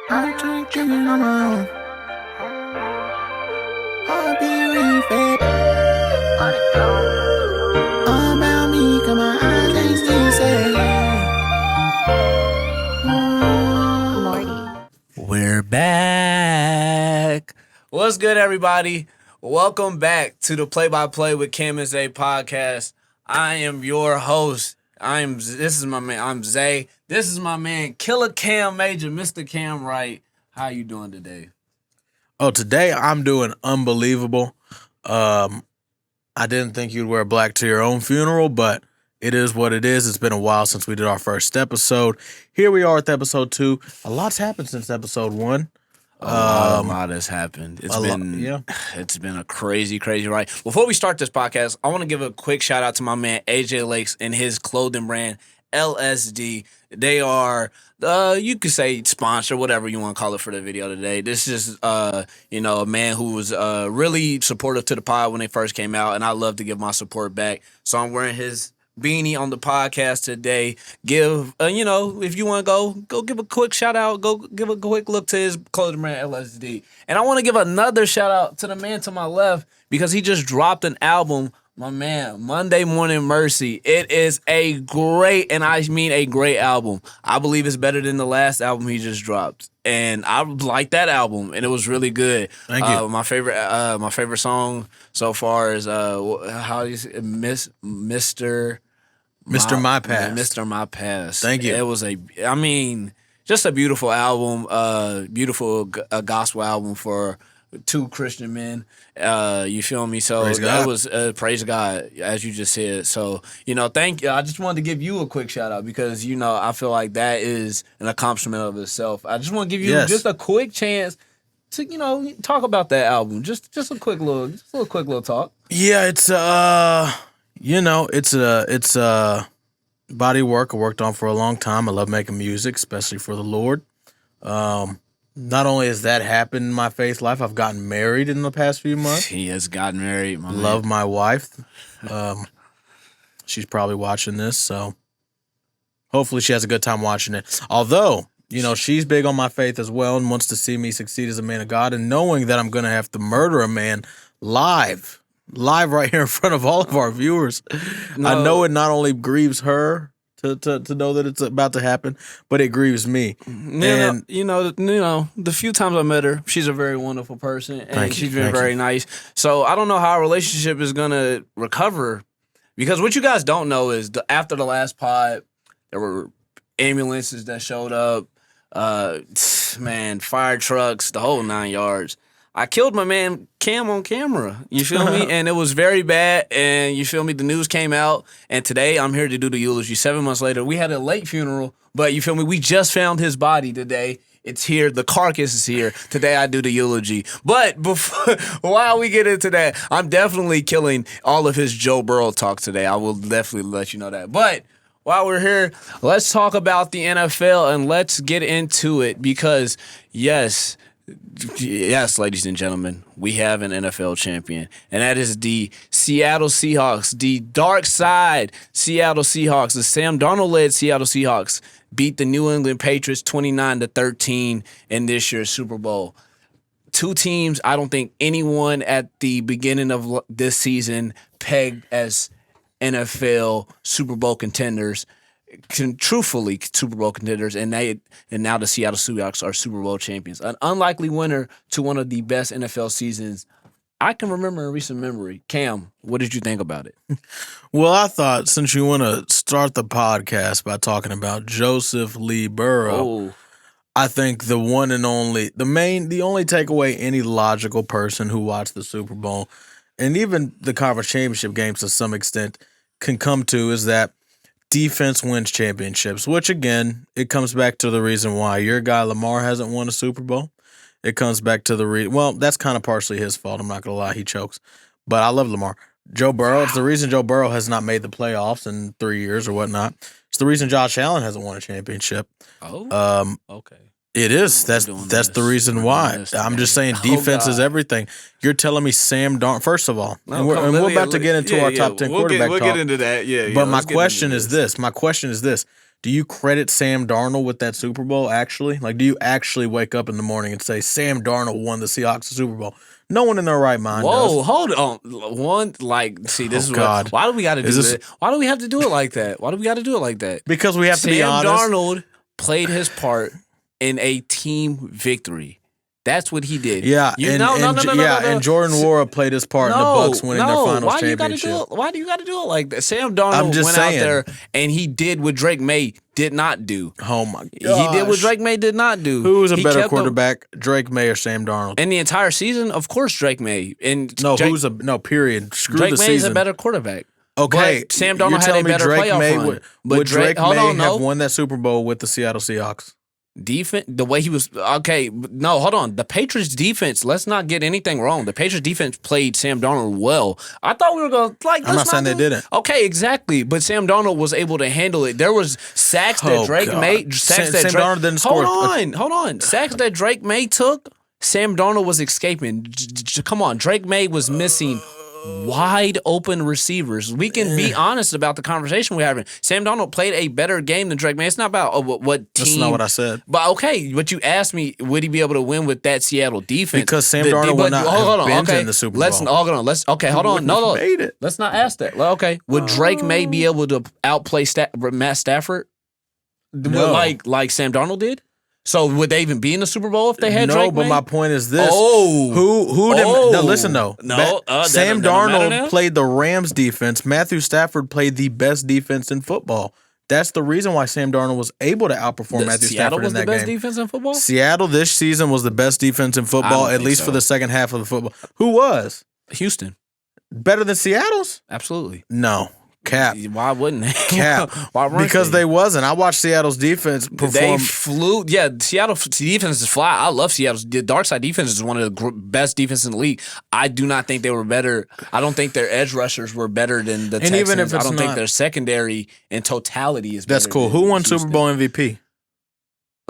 I drink drinking on my own. I'll be refed. All about me, cause my eyes ain't still sad. We're back. What's good, everybody? Welcome back to the Play-by-Play with Cam and Zay podcast. I am your host. This is my man. I'm Zay. This is my man, Killer Cam Major, Mr. Cam Wright. How you doing today? Oh, today I'm doing unbelievable. I didn't think you'd wear black to your own funeral, but it is what it is. It's been a while since we did our first episode. Here we are with episode 2. A lot's happened since episode 1. A lot has happened. It's been a crazy ride. Before we start this podcast, I want to give a quick shout out to my man AJ Lakes and his clothing brand LSD. They are, you could say sponsor, whatever you want to call it for the video today. This is, a man who was really supportive to the pod when they first came out, and I love to give my support back. So I'm wearing his beanie on the podcast today. Give, if you want to go give a quick shout out, go give a quick look to his clothing brand LSD. And I want to give another shout out to the man to my left because he just dropped an album. My man, Monday Morning Mercy. It is a great, and I mean a great album. I believe it's better than the last album he just dropped. And I like that album, and it was really good. Thank you. My favorite song so far is how do you say it? Mr. My Past. Mr. My Past. Thank you. It was just a beautiful album, beautiful gospel album for two Christian men. You feel me? So praise that God. was praise God, as you just said. So, thank you. I just wanted to give you a quick shout out because, I feel like that is an accomplishment of itself. I just want to give you just a quick chance to, talk about that album. Just a quick little talk. Yeah, it's it's a body of work I worked on for a long time. I love making music, especially for the Lord. Not only has that happened in my faith life, I've gotten married in the past few months. He has gotten married. Love my wife. She's probably watching this, so hopefully she has a good time watching it. Although, she's big on my faith as well and wants to see me succeed as a man of God. And knowing that I'm going to have to murder a man live right here in front of all of our viewers, I know it not only grieves her to know that it's about to happen, but it grieves me. The few times I met her, she's a very wonderful person, and she's been very nice. So I don't know how our relationship is gonna recover, because what you guys don't know is after the last pod, there were ambulances that showed up, fire trucks, the whole 9 yards. I killed my man Cam on camera. You feel me? And it was very bad. And you feel me? The news came out. And today I'm here to do the eulogy. 7 months later, we had a late funeral. But you feel me? We just found his body today. It's here. The carcass is here. Today I do the eulogy. But while we get into that, I'm definitely killing all of his Joe Burrow talk today. I will definitely let you know that. But while we're here, let's talk about the NFL and let's get into it because, yes, ladies and gentlemen, we have an NFL champion, and that is the Seattle Seahawks, the dark side Seattle Seahawks. The Sam Darnold-led Seattle Seahawks beat the New England Patriots 29-13 in this year's Super Bowl. Two teams I don't think anyone at the beginning of this season pegged as NFL Super Bowl contenders. Truthfully Super Bowl contenders, and now the Seattle Seahawks are Super Bowl champions. An unlikely winner to one of the best NFL seasons I can remember in recent memory. Cam, what did you think about it? Well, I thought since you want to start the podcast by talking about Joseph Lee Burrow, I think the only takeaway any logical person who watched the Super Bowl and even the conference championship games to some extent can come to is that defense wins championships, which, again, it comes back to the reason why your guy Lamar hasn't won a Super Bowl. It comes back to that's kind of partially his fault. I'm not going to lie. He chokes. But I love Lamar. Joe Burrow, it's the reason Joe Burrow has not made the playoffs in 3 years or whatnot. It's the reason Josh Allen hasn't won a championship. Okay. It is. That's the reason why. I'm just saying defense is everything. You're telling me Sam Darnold. First of all, we're about to get into our top 10 quarterback talk. We'll get into that. Yeah. But my question is this. do you credit Sam Darnold with that Super Bowl actually? Like, do you actually wake up in the morning and say Sam Darnold won the Seahawks the Super Bowl? No one in their right mind Whoa, does. hold on. This is God. why do we got to do this? Why do we have to do it like that? Why do we got to do it like that? Because we have to be honest. Sam Darnold played his part in a team victory. That's what he did. Yeah, and Jordan Nwora played his part in the Bucs winning their finals championship. Why do you got to do it like that? Sam Darnold went out there and he did what Drake May did not do. Oh my God! He did what Drake May did not do. Who was a better quarterback, Drake May or Sam Darnold? In the entire season, of course, Drake May. Period. Screw Drake the May season. is a better quarterback. Okay, but Sam Darnold had a better playoff run. Would Drake May have won that Super Bowl with the Seattle Seahawks? Defense, the way he was okay. No, hold on. The Patriots defense. Let's not get anything wrong. The Patriots defense played Sam Darnold well. I thought we were going like. I'm not saying they didn't. Okay, exactly. But Sam Darnold was able to handle it. There was sacks that Drake made. Sacks that Drake. Darnold didn't score. Hold on. Sacks that Drake May took. Sam Darnold was escaping. Come on, Drake May was missing wide open receivers. We can be honest about the conversation we're having. Sam Darnold played a better game than Drake May. It's not about what team. That's not what I said. But okay, but you asked me, would he be able to win with that Seattle defense? Because Sam Darnold would not have been in the Super Bowl. Hold on. No. Let's not ask that. Okay, would Drake May be able to outplay Matt Stafford? No. Like Sam Darnold did? So would they even be in the Super Bowl if they had Drake May? No, but my point is this. Listen though. Sam Darnold played the Rams defense. Matthew Stafford played the best defense in football. That's the reason why Sam Darnold was able to outperform Matthew Stafford in that game. Seattle was the best defense in football? Seattle this season was the best defense in football, at least for the second half of the football. Who was? Fhouston. Better than Seattle's? Absolutely. No. Cap. Why wouldn't they? Cap. Why weren't because they wasn't. I watched Seattle's defense perform. They flew. Yeah, Seattle's defense is fly. I love Seattle's. The dark side defense is one of the best defenses in the league. I do not think they were better. I don't think their edge rushers were better than the Texans. Even if I don't think their secondary in totality is better. That's cool. Who won Super Bowl MVP?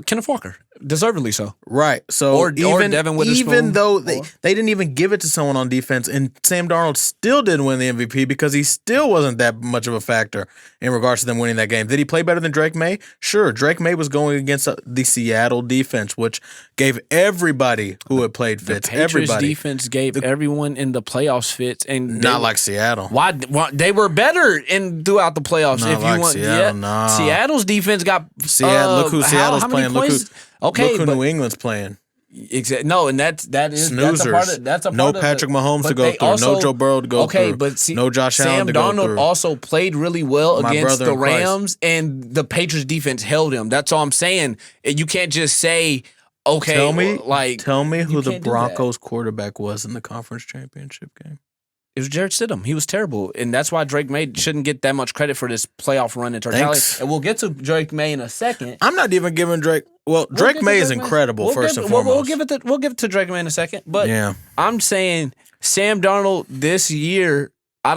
Kenneth Walker. Deservedly so. Right. So or Devin Witherspoon. Even though they didn't even give it to someone on defense, and Sam Darnold still didn't win the MVP because he still wasn't that much of a factor in regards to them winning that game. Did he play better than Drake May? Sure. Drake May was going against the Seattle defense, which gave everybody who had played fits. The Patriots defense gave everyone in the playoffs fits, and not like Seattle. Why they were better throughout the playoffs? Not like Seattle. Seattle's defense got look who Seattle's playing. Look who New England's playing. Exactly. No, and that's snoozers. That's a part no of Patrick Mahomes to go through. No Joe Burrow to go through. But no Josh Allen to go through. Sam Darnold also played really well against the Rams, and the Patriots defense held him. That's all I'm saying. You can't just say, okay. Tell me who the Broncos quarterback was in the conference championship game. It was Jarrett Stidham. He was terrible, and that's why Drake May shouldn't get that much credit for this playoff run in totality. And we'll get to Drake May in a second. I'm not even giving Drake. Well, Drake May is incredible. First and foremost, we'll give it to Drake May in a second. But I'm saying Sam Darnold this year. I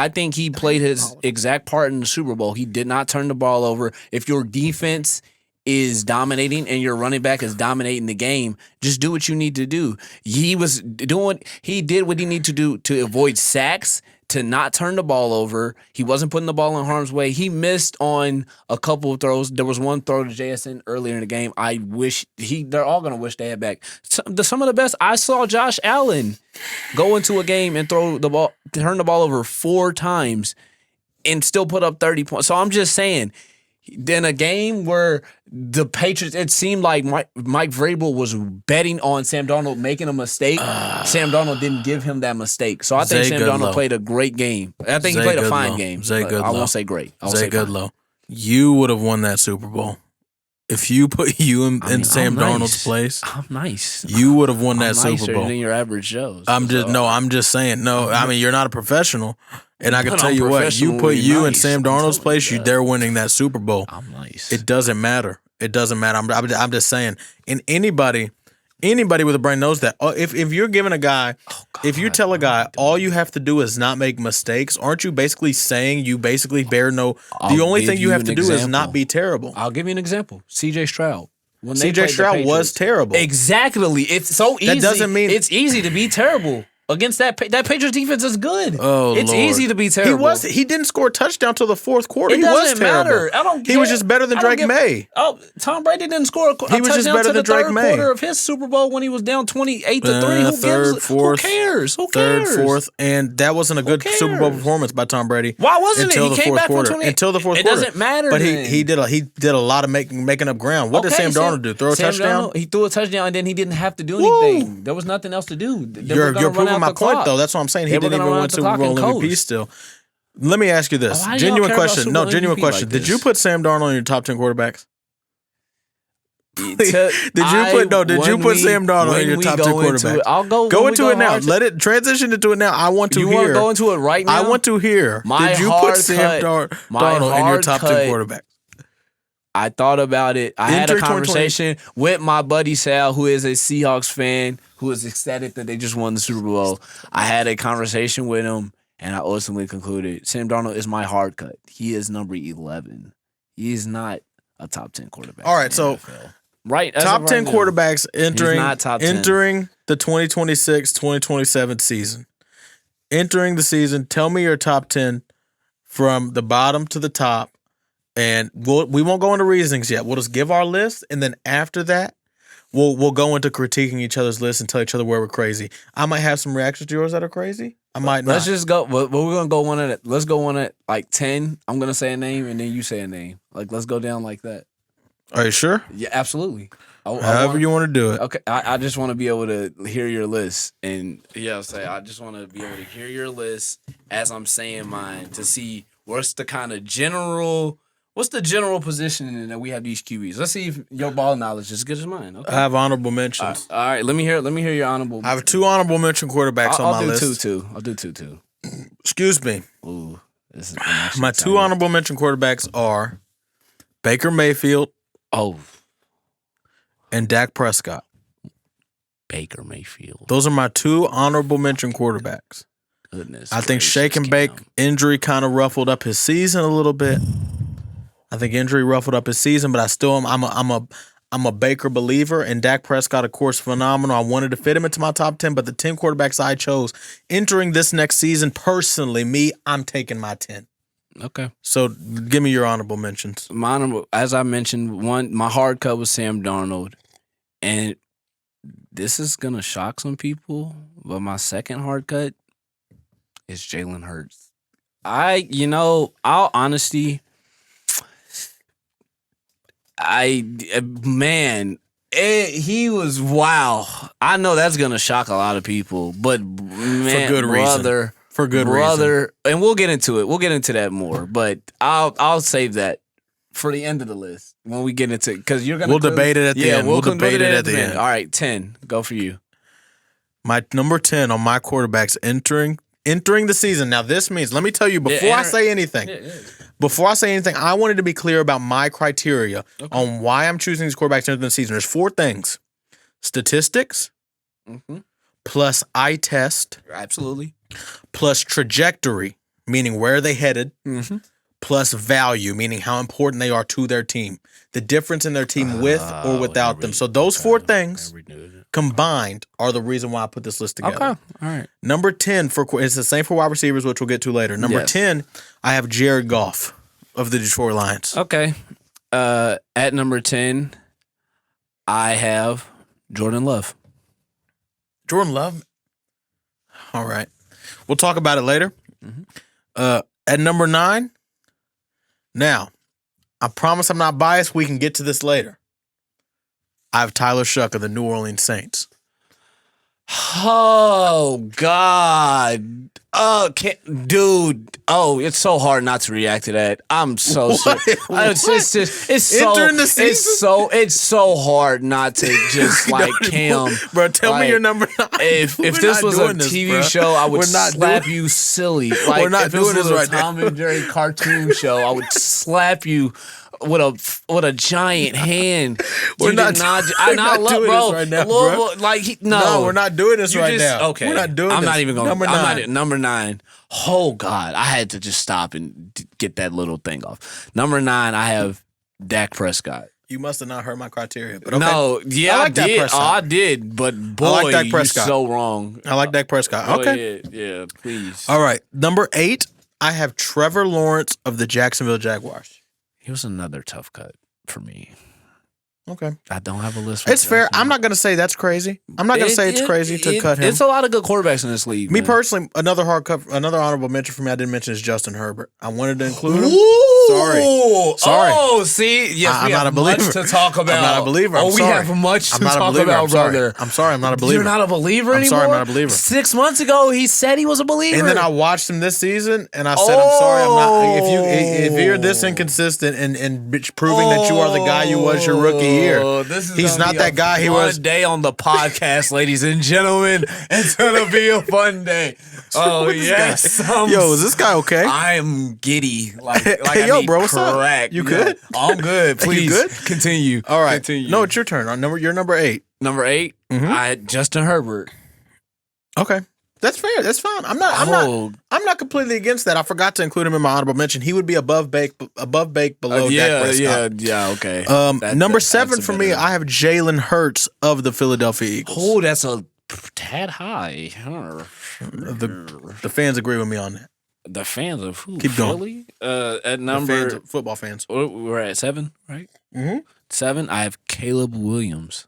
think he played his exact part in the Super Bowl. He did not turn the ball over. If your defense is dominating and your running back is dominating the game, just do what you need to do. He did what he needed to do to avoid sacks, to not turn the ball over. He wasn't putting the ball in harm's way. He missed on a couple of throws. There was one throw to JSN earlier in the game. They're all going to wish they had back. Some of the best, I saw Josh Allen go into a game and turn the ball over 4 times and still put up 30 points. So I'm just saying, in a game where the Patriots, it seemed like Mike Vrabel was betting on Sam Darnold making a mistake. Sam Darnold didn't give him that mistake. So I think Sam Darnold played a great game. I think he played a fine game. I won't say great. Zay Goodlow, you would have won that Super Bowl. If you put you in Sam Darnold's place, I'm nice. You would have won that Super Bowl. Than your average Joe. I'm just saying. No, I mean, you're not a professional. And I can tell you what, you put you in Sam Darnold's place, they're winning that Super Bowl. I'm nice. It doesn't matter. It doesn't matter. I'm just saying. And anybody with a brain knows that. If you're giving a guy, if you tell a guy all you have to do is not make mistakes, aren't you basically saying you basically bear no? The only thing you have to do is not be terrible. I'll give you an example. C.J. Stroud. C.J. Stroud was terrible. Exactly. It's so easy. That doesn't mean it's easy to be terrible. against that Patriots defense is good. Oh, it's Lord. easy to be terrible. He didn't score a touchdown till the fourth quarter. It He doesn't was terrible. matter. I don't. He was just better than Drake May. Oh, Tom Brady didn't score a He was just touchdown better to than the Drake third May. quarter of his Super Bowl when he was down 28-3. Who cares? Who Third, cares? fourth, and that wasn't a good Super Bowl performance by Tom Brady. Why wasn't until it? He the came fourth back quarter. from 28. Until the fourth it quarter. It doesn't matter. But he did a lot of making up ground. What did Sam Darnold do? Throw a touchdown? He threw a touchdown and then he didn't have to do anything. Woo. There was nothing else to do. You're proving my point though. That's what I'm saying. He didn't even win Super Bowl MVP still. Let me ask you this. Genuine question. No, genuine question. Did you put Sam Darnold in your top 10 quarterbacks? Did you put Sam Darnold in your top 10 quarterbacks? I'll go into it now. Let it transition into it now. I want to hear. You want to go into it right now? I want to hear. Did you put Sam Darnold in your top 10 quarterbacks? I thought about it. I had a conversation with my buddy Sal, who is a Seahawks fan, who is ecstatic that they just won the Super Bowl. I had a conversation with him, and I ultimately concluded Sam Darnold is my hard cut. He is number 11. He is not a top 10 quarterback. All right, so top 10 quarterbacks entering the 2026-2027 season. Entering the season, tell me your top 10 from the bottom to the top. And we won't go into reasonings yet. We'll just give our list, and then after that, we'll go into critiquing each other's lists and tell each other where we're crazy. I might have some reactions to yours that are crazy. I might not. Let's just go. We're gonna go one at. Let's go one at like 10. I'm gonna say a name, and then you say a name. Like let's go down like that. Are you sure? Yeah, absolutely. However you want to do it. Okay, I just want to be able to hear your list, and I just want to be able to hear your list as I'm saying mine to see what's the kind of general. What's the general positioning that we have these QBs? Let's see if your ball knowledge is as good as mine. Okay. I have honorable mentions. All right, let me hear your honorable. I have 2 honorable mention quarterbacks on my list. I'll do two. Excuse me. Ooh, this is my 2 honorable mention quarterbacks are Baker Mayfield. And Dak Prescott. Baker Mayfield. Those are my 2 honorable mention quarterbacks. Goodness. I think Shake and Bake injury kind of ruffled up his season a little bit. But I still am. I'm a Baker believer, and Dak Prescott, of course, phenomenal. I wanted to fit him into my top 10, but the 10 quarterbacks I chose entering this next season, personally, I'm taking my 10. Okay. So give me your honorable mentions. My honorable, as I mentioned, my hard cut was Sam Darnold, and this is gonna shock some people, but my second hard cut is Jalen Hurts. All honesty. He was wow. I know that's gonna shock a lot of people, but man, for good reason. For good reason. And we'll get into it. We'll get into that more, but I'll save that for the end of the list when we get into it because you're gonna. We'll debate it at the end. We'll debate it at the end. All right, 10. Go for you. My number 10 on my quarterbacks entering the season. Now this means, let me tell you before I say anything. Before I say anything, I wanted to be clear about my criteria on why I'm choosing these quarterbacks to enter the season. There's 4 things: statistics, plus eye test, absolutely, plus trajectory, meaning where they headed, plus value, meaning how important they are to their team, the difference in their team with or without them. So those 4 things combined are the reason why I put this list together. Okay, all right. Number 10 it's the same for wide receivers, which we'll get to later. Number 10, I have Jared Goff of the Detroit Lions. Okay. At number 10, I have Jordan Love. Jordan Love? All right. We'll talk about it later. At number 9, now, I promise I'm not biased. We can get to this later. I have Tyler Shuck of the New Orleans Saints. Oh, God. Oh, dude. Oh, it's so hard not to react to that. I'm so sorry. It's so hard not to just like Cam. Bro, tell me your number 9. If this was a TV show, I would slap you silly. Like, we're not if doing this was this right a Tom and Jerry cartoon show, I would slap you with a giant hand. We're not doing this right now, bro. No, we're not doing this right now. Okay, we're not doing I'm this. not even going. Number 9. Oh God, I had to just stop and get that little thing off. Number 9, I have Dak Prescott. You must have not heard my criteria. But okay. No, yeah, I like that did. Prescott. I did, but boy, I like Dak you're Prescott. so wrong. I like Dak Prescott. Go Okay. ahead. Yeah, please. All right. Number 8, I have Trevor Lawrence of the Jacksonville Jaguars. He was another tough cut for me. Okay. I don't have a list. For It's fair. I'm not going to say that's crazy. I'm not going to say it's crazy to cut him. It's a lot of good quarterbacks in this league. Me man. personally, another honorable mention for me I didn't mention is Justin Herbert. I wanted to include him. Ooh. Sorry. Oh, see, yes, I'm we not have a believer. much to talk about. I'm not a believer. I'm we sorry. have much to I'm not a talk believer. about, I'm sorry. brother. I'm sorry. I'm not a believer. You're not a believer I'm anymore? sorry. I'm not a believer. 6 months ago, he said he was a believer. And then I watched him this season, and I said, "I'm sorry, I'm not." If you're this inconsistent and proving that you are the guy you was your rookie year, he's not that guy he was. Fun day on the podcast, ladies and gentlemen. It's gonna be a fun day. Oh yes, Yo, is this guy okay? I am giddy. Like Hey, I yo, need bro, what's up? crack. You good? I'm good. Please, You good? Continue. All right. Continue. No, it's your turn. You're number 8. Number 8. Mhm. I had Justin Herbert. Okay. That's fair. That's fine. I'm not completely against that. I forgot to include him in my honorable mention. He would be above Bake below Dak Prescott. Yeah, okay. Number 7 for me, I have Jalen Hurts of the Philadelphia Eagles. Oh, that's a tad high. The fans agree with me on that. The fans of who? Keep going. Philly? At The number football fans. we're at 7, right? Mm-hmm. 7. I have Caleb Williams.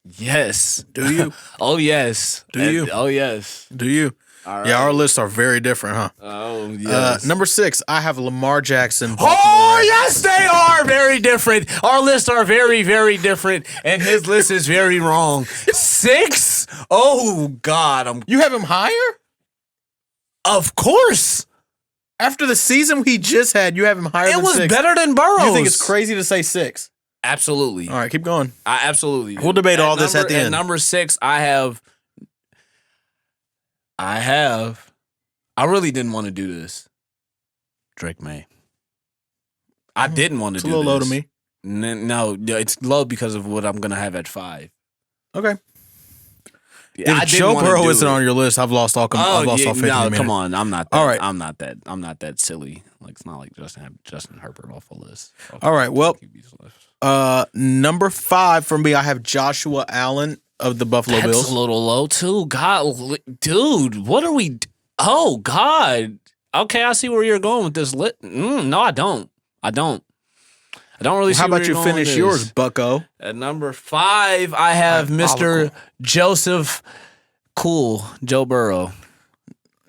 Yes. Do you? Oh yes. Do you? Oh yes. Do you? All right. Yeah, our lists are very different, huh? Oh yes. Number 6, I have Lamar Jackson. Oh yes, they are very different. Our lists are very, very different, and his list is very wrong. 6? Oh God, You have him higher? Of course. After the season we just had, you have him higher It than was 6. better than Burrows. You think it's crazy to say 6? Absolutely. All right, keep going. Absolutely. We'll debate all this at the end. At number 6, I really didn't want to do this. Drake May. I didn't want to do this. It's a little low to me. No, it's low because of what I'm going to have at 5. Okay. Yeah, If Joe Burrow isn't on your list, I've lost all faith in you. No, come on. I'm not that. All right. I'm not that silly. Like it's not like Justin Herbert off a list. All right, well, number 5 for me, I have Joshua Allen of the Buffalo Bills. That's a little low too. God, dude, what are we? Oh God. Okay, I see where you're going with this. No, I don't. I don't really see. How where about you're you going finish with yours, this. bucko? At number 5, I have Mr. Joseph Cool, Joe Burrow.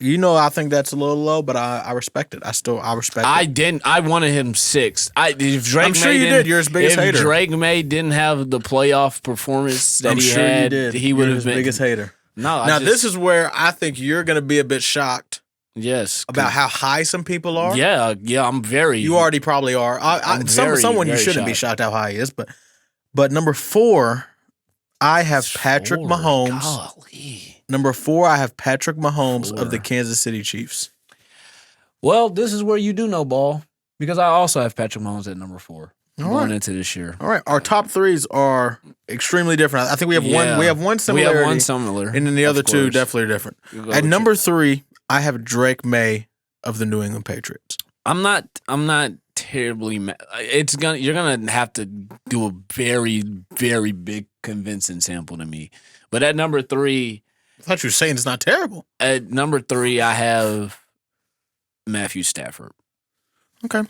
You know, I think that's a little low, but I respect it. I respect it. I wanted him 6. If Drake I'm sure May you didn't- did. You're his biggest hater. If Drake May didn't have the playoff performance that I'm he sure had, you did. he would You're have his been biggest hater. No, Now, this is where I think you're going to be a bit shocked yes about how high some people are. Yeah, I'm very. You already probably are. Someone you shouldn't be shocked how high he is, but number 4, I have Patrick Mahomes. Golly. Number 4, I have Patrick Mahomes of the 4. Kansas City Chiefs. Well, this is where you do know ball because I also have Patrick Mahomes at number 4 All going right. into this year. All right, our top 3s are extremely different. I think we have one. We have one similarity. We have one similar, and then the other 2 definitely are different. At number 3, I have Drake May of the New England Patriots. I'm not terribly mad. You're gonna have to do a very, very big convincing sample to me. But at number 3, I thought you were saying it's not terrible. At number 3, I have Matthew Stafford. Okay.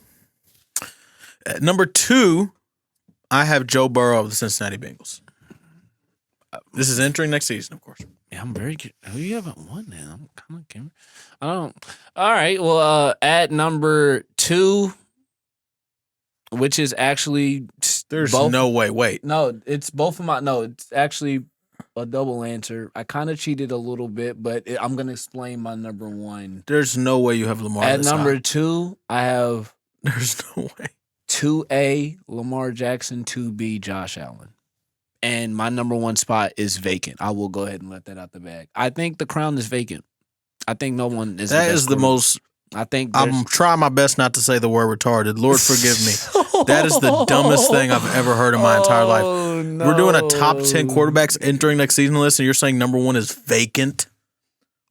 At number 2, I have Joe Burrow of the Cincinnati Bengals. This is entering next season, of course. Yeah, I'm very good. Oh, you haven't won then. I'm kind of curious. I don't. All right. Well, at number 2, which is actually There's no way. Wait. No, it's both of my. No, it's actually a double answer. I kind of cheated a little bit, but I'm gonna explain my number 1. There's no way you have Lamar At this number high. 2, I have There's no way. 2A Lamar Jackson, 2B Josh Allen. And my number 1 spot is vacant. I will go ahead and let that out the bag. I think the crown is vacant. I think no one is. That is the most. I think I'm trying my best not to say the word retarded. Lord forgive me. That is the dumbest thing I've ever heard in my entire life. No. We're doing a top 10 quarterbacks entering next season list, and you're saying number 1 is vacant.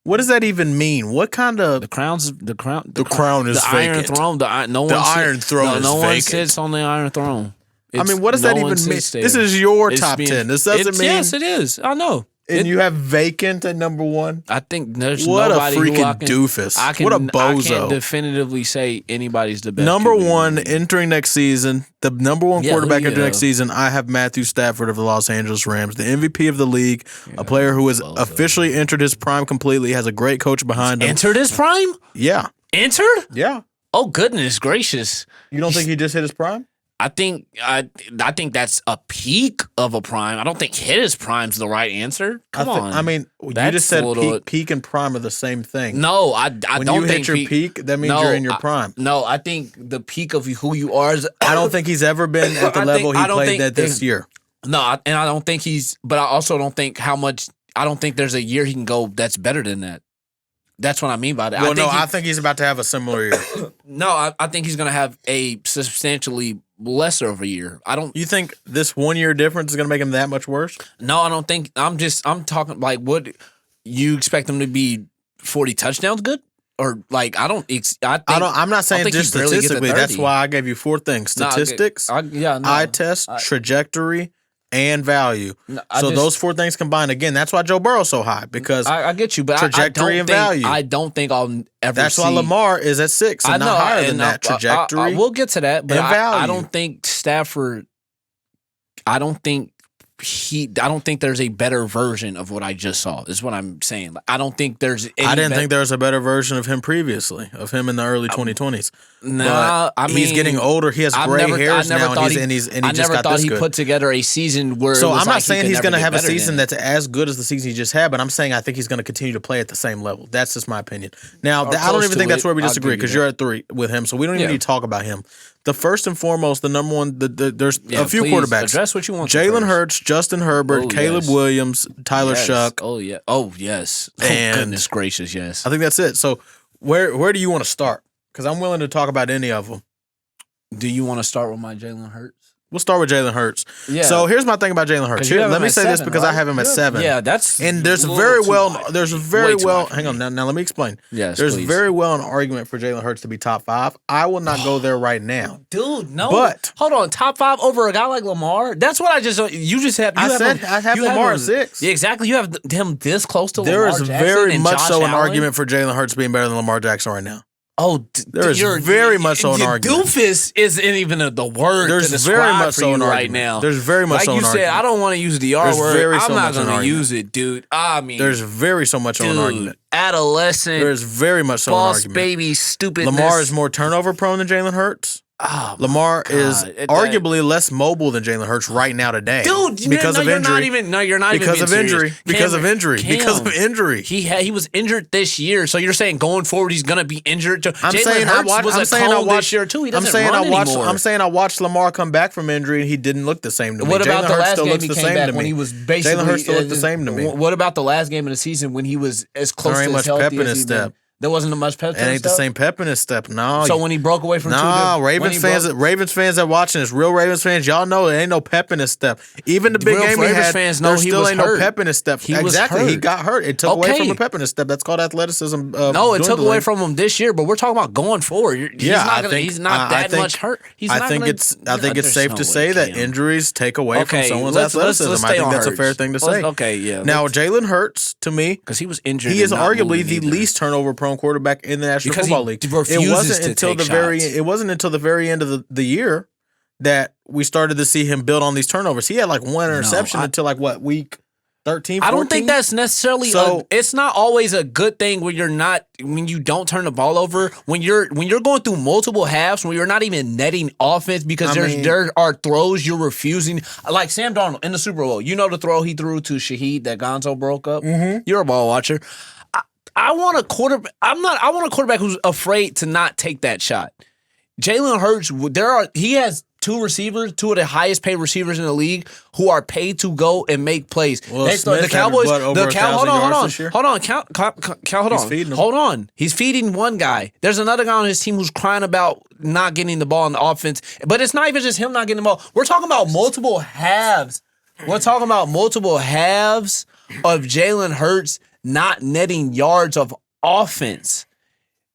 What does that even mean? What kind of The crown is the crown is the Iron vacant. Throne. The Iron Throne is no one vacant. sits on the Iron Throne. I mean, what does that even mean? This is your top 10. This doesn't mean. Yes, it is. I know. And you have vacant at number one. I think there's What a nobody freaking who I can, doofus. I can, What a I bozo. can't definitively say anybody's the best. Number QB. one entering next season, the number one Yeah, quarterback who you entering next have? season. I have Matthew Stafford of the Los Angeles Rams, the MVP of the league, a player who has officially entered his prime completely, has a great coach behind him. Entered his prime? Yeah, Entered? yeah. Oh goodness gracious! You don't think he just hit his prime? I think that's a peak of a prime. I don't think hit his prime's the right answer. Come on. I mean, you That's just said a little- peak and prime are the same thing. No, I when don't you think hit your peak, that means you're in your prime. No, I think the peak of who you are is. I don't think he's ever been at the I level think- he I don't played think at this there's- year. No, and I don't think he's. But I also don't think how much. I don't think there's a year he can go that's better than that. That's what I mean by that. Well, I think he's about to have a similar year. No, I think he's going to have a substantially lesser of a year. I don't. You think this 1 year difference is going to make him that much worse? No, I don't think. I'm talking like what you expect him to be 40 touchdowns good or like I don't. I'm not saying think just he barely gets to statistically. That's 30. why I gave you four things: No, statistics, no. eye test, trajectory, and value. No, So those four things combined. Again, that's why Joe Burrow's so high because I get you, but trajectory and value. I don't think I'll ever. that's see, why Lamar is at 6 and not higher than that. Trajectory. We'll get to that, but and I value. don't think Stafford. I don't think there's a better version of what I just saw. Is what I'm saying. I don't think there's. I didn't think there was a better version of him previously, of him in the early 2020s. No, I mean he's getting older. He has gray hairs now, and he I just never got thought this he good. put together a season where. So it was I'm not like saying he he's going to have a better season than that's as good as the season he just had, but I'm saying I think he's going to continue to play at the same level. That's just my opinion. Now, I don't close even to think that's it. where we I'll disagree give you because that. you're at 3 with him, so we don't even Yeah. need to talk about him. The first and foremost, the number one, there's a few please quarterbacks. Address what you want. Jalen first. Hurts, Justin Herbert, Oh, Caleb yes. Williams, Tyler Yes. Shuck. Oh yeah. Oh yes. Oh, And- goodness gracious, yes. I think that's it. So where do you want to start? Because I'm willing to talk about any of them. Do you want to start with my Jalen Hurts? We'll start with Jalen Hurts. Yeah. So here's my thing about Jalen Hurts. 'Cause you have Let him me at say this 7, because I right? have him at 7. Yeah, that's And there's a little very too well, high. there's Way very too well. high for Hang me. on, now let me explain. Yes, There's please. very well an argument for Jalen Hurts to be top 5. I will not go there right now. Dude, no. But- hold on, top 5 over a guy like Lamar. That's what I just. You just have. You I have said him, I have you Lamar him- at 6. Yeah, exactly. You have him this close to There Lamar is Jackson very and much Josh so an Allen. argument for Jalen Hurts being better than Lamar Jackson right now. Oh, There is very much so an the argument. Doofus isn't even the word There's to describe very much for so you an right argument. now. There's very much like so you an said, argument. I don't want to use the R There's word. very I'm so not much an going to argument. use it, dude. I mean, There's very so much so an argument. adolescent, There's very much so an false argument. baby, stupid. Lamar is more turnover prone than Jalen Hurts. Oh, Lamar is God. arguably less mobile than Jalen Hurts right now today. dude. because no, of you're injury. Not even, no, you're not because even of being injury. serious. Because of injury. Because of injury. He was injured this year, so you're saying going forward he's gonna be injured. I'm Jalen saying Hurts I was watched. a clone this year too. He doesn't run anymore. I'm saying I watched Lamar come back from injury and he didn't look the same to me. What about Jalen the Hurts last still game looks he the came same back to when me. he was basically? Jalen Hurts still looked the same to me. What about the last game of the season when he was as close There ain't to much as healthy pep in as his he's been? step. There wasn't much pep. It ain't the same pep in his step. No. So when he broke away from Ravens fans that watching this, real Ravens fans, y'all know there ain't no pep in his step. Even the big Real game he Ravens had, fans know there he still was ain't hurt. no pep in his step. He was exactly, he hurt. got hurt. It took away Okay. from the pep in his step. That's called athleticism. No, it took dwindling. away from him this year, but we're talking about going forward. He's not that much hurt. I think it's safe to say that injuries take away from someone's athleticism. let's I stay think on that's a Hurts. fair thing to say. Okay, yeah. Now Jalen Hurts, to me, because he was injured, he is and not arguably moving the either. least turnover prone quarterback in the National Because Football he League. refuses to take shots. It wasn't until the very end of the year that we started to see him build on these turnovers. He had like one interception until like what, week 13, 14? I don't think that's necessarily. It's not always a good thing when you don't turn the ball over. When you're going through multiple halves, when you're not even netting offense because there are throws you're refusing. Like Sam Darnold in the Super Bowl, you know the throw he threw to Shaheed that Gonzo broke up. Mm-hmm. You're a ball watcher. I want a quarterback. I want a quarterback who's afraid to not take that shot. Jalen Hurts, he has two of the highest paid receivers in the league who are paid to go and make plays. The Cowboys, hold on. He's feeding one guy. There's another guy on his team who's crying about not getting the ball in the offense. But it's not even just him not getting the ball. We're talking about multiple halves. We're talking about multiple halves of Jalen Hurts not netting yards of offense.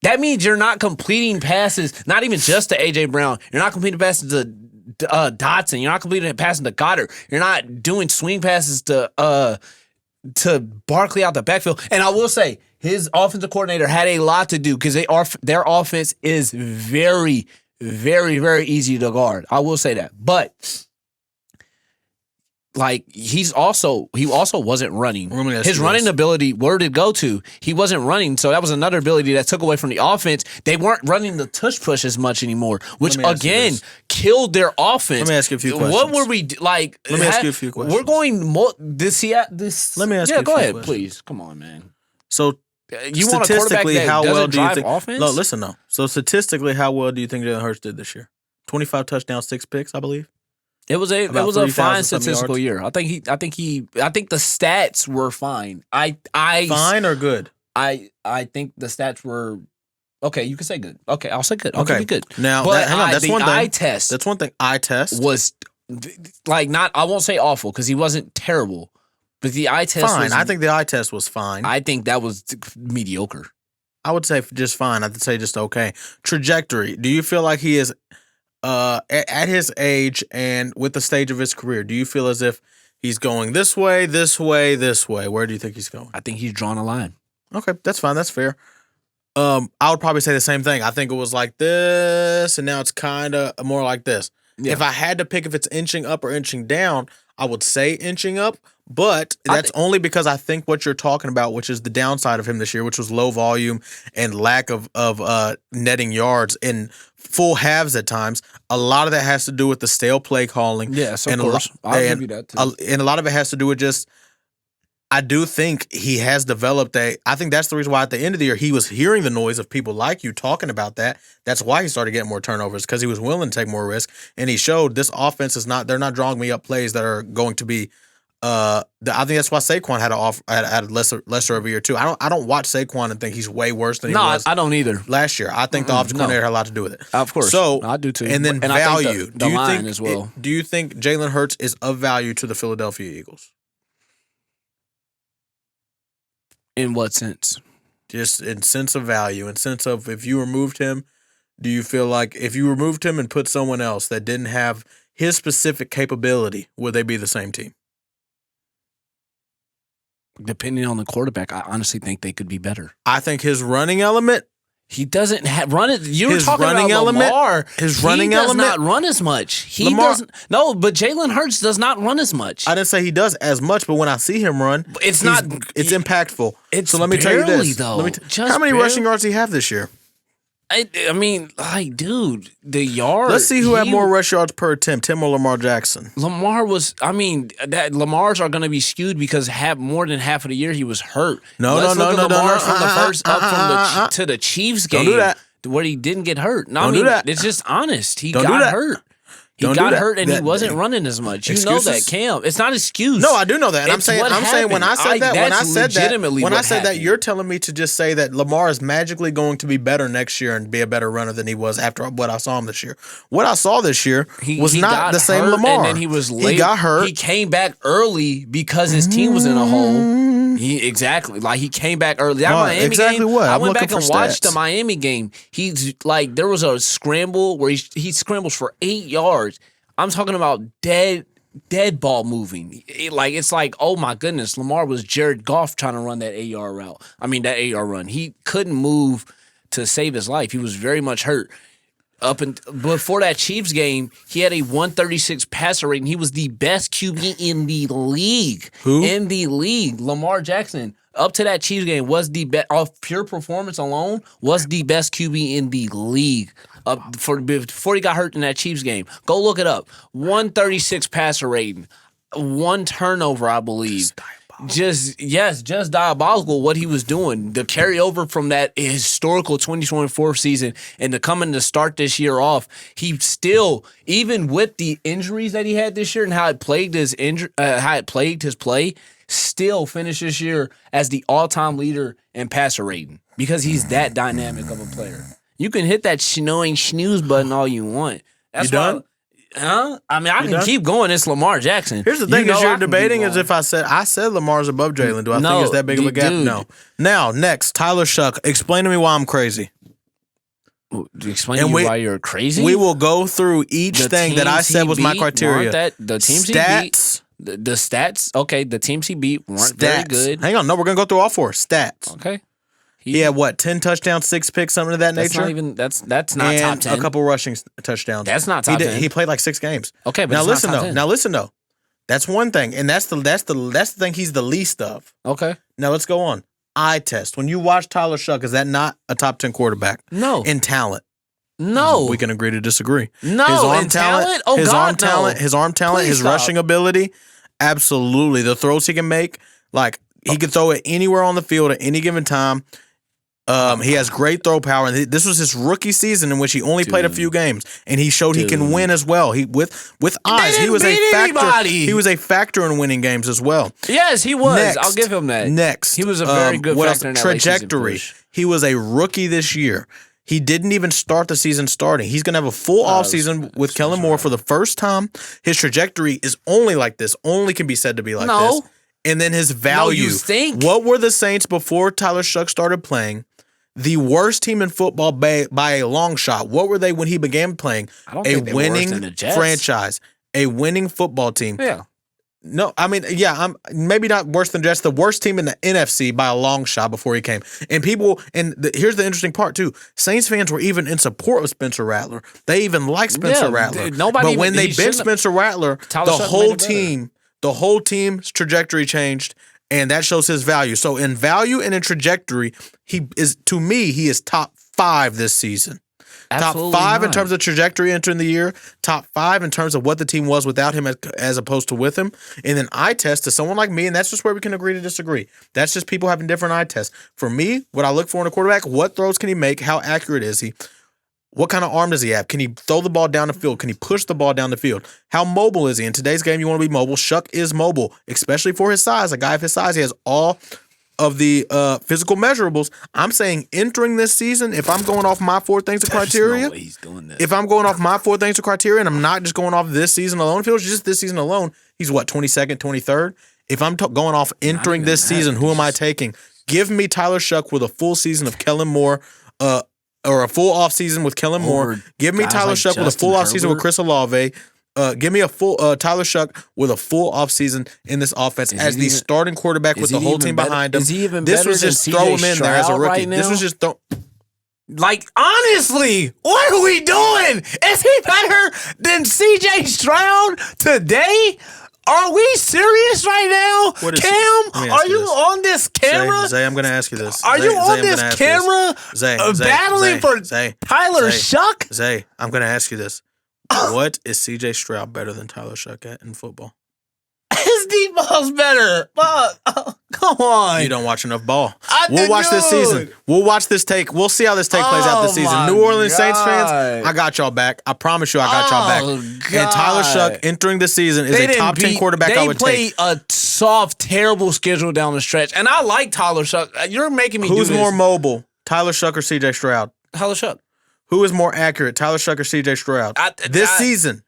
That means you're not completing passes, not even just to A.J. Brown. You're not completing passes to Dotson. You're not completing passes to Goddard. You're not doing swing passes to Barkley out the backfield. And I will say, his offensive coordinator had a lot to do because their offense is very, very, very easy to guard. I will say that. But like he also wasn't running. His running ability, where did it go to? He wasn't running, so that was another ability that took away from the offense. They weren't running the tush push as much anymore, which again killed their offense. Let me ask you a few questions. What were we like? Let me ask you a few questions. We're going this. Let me ask you a few go ahead, questions. Please. Come on, man. So you want a quarterback that how well doesn't do you drive think? offense? No, listen though. So statistically, how well do you think Jalen Hurts did this year? 25 touchdowns, 6 picks, I believe. It was a About fine 3,000 statistical yards. year. I think the stats were fine. Fine or good? I think the stats were okay. You can say good. Okay, I'll say good. I'll give you good. Now, but hang on. That's the one thing. eye test. That's one thing. Eye test was like not. I won't say awful because he wasn't terrible, but the eye test. fine. Was, I think the eye test was fine. I think that was mediocre. I would say just fine. I'd say just okay. Trajectory. Do you feel like he is at his age and with the stage of his career? Do you feel as if he's going this way, this way, this way? Where do you think he's going? I think he's drawn a line. Okay, that's fine. That's fair. I would probably say the same thing. I think it was like this, and now it's kind of more like this. Yeah. If I had to pick if it's inching up or inching down, I would say inching up, but that's only because I think what you're talking about, which is the downside of him this year, which was low volume and lack of netting yards in full halves at times. A lot of that has to do with the stale play calling. Yes, of course. I'll give you that too. And a lot of it has to do with just, I do think he has developed I think that's the reason why at the end of the year he was hearing the noise of people like you talking about that. That's why he started getting more turnovers, because he was willing to take more risk. And he showed this offense they're not drawing me up plays that are going to be I think that's why Saquon had a lesser of a year too. I don't watch Saquon and think he's way worse than he was. No, I don't either. Last year, I think the offensive coordinator had a lot to do with it. Of course, so I do too. And then value. I think the line as well. Do you think Jalen Hurts is of value to the Philadelphia Eagles? In what sense? Just in sense of value, in sense of if you removed him, do you feel like if you removed him and put someone else that didn't have his specific capability, would they be the same team? Depending on the quarterback, I honestly think they could be better. I think his running element. He doesn't run it. You were His talking running about element- Lamar. his running he does element- not run as much. He Lamar- doesn't. No, but Jalen Hurts does not run as much. I didn't say he does as much, but when I see him run, It's it's impactful. It's so let me tell you barely, this. though. Just How many barely. rushing yards does he have this year? I mean, like, dude, the yard. Let's see who had more rush yards per attempt, him or Lamar Jackson. Lamar was. I mean, that Lamar's are going to be skewed because more than half of the year he was hurt. Let's look at Lamar from the first to the Chiefs game. Don't do that. Where he didn't get hurt. No, Don't I mean, do that. it's just honest. He Don't do got that. hurt. He Don't do got that. hurt and he That- wasn't running as much. You know that, Excuses? Cam. It's not an excuse. No, I do know that. And I'm It's saying what when I said happened. when I said legitimately that what happened. you're telling me to just say that Lamar is magically going to be better next year and be a better runner than he was after what I saw him this year. What I saw this year was he not got the same hurt, Lamar. And then he was late. He got hurt. He came back early because his team was in a hole. Exactly. Like he came back early. That Miami exactly game, what? I I'm went back looking and for watched stats. the Miami game. He's like there was a scramble where he scrambles for 8 yards. I'm talking about dead ball moving. It's like, oh my goodness, Lamar was Jared Goff trying to run that 8-yard route. I mean that 8-yard run. He couldn't move to save his life. He was very much hurt. Before that Chiefs game, he had a 136 passer rating. He was the best QB in the league. Who? In the league. Lamar Jackson, up to that Chiefs game, was the best, off pure performance alone, was the best QB in the league. Before he got hurt in that Chiefs game. Go look it up. 136 passer rating. 1 turnover, I believe. Just diabolical what he was doing. The carryover from that historical 2024 season and to come in to start this year off, he still, even with the injuries that he had this year and how it plagued his play, still finished this year as the all-time leader in passer rating because he's that dynamic of a player. You can hit that annoying snooze button all you want. That's You done? Huh? I mean, I can done? keep going. It's Lamar Jackson. Here's the thing: You know is I you're can keep debating going. as if I said Lamar's above Jalen. Do I No, think it's that big of a gap? dude. No. Now, next, Tyler Shuck. Explain to me why I'm crazy. Explain to you why you're crazy. We will go through each thing that I said was my criteria. The teams Stats. he beat, the stats. Okay, the teams he beat weren't very good. Hang on, no, we're gonna go through all 4 stats. Okay, He had what, 10 touchdowns, 6 picks, something of that that's nature. not even that's not and top 10. a couple rushing touchdowns. That's not top 10. He played like 6 games. Okay, but now it's listen not top though. 10. Now listen though. That's one thing, and that's the thing he's the least of. Okay, Now let's go on. Eye test. When you watch Tyler Shuck, is that not a top 10 quarterback? no, In talent. no, We can agree to disagree. no. His arm In talent? Oh his God, arm talent, no. his arm talent, Please his stop. rushing ability, absolutely. The throws he can make, like he could throw it anywhere on the field at any given time. He has great throw power, and this was his rookie season in which he only played a few games, and he showed he can win as well. He with eyes, he didn't was a beat factor. anybody. He was a factor in winning games as well. Yes, he was. Next, I'll give him that. Next, he was a very good what factor else? in that late season Trajectory. push. He was a rookie this year. He didn't even start the season starting. He's going to have a full offseason with Kellen Moore for the first time. His trajectory is only like this, only can be said to be like No. this. And then his value. you think? What were the Saints before Tyler Shuck started playing? The worst team in football by a long shot. What were they when he began playing? I don't A think they were worse than winning the Jets. franchise, a winning football team. Yeah. No, I mean, yeah, I'm maybe not worse than Jets, the worst team in the NFC by a long shot before he came. And people, here's the interesting part too. Saints fans were even in support of Spencer Rattler. They even like Spencer Yeah, Rattler. dude, nobody but when even- they he benched shouldn't- Spencer Rattler, Tyler the Shuck whole made it better. the whole team's trajectory changed, and that shows his value. So in value and in trajectory, he is top 5 this season. Absolutely top 5 in not. terms of trajectory entering the year. Top 5 in terms of what the team was without him as opposed to with him. And then eye test to someone like me, and that's just where we can agree to disagree. That's just people having different eye tests. For me, what I look for in a quarterback, what throws can he make? How accurate is he? What kind of arm does he have? Can he throw the ball down the field? Can he push the ball down the field? How mobile is he? In today's game, you want to be mobile. Shuck is mobile, especially for his size. A guy of his size, he has all of the physical measurables. I'm saying entering this season, if I'm going off my 4 things of criteria, no way he's doing this. if I'm going off my 4 things of criteria, and I'm not just going off this season alone, if it was just this season alone, he's what, 22nd, 23rd? If I'm going off entering this season, who am I taking? Give me Tyler Shuck with a full season of Kellen Moore, or a full offseason with Kellen Moore. Give me guys Tyler like Shuck with a Justin full offseason with Herbert. Chris Olave. Give me a full Tyler Shuck with a full offseason in this offense as the starting quarterback with the whole team behind him. Is he even This better was than just throw him CJ in there as a Stroud rookie. right This now? was just throw. Like, honestly, what are we doing? Is he better than CJ Stroud today? Are we serious right now? What is- Cam, let me ask are you you this. on this camera? Zay, I'm going to ask you this. Are Zay, you Zay, on I'm gonna this ask you this. camera Zay, battling for Tyler Shuck? Zay, I'm going to ask you this. What is CJ Stroud better than Tyler Shuck at in football? His deep ball's better. Come on. You don't watch enough ball. I We'll did watch this good. season. We'll watch this take. We'll see how this take plays out this Oh, season. my New Orleans Saints God. fans, I got y'all back. I promise you I got y'all back. And Tyler God. Shuck entering the season is They a didn't top 10 beat- quarterback I would They take. play a soft, terrible schedule down the stretch. And I like Tyler Shuck. You're making me Who's do this. more mobile, Tyler Shuck or CJ Stroud? Tyler Shuck. Who is more accurate, Tyler Shuck or CJ Stroud? This season,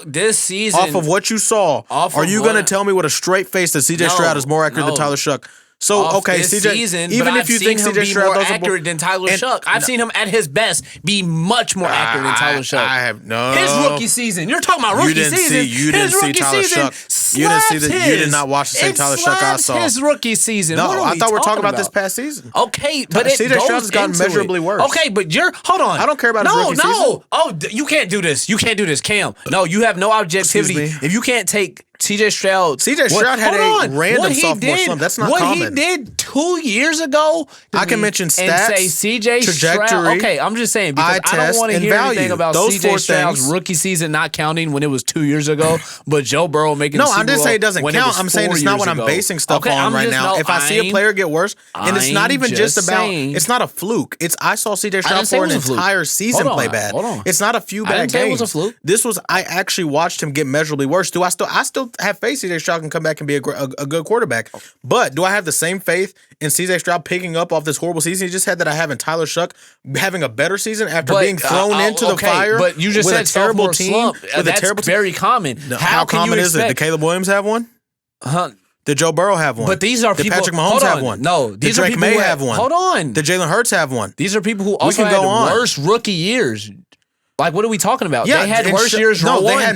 This season. off of what you saw, Off are of you going to what- tell me with a straight face that CJ No, Stroud is more accurate than no. Tyler Shuck? So, off okay, this CJ, season, even but if I've you think seen him CJ be Stroud more doesn't accurate than Tyler and- Shuck. I've seen him at his best be much more accurate than Tyler Shuck. I have no. His rookie season. You're talking about rookie You didn't season. see. You didn't His see rookie Tyler season Shuck. You didn't see slaps that. You did his. not watch the same It Tyler Shuck I slaps saw. His rookie season. No, What are I we thought we were talking about about this past season. Okay, but it CJ goes Stroud has gotten into measurably it. worse. Okay, but hold on. I don't care about his rookie season. No. Oh, you can't do this. You can't do this, Cam. No, you have no objectivity. Excuse me? If you can't take CJ Stroud. CJ Stroud had hold a on. random What he sophomore did- slump. That's not what common. he did 2 years ago. I can mention and stats, say CJ trajectory, Stroud. Okay, I'm just saying because eye I don't test, want to and hear value. anything about Those CJ 4 Stroud's things. rookie season not counting when it was 2 years ago, but Joe Burrow making No, the Super I'm just Bowl saying it doesn't when count. was I'm saying 4 it's not years what I'm ago. basing stuff Okay, on I'm right just- now. no, If I see a I'm- player get worse, and it's not I'm even just just about. saying- It's not a fluke. It's I saw CJ Stroud didn't say for it an was a fluke. entire season Hold on, play bad. hold on. It's not a few I bad didn't say it games. was a fluke. This was I actually watched him get measurably worse. I still still have faith C.J. Stroud can come back and be a good quarterback. But do I have the same faith in C.J. Stroud picking up off this horrible season he just had that I have in Tyler Shuck having a better season after being thrown into the fire? But you just with said a terrible sophomore team. slump. With That's a terrible very common. How common is it? Did Caleb Williams have one? Did Joe Burrow have one? But these are Did people. Patrick Mahomes have one? No, Did these are Drake people May who have one? Hold on. Did Jalen Hurts have one? These are people who also can had go on. worse rookie years. Like, what are we talking about? Yeah, they had and worse years. No, they one. had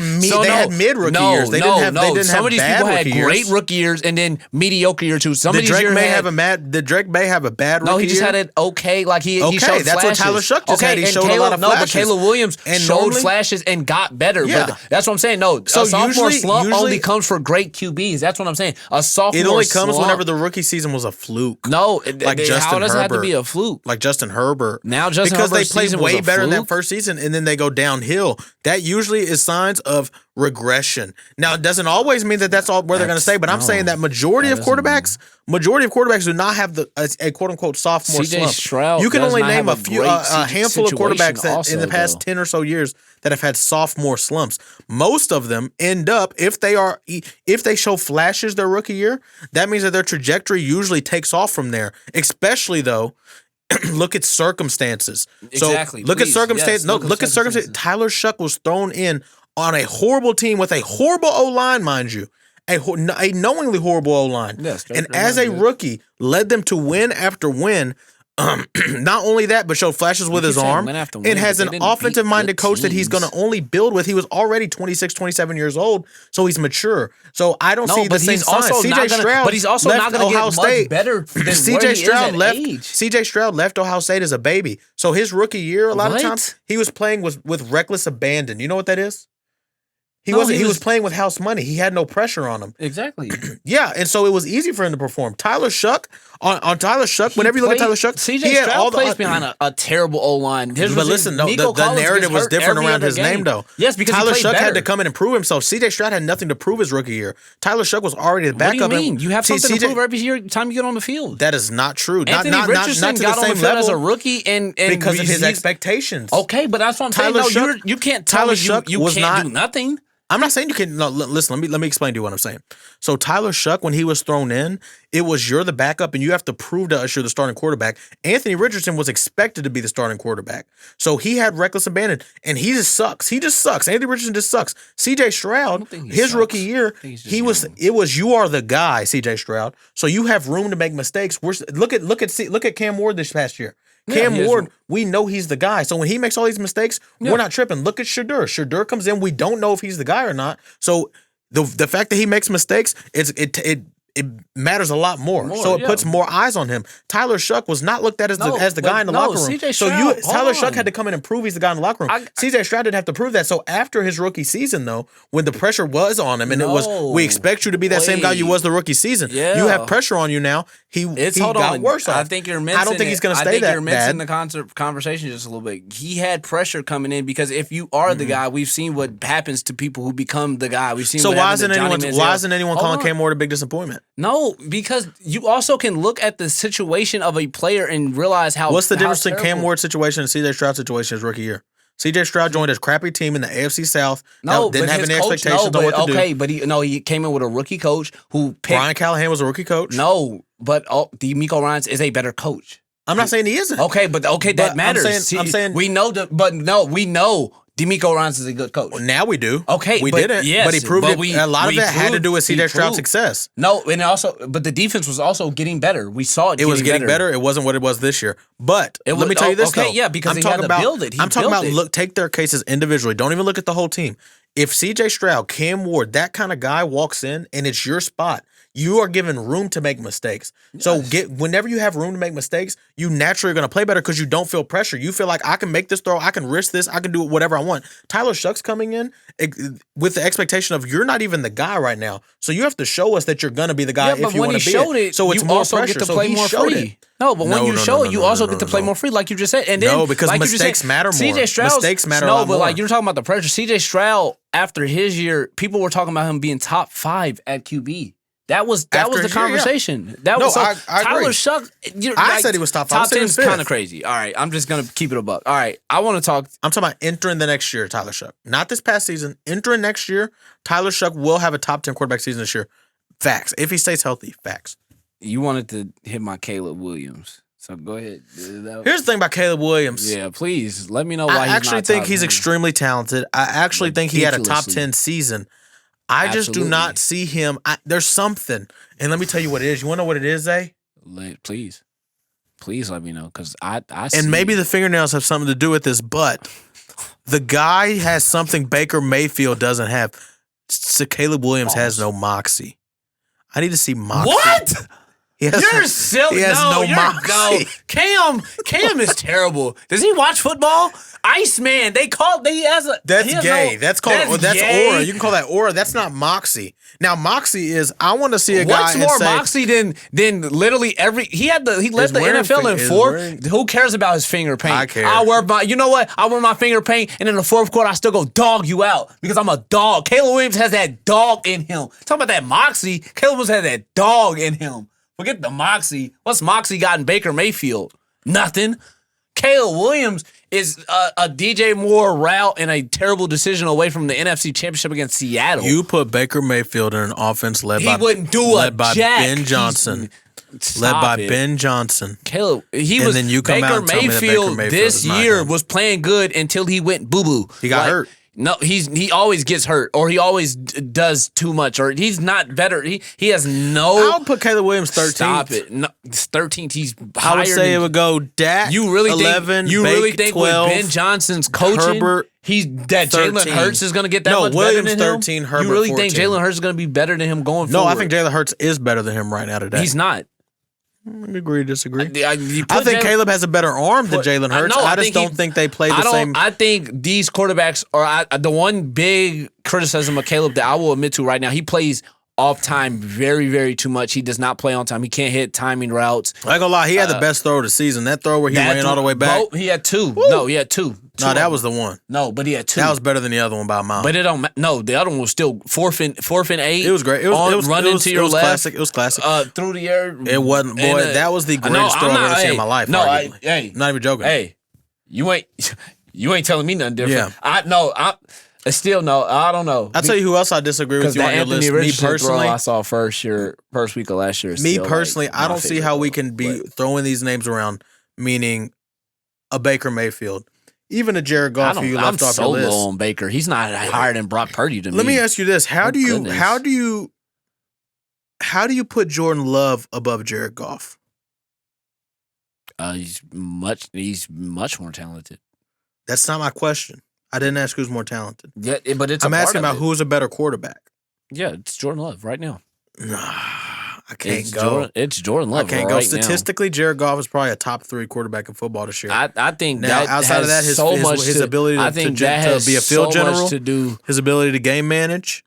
mid rookie years. They didn't have Some of these bad people had rookie great years. rookie years and then mediocre years too. Some Did of these Drake years May had, Did Drake May have a bad rookie year? No, he just had it okay. Like he showed that's flashes. what Tyler Shuck just had. He and showed a lot of flashes. No, but Caleb Williams And showed normally- flashes and got better. Yeah. But that's what I'm saying. No, So a sophomore slump usually- only comes for great QBs. That's what I'm saying. A sophomore It only comes slump, whenever the rookie season was a fluke. No, like Justin how does it have to Herbert. be a fluke? Like Justin Herbert. Now Justin because Herbert's they played season was way a better in that fluke? first season and then they go downhill. That usually is signs of regression. Now it doesn't always mean that that's all where they're going to stay, but I'm saying that majority of quarterbacks do not have a quote unquote sophomore CJ slump. Stroud You can does only not name have a handful of situation quarterbacks that also, in the past though. 10 or so years that have had sophomore slumps. Most of them end up if they show flashes their rookie year, that means that their trajectory usually takes off from there. Especially though, look at circumstances. Exactly. So look at circumstances. Yes, No, look at circumstances. Tyler Shuck was thrown in on a horrible team with a horrible O-line, mind you. A knowingly horrible O-line. Yes, and as a rookie, led them to win after win. Not only that, but showed flashes with his arm. Win after And win, has but an they didn't offensive-minded beat coach good that he's going to teams. only build with. He was already 26, 27 years old, so he's mature. So I don't see the same signs. CJ Stroud, but he's also not going to get much better than CJ Stroud left. age. CJ Stroud left Ohio State as a baby. So his rookie year, a lot of What? times he was playing with reckless abandon. You know what that is? He was playing with house money. He had no pressure on him. Exactly. Yeah, and so it was easy for him to perform. Tyler Shuck, on Tyler Shuck, whenever you look at Tyler Shuck, CJ he had Stroud all plays behind a terrible O-line. But listen, no, the narrative was different around his name, though. Yes, because Tyler he played Shuck better. had to come in and prove himself. CJ Stroud had nothing to prove his rookie year. Tyler Shuck was already the What do backup. you mean? You have something to CJ prove every time you get on the field. That is not true. Anthony Richardson not to got the on the same field level as a rookie and because of his he's- expectations. Okay, but that's what I'm Tyler saying. No, Shuck- you can't tell Tyler me Shuck you was can't not- do nothing. I'm not saying you can. No, listen. Let me explain to you what I'm saying. So Tyler Shuck, when he was thrown in, it was you're the backup, and you have to prove to us you're the starting quarterback. Anthony Richardson was expected to be the starting quarterback, so he had reckless abandon, and he just sucks. He just sucks. Anthony Richardson just sucks. C.J. Stroud, his rookie year, it was you are the guy, C.J. Stroud. So you have room to make mistakes. Look at Cam Ward this past year. Cam Ward, we know he's the guy. So when he makes all these mistakes, we're not tripping. Look at Shadur. Shadur comes in. We don't know if he's the guy or not. So the fact that he makes mistakes, it matters a lot more. So it puts more eyes on him. Tyler Shuck was not looked at as the guy in the locker room. CJ So Stroud, Tyler Shuck had to come in and prove he's the guy in the locker room. CJ Stroud didn't have to prove that. So after his rookie season, though, when the pressure was on him and it was, we expect you to be that same guy you was the rookie season. Yeah. You have pressure on you now. He got worse off. I think you're missing. I don't think he's going to stay that you're missing bad. the conversation just a little bit. He had pressure coming in because if you are the guy, we've seen what happens to people who become the guy. We've seen. So what why happened isn't to Johnny anyone Manziel. calling Hold Cam on. Ward a big disappointment? No, because you also can look at the situation of a player and realize how. What's the difference between Cam terrible- Ward's situation and CJ Stroud's situation his rookie year? CJ Stroud joined a crappy team in the AFC South. No, didn't but have his any coach, expectations on what to do. Okay, but he came in with a rookie coach who picked. Brian Callahan was a rookie coach. No, but D'Amico Ryans is a better coach. I'm not saying he isn't. Okay, but that But matters. I'm saying we know we know D'Amico Ryans is a good coach. now we do. Okay, we but didn't. yes, but he proved but it. A lot of we that had to proved- do with he CJ Stroud's proved. success. No, and but the defense was also getting better. We saw it. It was getting better. It wasn't what it was this year. But let me tell you this okay, though. yeah, because I'm he talking had to about, build it. He I'm talking built about it. take their cases individually. Don't even look at the whole team. If CJ Stroud, Cam Ward, that kind of guy walks in and it's your spot, you are given room to make mistakes. So whenever you have room to make mistakes, you naturally are going to play better because you don't feel pressure. You feel like I can make this throw, I can risk this, I can do whatever I want. Tyler Shuck's coming in with the expectation of you're not even the guy right now. So you have to show us that you're going to be the guy if you want to be it. So it's you more also pressure. get to So play he more showed free. it. No, but when you show it, you also get to play no. more free, like you just said. And then, No, because like you just mistakes said, matter more. CJ Stroud, Mistakes matter a no, lot but more. like you're talking about the pressure. CJ Stroud, after his year, people were talking about him being top 5 at QB. That was After the his year, yeah. That was No, so, I Tyler agree. Shuck. I said he was top 5. Top 10 is kind of fifth. crazy. All right, I'm just gonna keep it a buck. All right, I want to talk. I'm talking about entering the next year, Tyler Shuck. Not this past season. Entering next year, Tyler Shuck will have a top 10 quarterback season this year. Facts. If he stays healthy, facts. You wanted to hit my Caleb Williams, so go ahead. Here's the thing about Caleb Williams. Yeah, please let me know why. I actually he's not think top he's 10. extremely talented. I actually think he had a top Ridiculously. 10 season. I just do Absolutely. not see him. There's something. And let me tell you what it is. You want to know what it is, Zay? Please let me know because I And maybe the fingernails have something to do with this, but the guy has something Baker Mayfield doesn't have. So Caleb Williams has no moxie. I need to see moxie. What? He has You're silly. He has no moxie. Cam is terrible. Does he watch football? Iceman. He has a. That's he has gay. no- That's called. That's gay. aura. You can call that aura. That's not moxie. Now moxie is. I want to see a guy. What's and more say, moxie than literally every? He led the Is wearing NFL in is 4. wearing- Who cares about his finger paint? I care. I wear my finger paint, and in the fourth quarter, I still go dog you out because I'm a dog. Caleb Williams has that dog in him. Talk about that moxie. Caleb Williams has that dog in him. Forget the moxie. What's moxie got in Baker Mayfield? Nothing. Caleb Williams is a DJ Moore route and a terrible decision away from the NFC Championship against Seattle. You put Baker Mayfield in an offense led he by wouldn't do a led by jack. Ben Johnson. Led by Ben Johnson. Caleb, And then you come out and tell me that Baker Mayfield this is not year him. was playing good until he went boo boo. He got hurt. No, he always gets hurt, or he always does too much, or he's not better. He has no. I would put Caleb Williams 13th. Stop it. No, it's 13th. He's I higher would say than, it would go Dak. You really 11, think? You Bake, really think 12, with Ben Johnson's coaching, Herbert, that Jalen 13. Hurts is going to get that No, much Williams better than 13, him? Herbert You really think 14. Jalen Hurts is going to be better than him going No, forward? I think Jalen Hurts is better than him right now today. he's not. Agree, disagree. I think Caleb has a better arm than Jalen Hurts. I just don't think they play the same. I think these quarterbacks are the one big criticism of Caleb that I will admit to right now. He plays off time very, very too much. He does not play on time. He can't hit timing routes. I ain't gonna lie, he had the best throw of the season. That throw where he ran all the way back. He had 2. No, he had 2. No, that was the one. No, but he had 2. That was better than the other one by a mile. But it don't. No, the other one was still 4th and 8. It was great. It was running to your left. Classic. It was classic. Through the air. It wasn't. Boy, that was the greatest throw I've ever seen in my life. No, arguably. Not even joking. Hey, you ain't telling me nothing different. Yeah. I still no. I don't know. I'll tell you who else I disagree with Because you that on your Anthony list. Me Richardson personally, throw I saw first week of last year. is me still, personally, like, I my don't see favorite how we throw. can be But throwing these names around, meaning a Baker Mayfield, even a Jared Goff who you I'm left off so your list. low on Baker. He's not higher than Brock Purdy to me. Let me ask you this: Oh, goodness. how do you put Jordan Love above Jared Goff? He's much more talented. That's not my question. I didn't ask who's more talented. Yeah, but it's. I'm a part asking of about it. who's a better quarterback. Yeah, it's Jordan Love right now. Nah, I can't It's go. It's Jordan Love. I can't right go. now. Statistically, Jared Goff is probably a top 3 quarterback in football this year. I think Now, that outside of has that, so much his to, ability I to think that has be a field so general, much to do. his ability to game manage,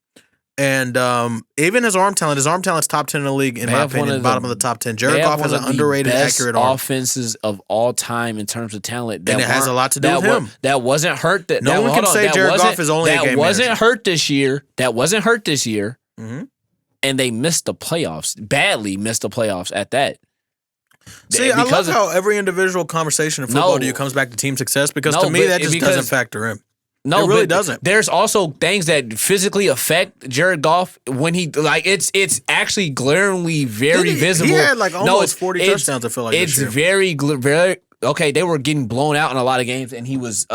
and even his arm talent. His arm talent's top 10 in the league, in They my have one opinion, of the- bottom of the top 10. They Jared have Goff has one an of the underrated, best accurate arm. offenses of all time in terms of talent. And it has a lot to do with him. That wasn't hurt. No one can say Jared Goff is only a game That wasn't manager. hurt this year. That wasn't hurt this year. Mhm. And they missed the playoffs. Badly missed the playoffs at that. See, I love Because of- how every individual conversation in football No. to you comes back to team success because No, to me but that just because- doesn't factor in. No, It really but doesn't. There's also things that physically affect Jared Goff when he it's actually glaringly very visible. He had like almost it's- 40 it's- touchdowns, I feel like, it's this year. very okay. They were getting blown out in a lot of games, and he was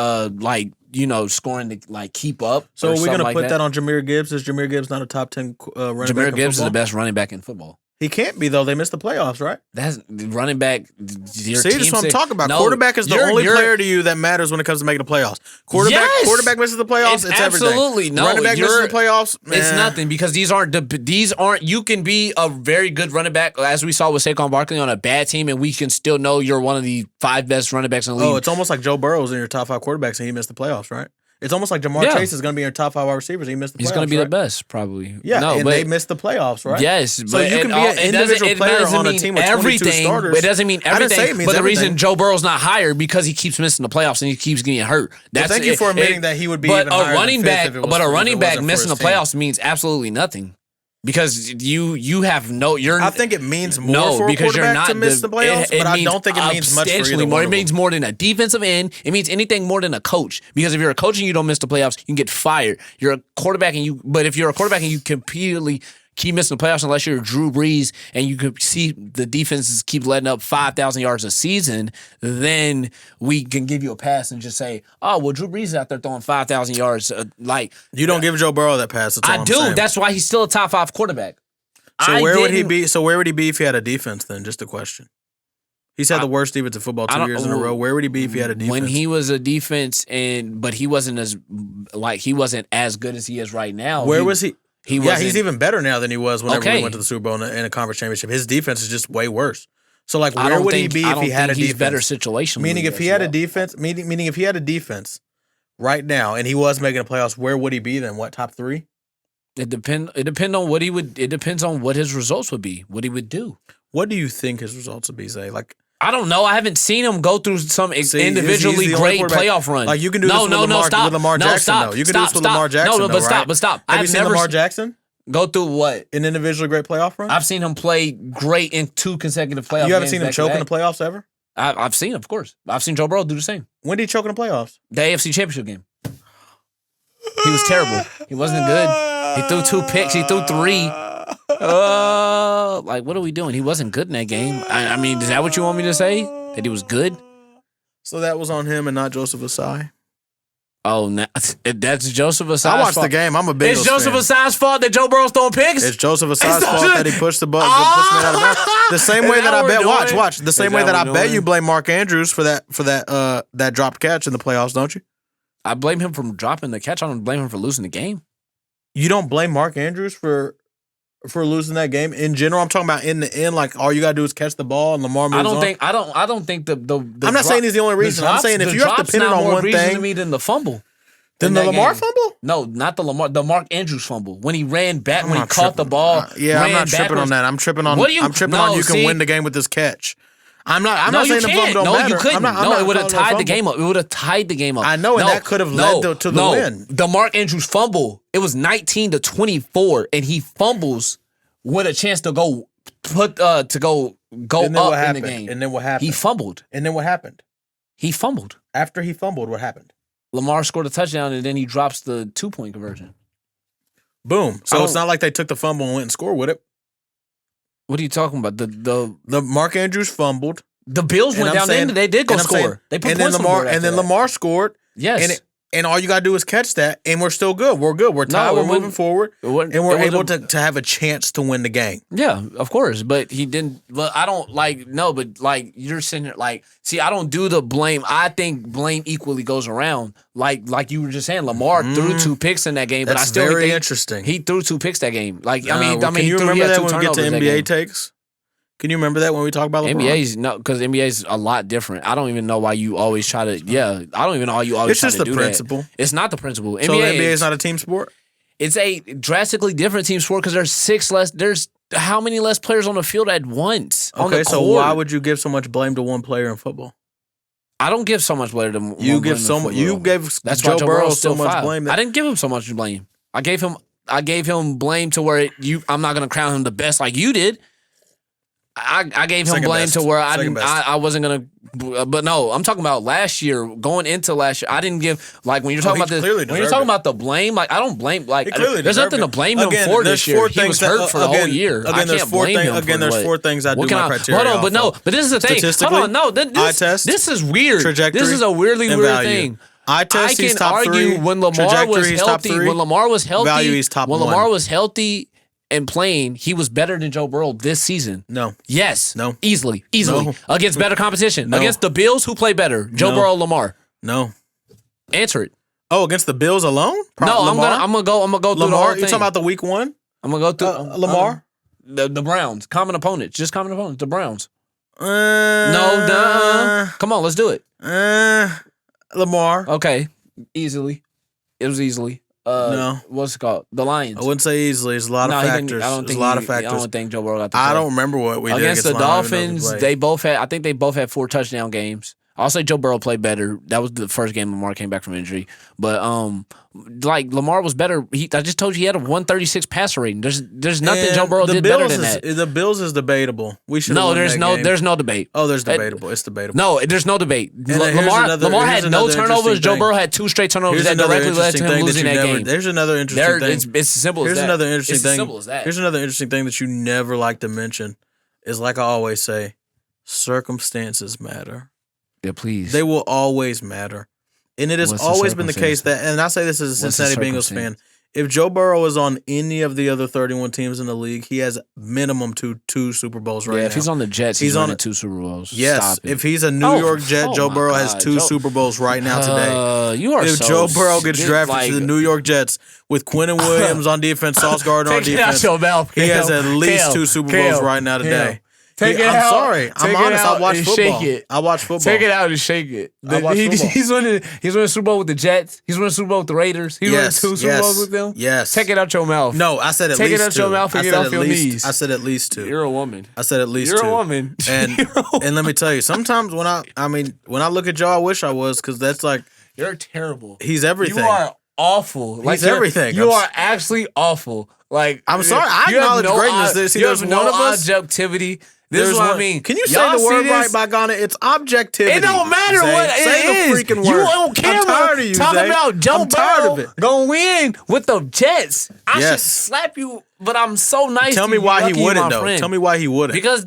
scoring to like keep up. So or are we going to something put like that on Jameer Gibbs? Is Jameer Gibbs not a top 10 running back Jameer in Gibbs is football? the best running back in football. He can't be, though. They missed the playoffs, right? That's running back. See, that's what I'm talking about. Quarterback is the only player to you that matters when it comes to making the playoffs. Quarterback misses the playoffs, it's everything. Absolutely no. Running back misses the playoffs, It's nothing because these aren't. You can be a very good running back, as we saw with Saquon Barkley on a bad team, and we can still know you're one of the 5 best running backs in the league. Oh, it's almost like Joe Burrow's in your top 5 quarterbacks and he missed the playoffs, right? It's almost like Jamar Yeah. Chase is going to be in your top 5 wide receivers. He missed the playoffs. He's going to be right? the best, probably. Yeah, no, and but they missed the playoffs, right? yes, So but you can be an individual player on a team with 22 starters. It doesn't mean I didn't say everything. it means But the everything. reason Joe Burrow's not higher because he keeps missing the playoffs and he keeps getting hurt. Well, thank you for admitting that he would be But even higher a running than fifth back, if it was- but a if it running back wasn't for missing the his team. playoffs means absolutely nothing. Because you have no. I think it means more for a quarterback to miss the playoffs, but I don't think it means much for either more. one It of means them. more than a defensive end. It means anything more than a coach. Because if you're a coach and you don't miss the playoffs, you can get fired. You're a quarterback but if you're a quarterback and you repeatedly keep missing the playoffs unless you're Drew Brees and you could see the defenses keep letting up 5,000 yards a season, then we can give you a pass and just say, oh, well, Drew Brees is out there throwing 5,000 yards. You don't give Joe Burrow that pass. That's all I I'm do. saying. That's why he's still a top 5 quarterback. So where would he be? So where would he be if he had a defense? Then, just a question. He's had the worst defensive football 2 years in a row. Where would he be if he had a defense? When he was a defense, but he wasn't as good as he is right now. Where was he? Yeah, he's even better now than he was whenever we went to the Super Bowl and a conference championship. His defense is just way worse. So, like, where would he be if he had a defense? He's better situationally. Meaning, if he had a defense, meaning if he had a defense right now and he was making the playoffs, where would he be then? What, top 3? It depends on what he would. It depends on what his results would be. What he would do. What do you think his results would be? Zay? Like, I don't know. I haven't seen him go through some individually great playoff run. Like, you can do this with Lamar Jackson. Though you can do this with Lamar Jackson. No, but stop. Have you seen Lamar Jackson go through what? An individually great playoff run? I've seen him play great in 2 consecutive playoffs. You haven't seen him choke in the playoffs ever? I've seen, of course. I've seen Joe Burrow do the same. When did he choke in the playoffs? The AFC Championship game. He was terrible. He wasn't good. He threw 2 picks. He threw 3. Like, what are we doing? He wasn't good in that game. I mean, is that what you want me to say? That he was good? So that was on him and not Joseph Asai? Oh, that's Joseph Asai's fault. I watched the game. I'm a big It's Joseph Asai's fault that Joe Burrow's throwing picks? It's Joseph Asai's fault that he pushed the button, pushed me out of bounds. The same way that I bet. Watch. The same way that I bet you blame Mark Andrews for that dropped catch in the playoffs, don't you? I blame him for dropping the catch. I don't blame him for losing the game. You don't blame Mark Andrews for losing that game in general. I'm talking about in the end, like all you gotta do is catch the ball and Lamar moves on. I don't think the I'm not saying he's the only reason. I'm saying if you have to pin it on one thing, to me than the fumble. Than the Lamar fumble? No, not the Lamar. The Mark Andrews fumble when he ran back when he caught the ball. I'm not tripping on that. I'm tripping on. I'm tripping on you can win the game with this catch. I'm not saying the fumble don't matter. You couldn't. It would have tied the game up. It would have tied the game up. I know, and that could have led to the win. The Mark Andrews fumble, it was 19-24, and he fumbles with a chance to go up in the game. And then what happened? He fumbled. And then what happened? He fumbled. After he fumbled, what happened? Lamar scored a touchdown, and then he drops the 2-point conversion. Boom. So it's not like they took the fumble and went and scored with it. What are you talking about? The Mark Andrews fumbled. The Bills went down there. They did go score. They put points on the board. And then Lamar scored. Yes. And all you got to do is catch that, and we're still good. We're good. We're tied. We're moving forward. And we're able to have a chance to win the game. Yeah, of course. But he didn't. But I don't but you're sitting there see, I don't do the blame. I think blame equally goes around. Like you were just saying, Lamar threw 2 picks in that game. But I still very think interesting. He threw 2 picks that game. Can you remember that when we get to NBA takes? Can you remember that when we talk about LeBron? NBA's because NBA's a lot different. I don't even know why you always try to. Yeah, I don't even know why you always try to do that. It's just the principle. It's not the principle. So the NBA is not a team sport? It's a drastically different team sport because there's how many less players on the field at once? Okay, so why would you give so much blame to one player in football? I don't give so much blame to one You gave Joe Burrow so much blame. I didn't give him so much blame. I gave him blame to where I'm not going to crown him the best like you did. I gave him blame to where I wasn't gonna, but no, I'm talking about last year. Going into last year, I didn't give when you're talking about this. When you're talking about the blame, I don't blame. There's nothing to blame him for this year. He was hurt for the whole year. I can't blame him. Again, there's 4 things I do my criteria. Hold on, but this is the thing. Hold on, no, this is weird. This is a weirdly weird thing. I can argue when Lamar was healthy. When Lamar was healthy. When Lamar was healthy and playing, he was better than Joe Burrow this season. No. Yes. No. Easily. No. Against better competition. No. Against the Bills, who play better? Joe Burrow, Lamar. No. Answer it. Oh, against the Bills alone? I'm gonna go through the whole thing. You talking about the week 1? I'm gonna go through Lamar? The Browns. Common opponents. Just common opponents. The Browns. Come on, let's do it. Lamar. Okay. Easily. It was easily. No. What's it called? The Lions. I wouldn't say easily. There's a lot of factors. I don't think Joe Burrow got the I don't remember what we did against the Dolphins. I think they both had 4 touchdown games. I'll say Joe Burrow played better. That was the first game Lamar came back from injury. But like Lamar was better. I just told you he had a 136 passer rating. There's nothing Joe Burrow did better than that. The Bills is debatable. We should there's no debate. Oh, there's debatable. It's debatable. No, there's no debate. Lamar had no turnovers. Joe Burrow had 2 straight turnovers that directly led to him losing that game. There's another interesting thing. It's as simple as that. Here's another interesting thing. It's as simple as that. Here's another interesting thing that you never like to mention is like I always say, circumstances matter. Yeah, please. They will always matter. And it has always been the case that, and I say this as a Cincinnati Bengals fan, if Joe Burrow is on any of the other 31 teams in the league, he has minimum two Super Bowls right now. Yeah, if he's on the Jets, he's on 2 Super Bowls. Yes, if he's a New York Jet, Joe Burrow has 2 Super Bowls right now today. If Joe Burrow gets drafted to the New York Jets with Quinnen Williams on defense, Sauce Gardner on defense, he has at least 2 Super Bowls right now today. I'm sorry. I'm honest. I watch football. I watch football. Take it out and shake it. He's winning a Super Bowl with the Jets. He's winning a Super Bowl with the Raiders. He's winning 2 Super Bowls with them. Yes. Take it out your mouth. No, I said at least 2. Take it out your mouth and get off your knees. I said at least 2. You're a woman. I said at least 2. You're a woman. And let me tell you, sometimes when I look at Joe, I wish I was, because that's like, you're terrible. He's everything. You are awful. He's everything. You are actually awful. Like, I'm sorry. I acknowledge greatness. There's no objectivity. This is what I mean. Can you say the word right, by Ghana? It's objectivity. It don't matter what it is. Say the freaking word. You on camera I'm tired of you, talking Zay. about Joe Burrow gonna win with the Jets. I should slap you, but I'm so nice. Tell me why he wouldn't, though. Tell me why he wouldn't. Because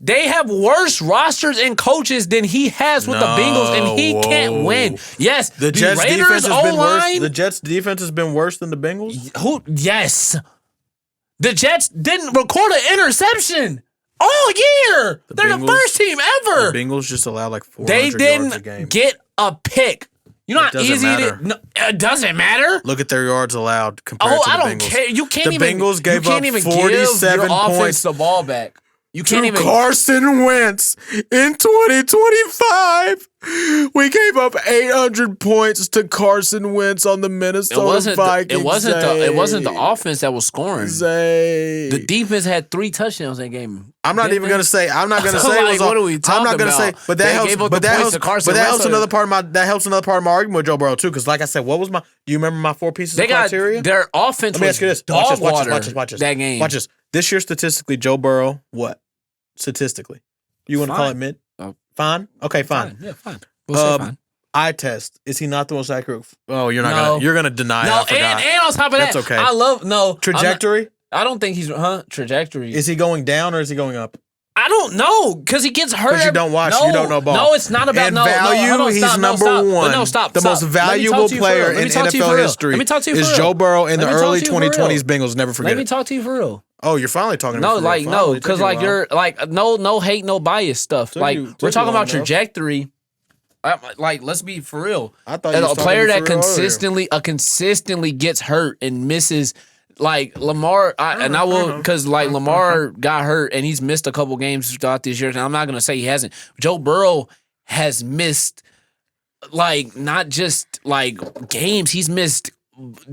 they have worse rosters and coaches than he has with the Bengals, and he can't win. Yes, the Jets defense has been worse. The Jets defense has been worse than the Bengals. Yes, the Jets didn't record an interception all year. They're the first team ever. The Bengals just allowed like 400 They yards a game. didn't get a pick. You know how easy it is? No, it doesn't matter. Look at their yards allowed compared to the Bengals. I don't care. You can't the Bengals gave up 47 points. The ball back. You can't even. Carson Wentz in 2025. We gave up 800 points to Carson Wentz on the Minnesota Vikings. It wasn't the offense that was scoring. The defense had 3 touchdowns that game. I'm not even gonna say. I'm not gonna say. Like, what are we talking I'm not gonna about? say. But that helps. But that helps another part of my. That helps another part of my argument with Joe Burrow too. Because like I said, what was my? Do you remember my 4 pieces of criteria? Their offense. Let me ask you this. Watch this. That game. Watch this. This year, statistically, Joe Burrow. What? Statistically, you want to call it mid? Fine. Okay, fine. Yeah, fine. We'll say fine. Eye test. Is he not the most accurate? Oh, you're not gonna. You're gonna deny. No, I forgot. And on top of that, that's okay. I love trajectory. I don't think he's trajectory. Is he going down or is he going up? I don't know because he gets hurt. Because you don't watch. You don't know ball. No, it's not about value. He's number 1. Stop. The most valuable player in NFL history. Let me talk to you for real. Is Joe Burrow in the early 2020s Bengals. Never forget. Let me talk to you for real. Oh, you're finally talking to me. Because like you're like no hate, no bias stuff. Like we're talking about trajectory. Like let's be for real. I thought you a player that consistently gets hurt and misses. Like Lamar, I will because like Lamar got hurt and he's missed a couple games throughout this year. And I'm not gonna say he hasn't. Joe Burrow has missed like not just like games. He's missed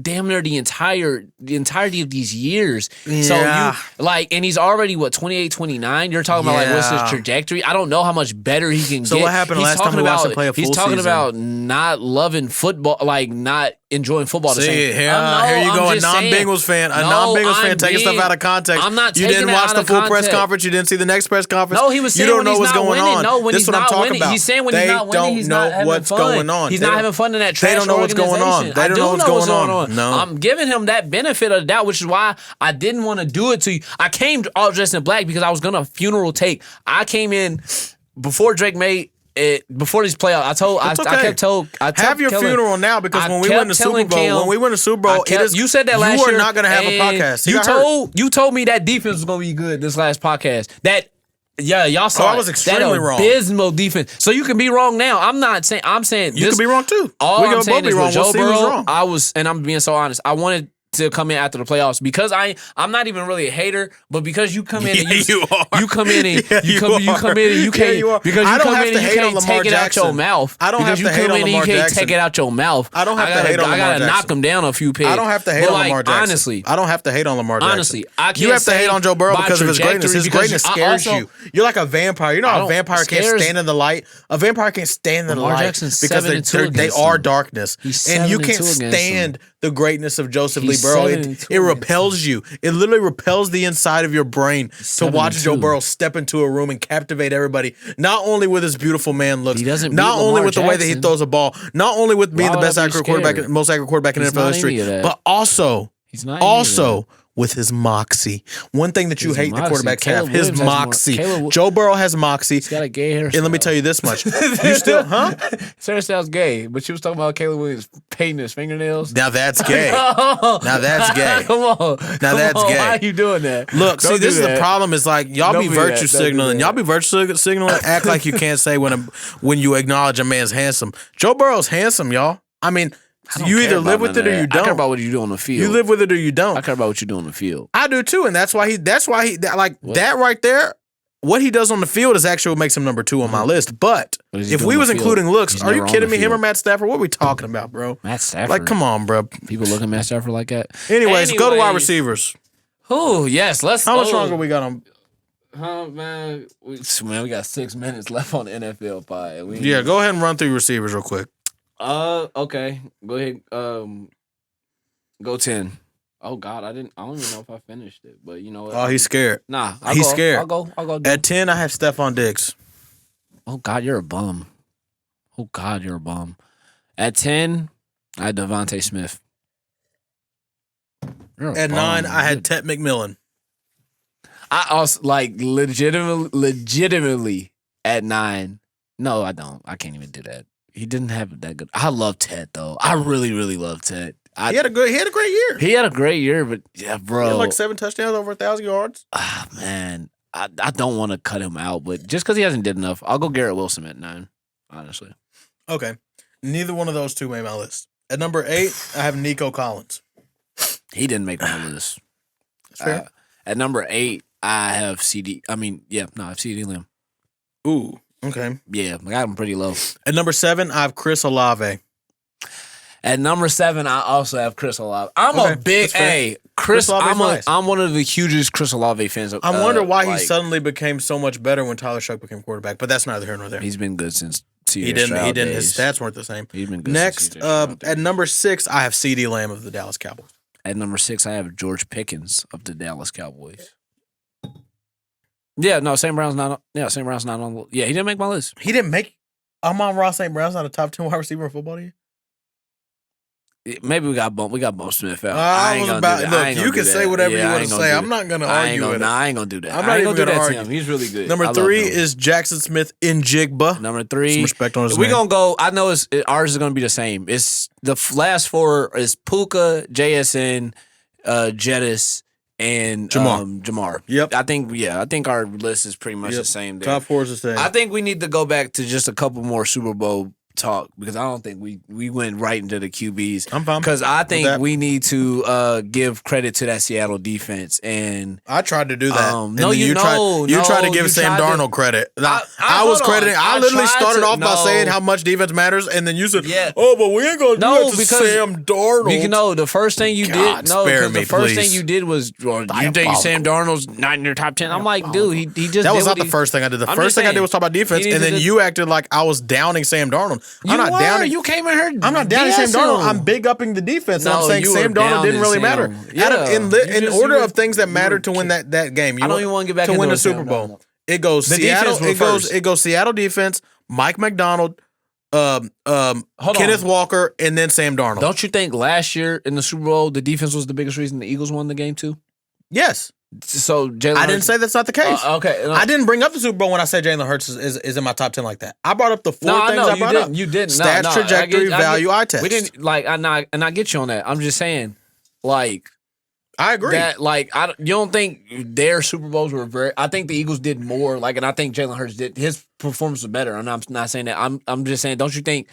damn near the entirety of these years. Yeah. So you like, and he's already 28, 29. You're talking about like what's his trajectory? I don't know how much better he can get. So what happened last time we watched him play a full season? He's talking about not loving football, like not enjoying football. See, here you go, a non-Bengals fan. A non-Bengals fan taking stuff out of context. I'm not. You didn't watch the full press conference. You didn't see the next press conference. No, he was saying you don't know what's going on. No, when this he's is what I'm not talking winning. about. He's saying when he's not winning, he's not having fun. He's not having fun in that trash organization. They don't know what's going on. They don't know what's going on. No, I'm giving him that benefit of the doubt, which is why I didn't want to do it to you. I came all dressed in black because I was gonna funeral take. I came in before Drake made it, before these playoffs. I have your funeral now because when we win the Super Bowl, you said that last year. You are not gonna have a podcast. You told me that defense was gonna be good this last podcast. Y'all saw I was extremely wrong. Abysmal defense. So you can be wrong now. I'm saying you can be wrong too. All I'm saying both be is wrong. with Joe Burrow, I was, and I'm being so honest. I wanted still come in after the playoffs because I'm not even really a hater, but because you come in and you are. you come in and Yeah, you come in and you can't you are. because I you don't come have in to and you hate on can't Lamar take it out your Jackson. mouth. I don't have to hate on and Lamar you can't Jackson. take it out your mouth. I don't have to hate on Lamar I gotta Jackson. knock him down a few pegs. I don't have to hate on Lamar Jackson. Honestly, I don't have to hate on Lamar Jackson. honestly, I can't. You have to hate on Joe Burrow by because of his greatness. His trajectory, greatness because scares also- you. You're like a vampire. You know how a vampire can't scares- stand in the light? A vampire can't stand in the Lamar light Jackson's because 7-2 they against are him. darkness. He's And you 7-2 can't against stand the greatness of Joseph Lee He's Burrow. 7-2 It against repels you. It literally repels the inside of your brain to watch 7-2. Joe Burrow step into a room and captivate everybody, not only with his beautiful man looks, He doesn't not beat only Lamar with the way that he Jackson. throws a ball, not only with being Why the would best I be accurate quarterback, scared? most accurate quarterback in He's NFL not history, any of that. but also He's not any of also with his moxie. One thing that you His hate the moxie. quarterbacks Caleb have, his Williams has more- moxie. Caleb- Joe Burrow has moxie. He's got a gay hairstyle. And let me tell you this much. You still, huh? Sarah sounds gay, but she was talking about Caleb Williams painting his fingernails. Now that's gay. Now that's gay. Come on. Now that's gay. Why are you doing that? Look, Don't see, this do is that. the problem. Is like y'all Don't be do virtue that. Don't do signaling. that. Y'all be virtue signaling. Act like you can't say when you acknowledge a man's handsome. Joe Burrow's handsome, y'all. I mean, I don't you care either about live with none it or of you that. I care don't. about what you do on the field. You live with it or you don't. I care about what you do on the field. I do too, and that's why he that right there. What he does on the field is actually what makes him number 2 on my list. But What is he if doing we on was the field? including looks, He's are you never on kidding the me? Him or field. Matt Stafford? What are we talking about, bro? Matt Stafford. Like, come on, bro. People look at Matt Stafford like that. Anyways, go to wide receivers. Oh, yes. Let's. How much longer we got on? Man, we got 6 minutes left on the NFL pod. Yeah, go ahead and run through receivers real quick. Okay. Go ahead. Go 10. Oh God, I don't even know if I finished it, but you know what? Oh, he's scared. Nah, He's scared. I'll go. At 10, I have Stephon Diggs. Oh God, you're a bum. Oh God, you're a bum. At 10, I had Devontae Smith. You're a At bum. 9, I had Ted McMillan. I also like legitimately at 9. No, I don't. I can't even do that. He didn't have that good. I love Ted though. I really, really love Ted. He had a great year. He had a great year, but yeah, bro. He had like 7 touchdowns, over 1,000 yards. Ah, man, I don't want to cut him out, but just because he hasn't did enough, I'll go Garrett Wilson at 9. Honestly, Okay. Neither one of those two made my list. At number 8, I have Nico Collins. he didn't make my list. That's fair. At number 8, I have CD. I have CD Lamb. Ooh, okay. Yeah, I got him pretty low. At number 7, I have Chris Olave. At number 7, I also have Chris Olave. I'm Okay, a big that's fair. Chris. Olave's nice. I'm one of the hugest Chris Olave fans. I wonder why he like, suddenly became so much better when Tyler Shuck became quarterback, but that's neither here nor there. He's been good since CJ He didn't. Stroud His days. stats weren't the same. He's been good Next, since CJ Stroud days. at number 6, I have CD Lamb of the Dallas Cowboys. At number 6, I have George Pickens of the Dallas Cowboys. Yeah, no, St. Brown's not on. Yeah, St. Brown's not on. Yeah, he didn't make my list. He didn't make. Amon-Ra St. Brown's not a top 10 wide receiver in football to you? Maybe we got Bump Smith out. I ain't was gonna about. do that. I Look, ain't you gonna can do say that. whatever Yeah, you I want ain't to gonna say. do I'm not going to I ain't argue gonna, with it. nah, I ain't gonna do that. I'm I not ain't even gonna do gonna that argue. to him. He's really good. Number I love 3 him. is Jackson Smith in Jigba. Number 3. Some respect on his We name. gonna go. I know ours is gonna be the same. It's the last 4 is Puka, JSN, Jettis, and Jamar. Yep. I think our list is pretty much the same there. Top 4 is the same. I think we need to go back to just a couple more Super Bowl talk because I don't think we went right into the QBs. I'm fine because I with think that. we need to give credit to that Seattle defense and I tried to do that. No, And then you tried to give you Sam tried to- Darnold credit. I hold was on. crediting. I I literally tried started to- off by no. saying how much defense matters, and then you said, Yeah. "Oh, but we ain't gonna do No, that to because Sam Darnold." the first thing you God, did, no, spare because me, the first please. thing you did was, well, you think Diabolical. Sam Darnold's not in your top 10? I'm like, dude, he just That did was not what the he- first thing I did. The I'm first just thing I did saying, was talk about defense, he and needs then to- you acted like I was downing Sam Darnold. You I'm not were. downing. You came in here. I'm not downing Sam BSing Darnold. him. I'm big upping the defense. And No, I'm saying you Sam were Darnold didn't downing really Sam. matter. Yeah. In You order were- of things that you matter were- to win that game, I don't even want to get back to into win the Sam Super Bowl. Darnold. It goes The Seattle. defense went It goes Seattle defense. Mike McDonald, Hold Kenneth on. Walker, and then Sam Darnold. Don't you think last year in the Super Bowl, the defense was the biggest reason the Eagles won the game too? Yes, So Jalen I didn't Hurts- say that's not the case. Okay. I didn't bring up the Super Bowl when I said Jalen Hurts is in my top 10 like that. I brought up the 4 No, I things know I you brought didn't. up. You didn't. No, Stats, no, trajectory, I get- value, eye test. We didn't like, and I get you on that. I'm just saying, like I agree. that, like you don't think their Super Bowls were very? I think the Eagles did more. Like, and I think Jalen Hurts did. His performance was better. And I'm not saying that. I'm just saying, don't you think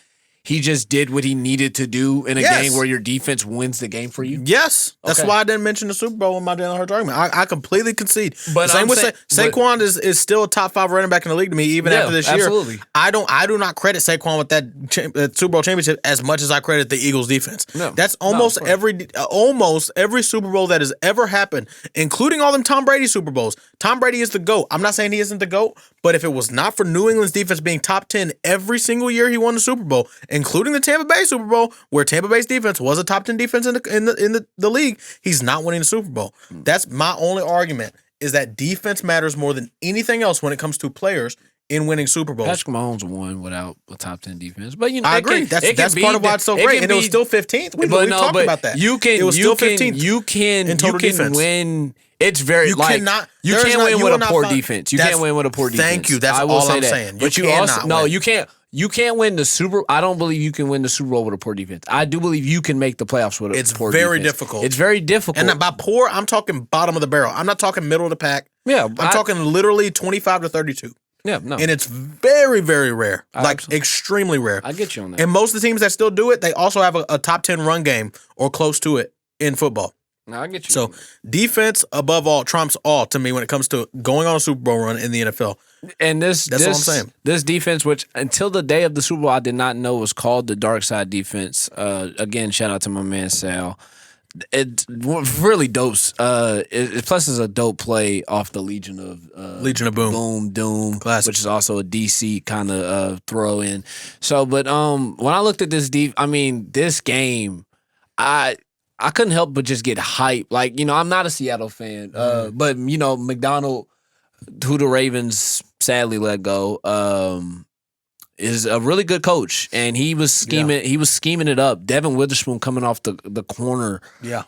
he just did what he needed to do in a Yes. game where your defense wins the game for you? Yes, that's Okay. why I didn't mention the Super Bowl in my Jalen Hurts argument. I completely concede. But Same I'm with saying- Saquon is still a top 5 running back in the league to me, even Yeah, after this absolutely. year. I do not credit Saquon with that Super Bowl championship as much as I credit the Eagles defense. No. That's No, almost of every Super Bowl that has ever happened, including all them Tom Brady Super Bowls. Tom Brady is the GOAT. I'm not saying he isn't the GOAT, but if it was not for New England's defense being top 10 every single year he won the Super Bowl, including the Tampa Bay Super Bowl, where Tampa Bay's defense was a top 10 defense in the league, he's not winning the Super Bowl. That's my only argument, is that defense matters more than anything else when it comes to players in winning Super Bowls. Patrick Mahomes won without a top 10 defense, but I agree. That's part of why it's so great, and it was still 15th. We talked about that. It was still 15th. You can in total defense. win. It's very You cannot. You there is can't not- win you with will a not poor find- defense. You that's- can't win with a poor defense. Thank you. That's I will all say I'm that. saying. But you cannot also no. win. You can't. You can't win the Super. I don't believe you can win the Super Bowl with a poor defense. I do believe you can make the playoffs with a It's poor very defense. difficult. It's very difficult. And by poor, I'm talking bottom of the barrel. I'm not talking middle of the pack. yeah, I'm talking literally 25 to 32. Yeah, no. And it's very, very rare. Like Absolutely. extremely rare. I get you on that. And most of the teams that still do it, they also have a top 10 run game or close to it in football. No, I get you. So defense above all trumps all to me when it comes to going on a Super Bowl run in the NFL. And That's all I'm saying. This defense, which until the day of the Super Bowl, I did not know was called the Dark Side Defense. Again, shout out to my man Sal. It's really dope. Plus, it's a dope play off the Legion of Boom. Boom Doom, Classic. which is also a DC kind of throw in. So, but when I looked at this this game, I couldn't help but just get hyped. Like, I'm not a Seattle fan, but McDonald, who the Ravens sadly let go, is a really good coach, and he was scheming. He was scheming it up. Devin Witherspoon coming off the corner,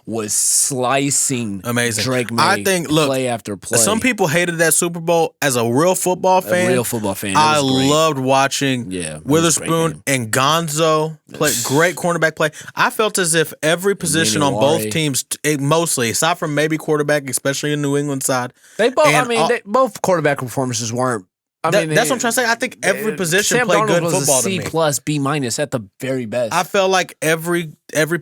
was slicing Amazing. Drake May. I think, look, play after play. Some people hated that Super Bowl. As a real football fan, it was I great. loved watching it was a great Witherspoon game. and Gonzo play great cornerback play. I felt as if every position on both teams, mostly aside from maybe quarterback, especially in New England side, They both. and both quarterback performances weren't. that's what I'm trying to say. I think every position Sam played Darnold good was football a to C me. plus B minus at the very best. I felt like every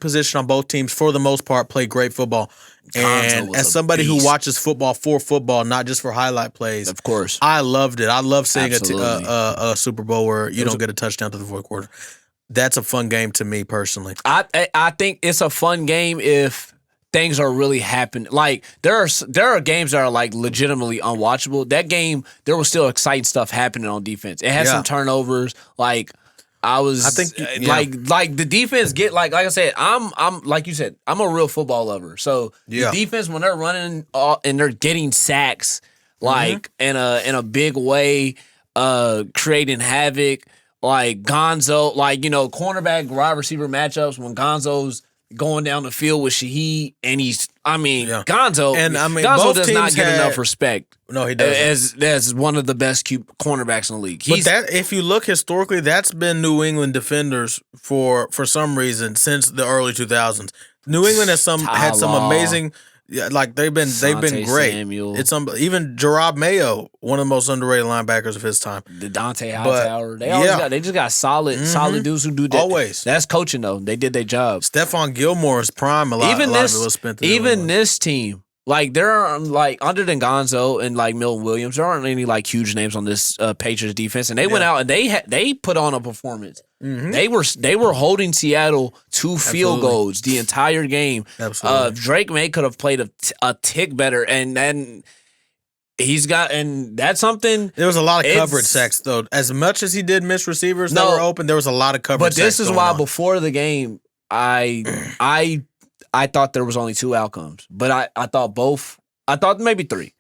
position on both teams, for the most part, played great football. And was as a somebody who beast. watches football for football, not just for highlight plays, Of course. I loved it. I love seeing Absolutely. a Super Bowl where you don't get a touchdown to the fourth quarter. That's a fun game to me personally. I think it's a fun game if things are really happening. Like there are games that are like legitimately unwatchable. That game, there was still exciting stuff happening on defense. It had some turnovers. Like I think like the defense get like I said, I'm like you said, I'm a real football lover. So the defense, when they're running and they're getting sacks like in a big way, creating havoc. Like Gonzo, cornerback wide receiver matchups when Gonzo's going down the field with Shaheed, and Gonzo. And Gonzo both does not teams get had- enough respect. No, he doesn't. As one of the best cornerbacks in the league. But that, if you look historically, that's been New England defenders for some reason since the early 2000s. New England had some amazing. Yeah, like they've been great. Samuel. It's even Gerard Mayo, one of the most underrated linebackers of his time. The Dante Hightower. They just got solid dudes who do that. Always. That's coaching though. They did their job. Stephon Gilmore's prime. A lot of it was spent. Even this team, like there are like other than Gonzo and like Milton Williams, there aren't any like huge names on this Patriots defense, and they went out and they put on a performance. Mm-hmm. They were holding Seattle to field goals the entire game. Absolutely. Drake May could have played a tick better, and then that's something. There was a lot of coverage sacks though. As much as he did miss receivers that were open, there was a lot of coverage. But this sacks is why going on. before the game, I thought there was only two outcomes, but I thought maybe three.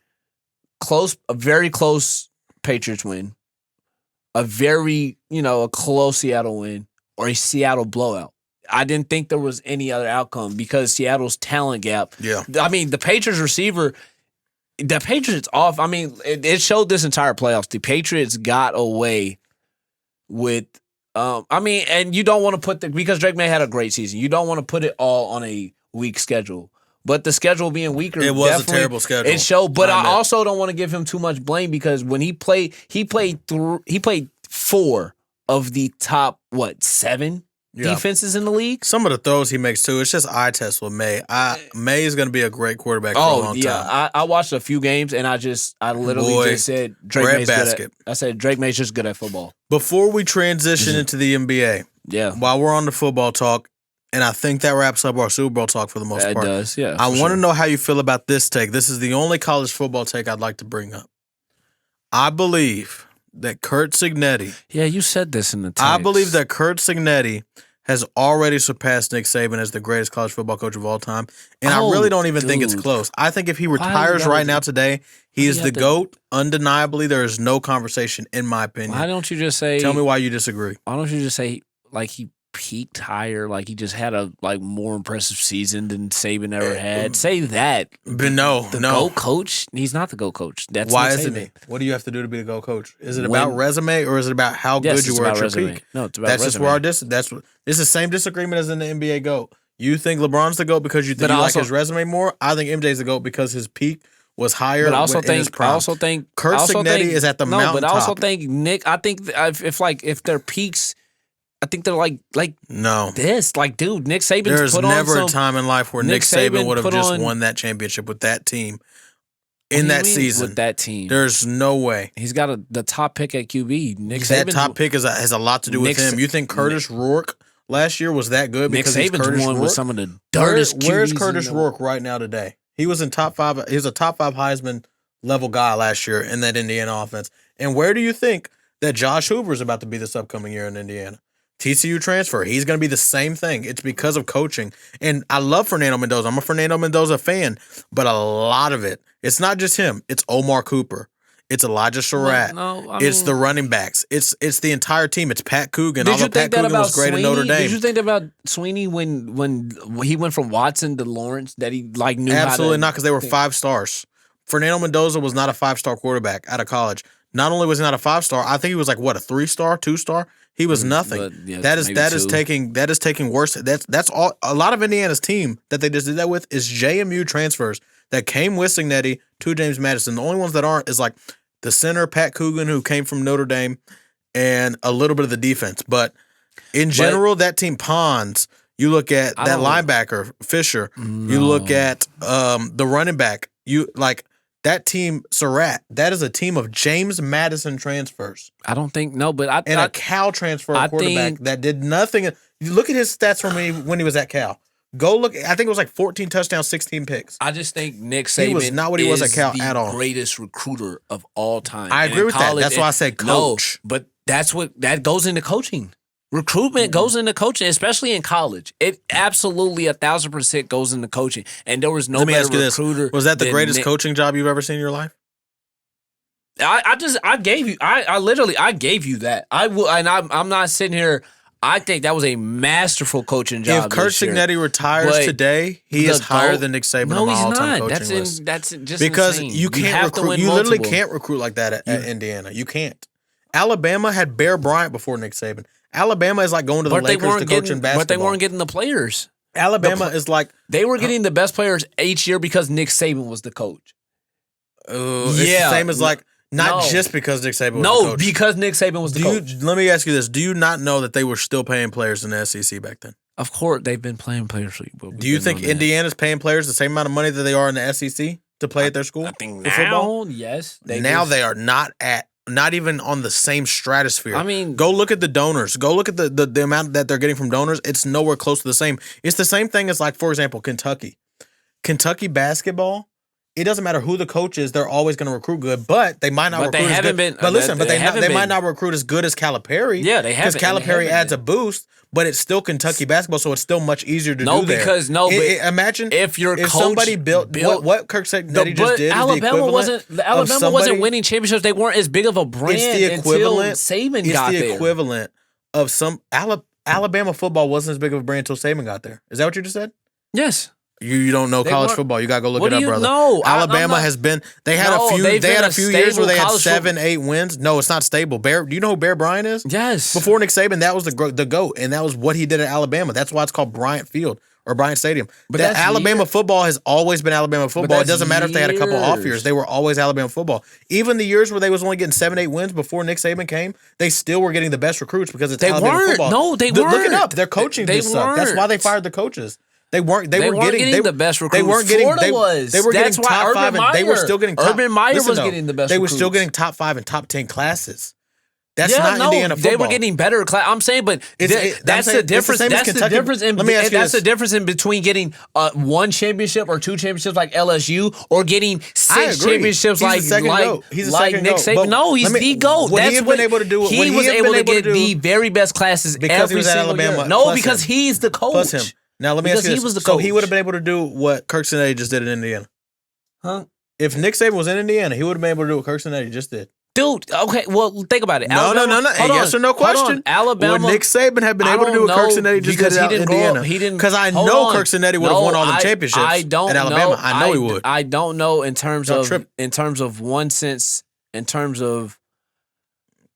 A very close Patriots win, a very, a close Seattle win, or a Seattle blowout. I didn't think there was any other outcome because Seattle's talent gap. Yeah. The Patriots receiver, the Patriots off. It showed this entire playoffs. The Patriots got away with, and you don't want to because Drake May had a great season. You don't want to put it all on a weak schedule. But the schedule being weaker, it was a terrible schedule. It showed, but I also don't want to give him too much blame because when he played 4 of the top 7 defenses in the league. Some of the throws he makes too. It's just eye test with May. May is going to be a great quarterback for a long time. I watched a few games and I literally just said Drake May's good at. I said Drake May's just good at football. Before we transition into the NBA, while we're on the football talk, and I think that wraps up our Super Bowl talk for the most part. It does, yeah. I want to know how you feel about this take. This is the only college football take I'd like to bring up. I believe that Curt Cignetti. Yeah, you said this in the text. I believe that Curt Cignetti has already surpassed Nick Saban as the greatest college football coach of all time. And I really don't even think it's close. I think if he retires right now today, he is the GOAT. Undeniably, there is no conversation, in my opinion. Why don't you just say... Tell me why you disagree. Why don't you just say, like, he peaked higher, like he just had a more impressive season than Saban ever had? Say that. But no. GOAT coach? He's not the GOAT coach. That's why Nick isn't Saban. he? What do you have to do to be the GOAT coach? Is it about resume or is it about how good you were at your peak? No, it's about that's resume. Just where it's the same disagreement as in the NBA GOAT. You think LeBron's the GOAT because you think like his resume more? I think MJ's the GOAT because his peak was higher. But I also think Curt Cignetti is at the mountaintop. But I also think Nick. I think if their peaks. I think they're like no this dude. Nick Saban's There's put on never a time in life where Nick Saban would have just won that championship with that team in that season. With that team, there's no way. He's got the top pick at QB. Nick Saban. That Saban's, top pick has a lot to do with him. You think Curtis Rourke last year was that good because Nick Saban's Curtis won Rourke? with some of the dirtiest QBs. Where's Curtis Rourke right now today? He was in top 5. He was a top 5 Heisman level guy last year in that Indiana offense. And where do you think that Josh Hoover is about to be this upcoming year in Indiana? TCU transfer. He's going to be the same thing. It's because of coaching. And I love Fernando Mendoza. I'm a Fernando Mendoza fan. But a lot of it, it's not just him. It's Omar Cooper. It's Elijah Surratt. It's the running backs. It's the entire team. It's Pat Coogan. Although Pat Coogan was great at Notre Dame. Did you think about Sweeney when he went from Watson to Lawrence that he knew Absolutely not, because they were 5 stars. Fernando Mendoza was not a 5-star quarterback out of college. Not only was he not a 5-star, I think he was a 3-star, 2-star. He was nothing. That is taking worse. That's all. A lot of Indiana's team that they just did that with is JMU transfers that came with Cignetti to James Madison. The only ones that aren't is the center Pat Coogan, who came from Notre Dame, and a little bit of the defense. But in general, that team Pons. You look at that linebacker Fisher. No. You look at the running back. That team, Surratt, that is a team of James Madison transfers. I don't think, but a Cal transfer quarterback that did nothing. You look at his stats from when he was at Cal. Go look. I think it was 14 touchdowns, 16 picks. I just think Nick Saban was not what he was at Cal at all. Greatest recruiter of all time. I agree with that. That's why I said coach. No, but that goes into coaching. Recruitment goes into coaching, especially in college. It absolutely 1,000% goes into coaching. And there was no better recruiter. This. Was that the greatest coaching job you've ever seen in your life? I gave you that. I'm not sitting here. I think that was a masterful coaching job. If Curt Cignetti retires today, he is higher than Nick Saban on my all-time coaching list. That's just because insane. You can't recruit. You literally can't recruit like that at Indiana. You can't. Alabama had Bear Bryant before Nick Saban. Alabama is going to the Lakers to coach in basketball. But they weren't getting the players. Alabama is they were getting the best players each year because Nick Saban was the coach. It's the same as just because Nick Saban was the coach. No, because Nick Saban was the coach. Let me ask you this. Do you not know that they were still paying players in the SEC back then? Of course, they've been playing players for you. Do you think Indiana's paying players the same amount of money that they are in the SEC to play at their school? I think now, football? Yes. They are not even on the same stratosphere. I mean, go look at the donors. Go look at the amount that they're getting from donors. It's nowhere close to the same. It's the same thing as for example, Kentucky. Kentucky basketball, it doesn't matter who the coach is, they're always going to recruit good, but they might not recruit as good. They might not recruit as good as Calipari. Yeah, they haven't. Because Calipari adds a boost, but it's still Kentucky basketball, so it's still much easier to do there. Imagine if somebody built what Curt Cignetti just did. Alabama wasn't winning championships. They weren't as big of a brand until Saban got there. It's the equivalent of some Alabama football wasn't as big of a brand until Saban got there. Is that what you just said? Yes. You don't know college football. You gotta go look it up, brother. No, Alabama has been. They had a few years where they had 7-8 wins. No, it's not stable. Do you know who Bear Bryant is? Yes. Before Nick Saban, that was the GOAT, and that was what he did at Alabama. That's why it's called Bryant Field or Bryant Stadium. But that that's Alabama years. football has always been Alabama football. It doesn't matter if they had a couple off years. They were always Alabama football. Even the years where they was only getting 7-8 wins before Nick Saban came, they still were getting the best recruits because it's Alabama football. No, they weren't. Look it up. Their coaching just sucked. That's why they fired the coaches. They weren't getting the best recruits. They weren't getting. Florida was. They were That's getting why top 5, and they were still getting. Urban Meyer was getting the best. They were recruits. still getting top 5 and top 10 classes. That's not Indiana football. They were getting better class. I'm saying, but that's the difference. That's the difference. Let me ask you this. That's the difference in between getting one championship or 2 championships like LSU or getting 6 championships like Nick Saban. No, he's the GOAT. That's what he was able to get the very best classes every single year. No, because he's the coach. Plus him. Now let me ask you this. So he would have been able to do what Curt Cignetti just did in Indiana. Huh? If Nick Saban was in Indiana, he would have been able to do what Curt Cignetti just did. Dude, okay, well, think about it. No. A yes or no question. Alabama. Would Nick Saban have been able to do what Curt Cignetti just did in Indiana? Because I know Curt Cignetti would have won all the championships at Alabama. I know he would. I don't know in terms of one sense, in terms of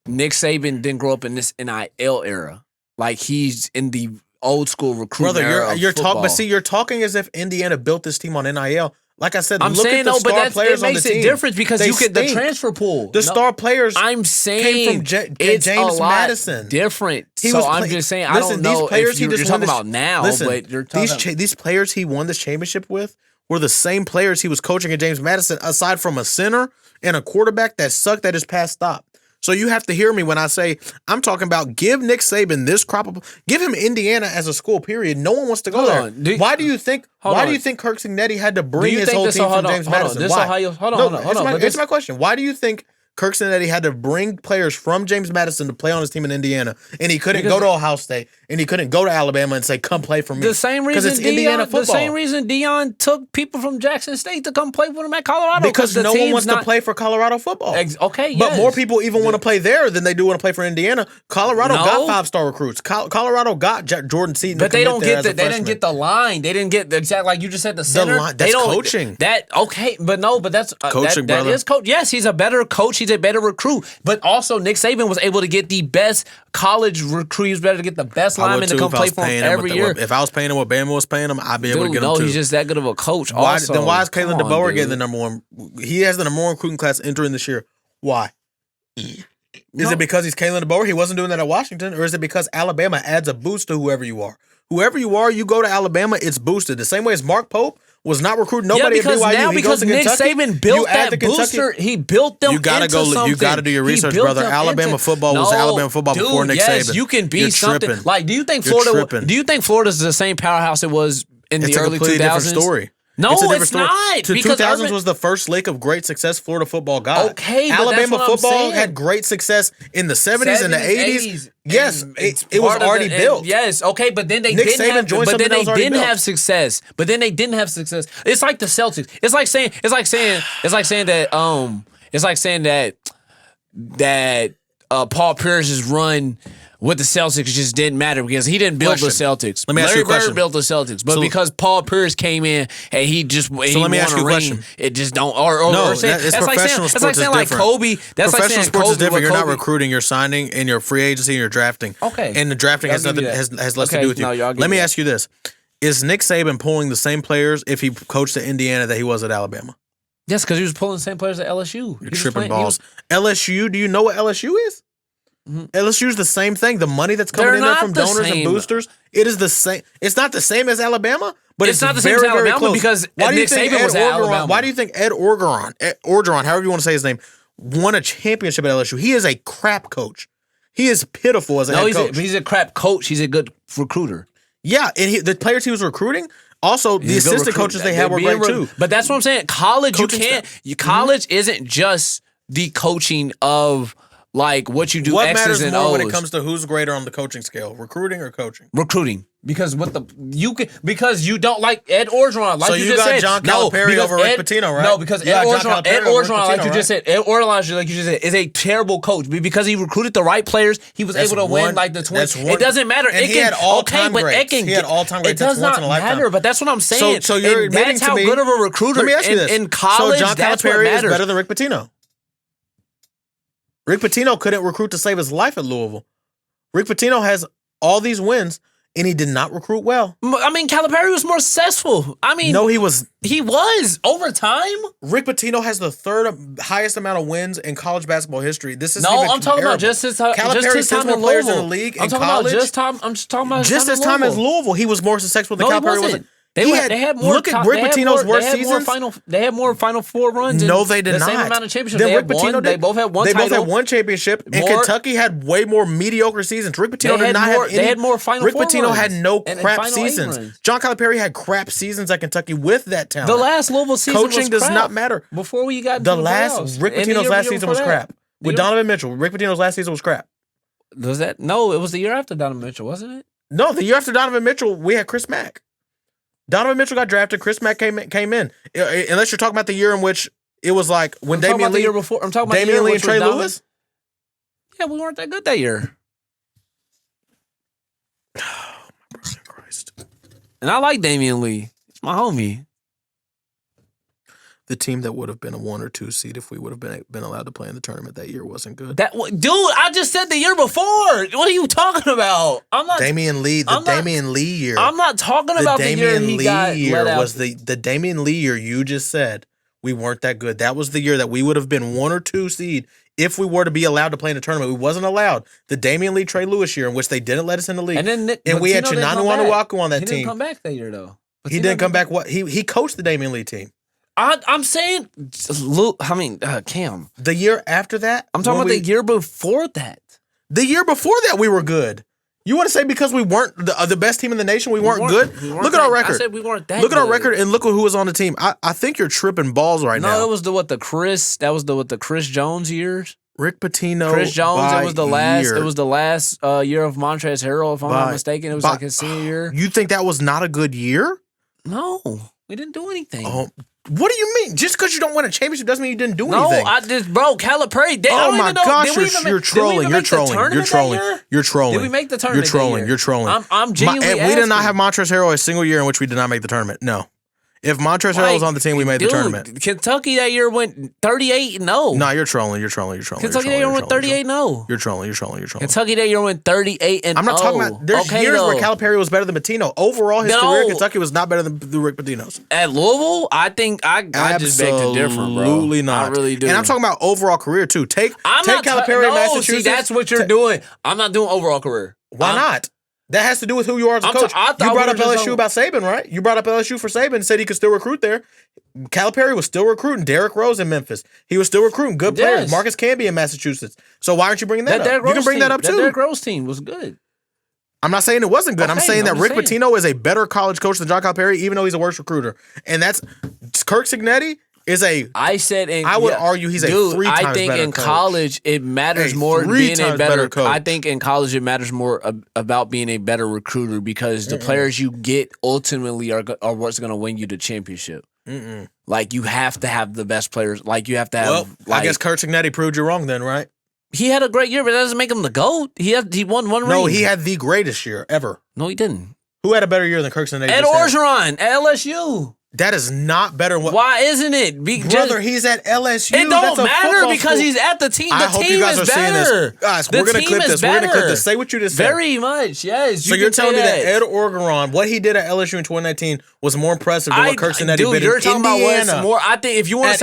Nick Saban didn't grow up in this NIL era. Like he's in the old school recruiting era. You're talking, but see, you're talking as if Indiana built this team on NIL. Like I said, I'm look saying at the no, star but players it on the makes team. it different because you get the transfer pool. The star players. I'm saying came from it's James a lot Madison. Different. I'm just saying. I don't know if you're talking about now, but you're talking these players he won this championship with were the same players he was coaching at James Madison. Aside from a center and a quarterback that sucked at his pass stop. So you have to hear me when I say I'm talking about give Nick Saban this crop of give him Indiana as a school. Period. No one wants to go there. Why do you think? Why do you think Curt Cignetti had to bring his whole team from James Madison? Why? Hold on. It's my question. Why do you think Curt Cignetti had to bring players from James Madison to play on his team in Indiana, and he couldn't go to Ohio State, and he couldn't go to Alabama and say, "Come play for me"? The same reason Indiana football. The same reason Deion took people from Jackson State to come play with him at Colorado because no one wants to play for Colorado football. Okay, but more people even want to play there than they do want to play for Indiana. Colorado got 5-star recruits. Colorado got Jordan Seaton, but they don't get they didn't get the line. They didn't get the exact like you just said the center. That's coaching. But that's coaching, brother. That is coach. Yes, he's a better coach. He's a better recruit. But also, Nick Saban was able to get the best college recruit. He was better to get the best lineman to come play for him every year. If I was paying him what Bama was paying him, I'd be able to get him too. He's just that good of a coach. Then why is Kalen DeBoer getting the number one? He has the number one recruiting class entering this year. Why? Is it because he's Kalen DeBoer? He wasn't doing that at Washington, or is it because Alabama adds a boost to whoever you are? Whoever you are, you go to Alabama, it's boosted. The same way as Mark Pope was not recruiting nobody at BYU. Because Nick Saban built that booster, he built them into something. You got to do your research, brother. Alabama football was Alabama football before Nick Saban. Yes, you can be something. Like, do you think Florida's the same powerhouse it was in the early 2000s? It's a completely different story. No, it's not. The 2000s was the first lick of great success Florida football got. Okay, Alabama football had great success in the 70s and the 80s. Yes, it was already built. Yes, okay, but then they didn't have success. But then they didn't have success. It's like the Celtics. It's like saying that Paul Pierce's run with the Celtics just didn't matter because he didn't build the Celtics. Let me ask you a question. Larry Bird built the Celtics, but because Paul Pierce came in and he let me ask you a question. It just don't. It's professional sports. That's like saying like Kobe. That's like saying sports Kobe is different. You're not recruiting. You're signing, and you're free agency. And you're drafting. Okay, and the drafting has less to do with you. Let me ask you this: is Nick Saban pulling the same players if he coached at Indiana that he was at Alabama? Yes, because he was pulling the same players at LSU. You're tripping balls. LSU. Do you know what LSU is? Mm-hmm. LSU is the same thing. The money that's coming in there from donors and boosters, it is the same. It's not the same as Alabama, but it's not the same as Alabama because Nick Saban was at Alabama. Why do you think Ed Orgeron, however you want to say his name, won a championship at LSU? He is a crap coach. He is pitiful as a head coach. He's a crap coach. He's a good recruiter. Yeah, and the players he was recruiting. Also, the assistant coaches they had were great too. But that's what I'm saying. College, college isn't just the coaching of. Like what you do, what X's matters and more O's. when it comes to who's greater on the coaching scale, recruiting or coaching? Recruiting, because because you don't like Ed Orgeron, like so you just said. John Calipari over Rick Pitino, right? No, because Ed Orgeron, like you just said, Ed Orgeron, like you just said, is a terrible coach because he recruited the right players. He was able to win like the 20. It doesn't matter. And he had all-time greats. He had all-time greats. It does not matter, but that's what I'm saying. So you're admitting to me, that's how good of a recruiter. Let me ask you this: in college, so John that's what Calipari matters. is better than Rick Pitino. Rick Pitino couldn't recruit to save his life at Louisville. Rick Pitino has all these wins, and he did not recruit well. I mean, Calipari was more successful. I mean, No, he was. He was over time. Rick Pitino has the third highest amount of wins in college basketball history. This is No, I'm talking about just his time. Calipari sends more players in the league in college. I'm just talking about Just his time as Louisville, he was more successful than No, he Calipari wasn't. was. They had more. Look at Rick Pitino's worst seasons. They had more Final Four runs. No, they did the not. Same amount of championships. Then They Rick had Pitino one. did. They both had one They title. both had one championship, and Kentucky had way more mediocre seasons. Rick Pitino did not have any. They had more Final Rick Four Pitino runs had no and crap Final Eight seasons. runs. John Calipari had crap seasons at Kentucky with that talent. The last Louisville season Coaching was does crap. not matter. Before we got The to last playoffs. Rick And the Pitino's year last season was before that. crap. With Donovan Mitchell, Rick Pitino's last season was crap. Was that? No, it was the year after Donovan Mitchell, wasn't it? No, the year after Donovan Mitchell, we had Chris Mack. Donovan Mitchell got drafted. Chris Mack came in. Unless you're talking about the year in which it was like when Damian Lee. The year before. I'm talking about Damian Lee and Trey Lewis. Yeah, we weren't that good that year. Oh, my brother Christ. And I like Damian Lee. He's my homie. The team that would have been a 1 or 2 seed if we would have been allowed to play in the tournament that year wasn't good. Dude, I just said the year before. What are you talking about? I'm not. Damian Lee, Damian Lee year. I'm not talking about the year he got let out. Was the Damian Lee year you just said we weren't that good. That was the year that we would have been 1 or 2 seed if we were to be allowed to play in the tournament. We wasn't allowed. The Damian Lee Trey Lewis year in which they didn't let us in the league. And then we had Chinanu Onuaku on that team. He didn't come back that year though. He didn't come back. What he coached the Damian Lee team. I'm saying, Cam. The year after that? I'm talking about the year before that. The year before that, we were good. You want to say because we weren't the best team in the nation, we weren't good? Look at our record. I said we weren't that Look at our good. record and look who was on the team. I think you're tripping balls right now. No, it was the Chris Jones years. Rick Pitino. Chris Jones, it was the last. year. It was the last year of Montrezl Harrell, if I'm not mistaken. It was like his senior year. You think that was not a good year? No, we didn't do anything. Oh, what do you mean? Just because you don't win a championship doesn't mean you didn't do anything. Bro, Calipari. Oh my gosh, you're trolling. You're trolling. You're trolling. You're trolling. Did we make the tournament? You're trolling. I'm genuinely we did not have Montrezl Harrell a single year in which we did not make the tournament. No. If Montrezl Harrell was on the team, we made the tournament. Kentucky that year went 38-0. No, you're trolling. Kentucky that year went 38-0. You're trolling. Kentucky that year went 38-0. I'm not talking about. There's years where Calipari was better than Pitino. Overall, his career, Kentucky was not better than the Rick Pitino's. At Louisville, I think I just beg to differ, bro. Absolutely not. I really do. And I'm talking about overall career too. Take Calipari in Massachusetts. See, that's what you're doing. I'm not doing overall career. Why not? That has to do with who you are as a coach. You brought up LSU about Saban, right? You brought up LSU for Saban and said he could still recruit there. Calipari was still recruiting Derrick Rose in Memphis. He was still recruiting good players. Marcus Camby in Massachusetts. So why aren't you bringing that up? You can bring that up too. That Derrick Rose team was good. I'm not saying it wasn't good. I'm saying that Rick Pitino is a better college coach than John Calipari, even though he's a worse recruiter. And that's Curt Cignetti is a. I would argue he's a 3 times better coach. I think in college it matters more being a better coach. I think in college it matters more about being a better recruiter because the players you get ultimately are what's going to win you the championship. Like you have to have the best players. Like you have to have. Well, I guess Curt Cignetti proved you wrong then, right? He had a great year, but that doesn't make him the GOAT. He won one ring. No, he had the greatest year ever. No, he didn't. Who had a better year than Curt Cignetti? Ed Orgeron at LSU. That is not better. Why isn't it? Brother, he's at LSU. It don't matter because he's at the team. The team is better. Guys, we're going to clip this. We're going to clip this. Say what you just said. Very much, yes. So you're telling me that Ed Orgeron, what he did at LSU in 2019 was more impressive than what Curt Cignetti did in Indiana. You're talking about what's more. I think if you want to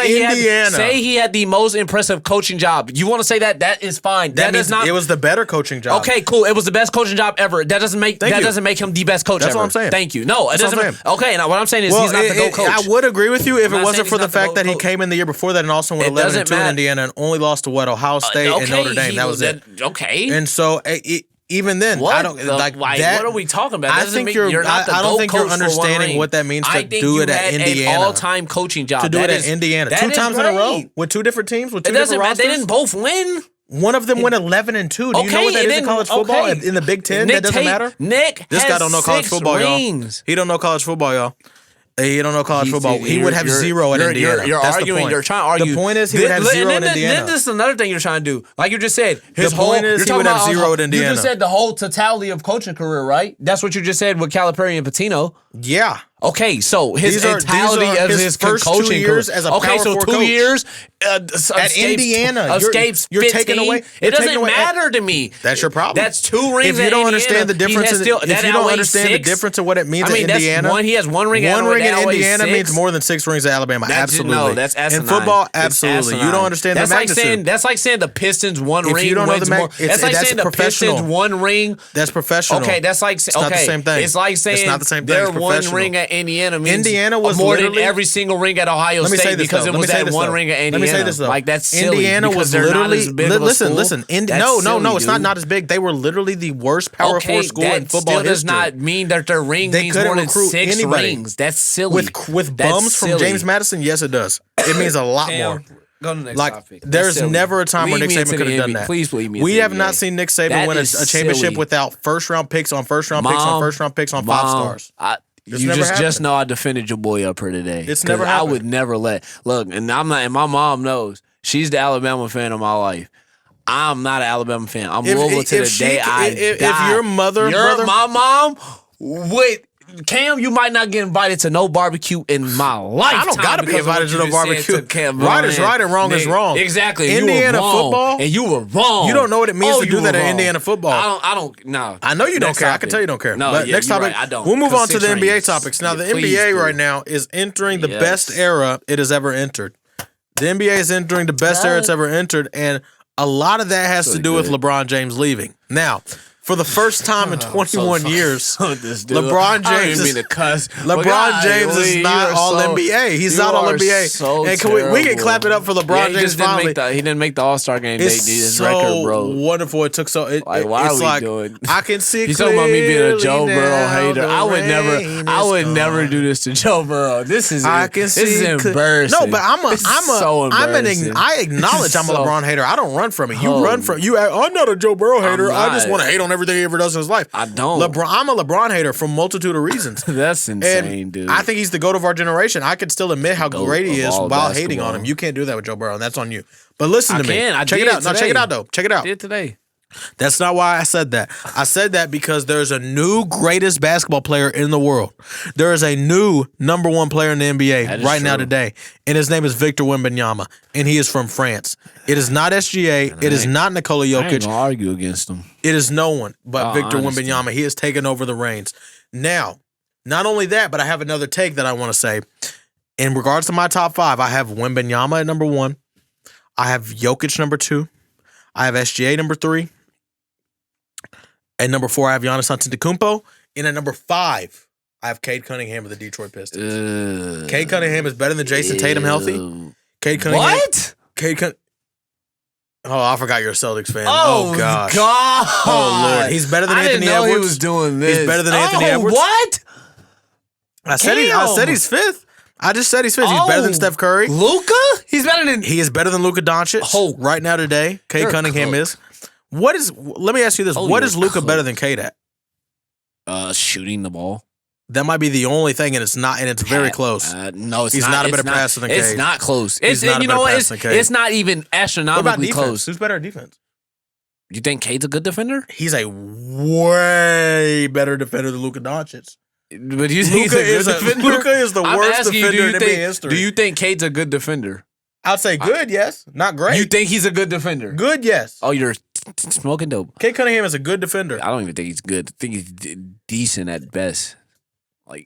say he had the most impressive coaching job, you want to say that is fine. That means it was the better coaching job. Okay, cool. It was the best coaching job ever. That doesn't make him the best coach ever. That's what I'm saying. Thank you. No, it doesn't. Okay, now what I'm saying is he's not the GOAT coach. I would agree with you if it wasn't for the fact that he came in the year before that and also went 11-2 in Indiana and only lost to Ohio State and Notre Dame. That was it. Okay. And so even then, I don't like that. What are we talking about? I think you're not the I don't think you're understanding what that means to do it at Indiana. An all-time coaching job to do it at Indiana 2 times in a row with 2 different teams with 2 different rosters. They didn't both win. One of them went 11-2. Do you know what that is in college football? In the Big Ten, that doesn't matter. This guy don't know college football, y'all. He don't know college football, y'all. He don't know college football. He would have 0 at Indiana. You're arguing. You're trying to argue. The point is he would have 0 at Indiana. Then this is another thing you're trying to do. Like you just said. The point is he would have 0 at Indiana. You just said the whole totality of coaching career, right? That's what you just said with Calipari and Pitino. Yeah. Okay, so his mentality of his first coaching 2 years as a power so four 2 coach. years At Indiana, escapes you're 15. taking away. It doesn't matter to me. That's your problem. That's 2 rings. If you don't understand the difference, if you don't understand the difference of what it means in Indiana, he has 1 ring. One ring in Indiana Indiana means more than 6 rings at Alabama. Absolutely, no, that's asinine. In football, absolutely. You don't understand the magnitude. That's like saying the Pistons 1 ring. If you don't know wins more. That's like saying the Pistons 1 ring. That's professional. Okay, that's like it's not the same thing. It's like saying it's not the same thing. Their 1 ring at Indiana means Indiana was more than every single ring at Ohio State because it was that 1 ring at Indiana. Let me say this though. Like that's silly. Indiana was literally listen. No, it's dude. not as big. They were literally the worst Power 4 school in football history. That does not mean that their ring means more than 6 rings. That's silly. With bums from James Madison, yes, it does. It means a lot more. Go to the next topic. There's never a time where Nick Saban could have done that. Please leave me. We have not seen Nick Saban win a championship without first-round picks on first-round picks on first-round picks on 5 stars. You just know I defended your boy up here today. It's never happened. I would never look, and I'm not. And my mom knows she's the Alabama fan of my life. I'm not an Alabama fan. I'm Louisville to the day I die. If your brother, my mom, wait. Cam, you might not get invited to no barbecue in my life. I don't gotta be invited to no barbecue. Right is right and wrong is wrong. Exactly. Indiana football, and you were wrong. You don't know what it means to do that in Indiana football. I don't. No. I know you don't care. I can tell you don't care. No. But next topic. Right, I don't. We'll move on to the NBA topics. Now the NBA right now is entering the best era it has ever entered. The NBA is entering the best era it's ever entered, and a lot of that has to do with LeBron James leaving. Now, for the first time in 21 years, LeBron James is not all NBA. He's not all NBA. And we can clap it up for LeBron James finally. He didn't make the All-Star game. It's his record, bro. Wonderful. It took so. Why are we doing? I can see. He's talking about me being a Joe Burrow hater. I would never do this to Joe Burrow. This is embarrassing. No, but I acknowledge I'm a LeBron hater. I don't run from it. You run from you. I'm not a Joe Burrow hater. I just want to hate on everything he ever does in his life. I don't. I'm a LeBron hater for a multitude of reasons. That's insane, dude. I think he's the GOAT of our generation. I can still admit how great he is while hating on him. You can't do that with Joe Burrow, and that's on you. But listen to me. Check it out. No, check it out, though. Check it out. I did today. That's not why I said that. I said that because there's a new greatest basketball player in the world. There is a new number 1 player in the NBA right now today, and his name is Victor Wembanyama, and he is from France. It is not SGA. It is not Nikola Jokic. I ain't gonna argue against him. It is no one but Victor Wembanyama. He has taken over the reins. Now, not only that, but I have another take that I want to say. In regards to my top 5, I have Wembanyama at number 1. I have Jokic number 2. I have SGA number 3. At number 4, I have Giannis Antetokounmpo. And at number 5, I have Cade Cunningham of the Detroit Pistons. Cade Cunningham is better than Jason Tatum healthy. Cade Cunningham. What? Oh, I forgot you're a Celtics fan. Oh gosh. God. Oh Lord. He's better than Anthony Edwards. He was doing this. He's better than Anthony Edwards. What? I said he's 5th. I just said he's 5th. He's better than Steph Curry. Luka? He is better than Luka Doncic right now today. Cade Cunningham is. Let me ask you this. What is Luka better than Cade at? Shooting the ball. That might be the only thing, and it's not, and it's very close. No, he's not a better passer than Cade. It's not close. He's not a better passer than Cade. It's not even astronomically close. Who's better at defense? You think Cade's a good defender? He's a way better defender than Luka Doncic. But you think Luka is the worst defender in NBA history. Do you think Cade's a good defender? I'd say good, yes. Not great. You think he's a good defender? Good, yes. Oh, you're smoking dope. Cade Cunningham is a good defender. I don't even think he's good. I think he's decent at best.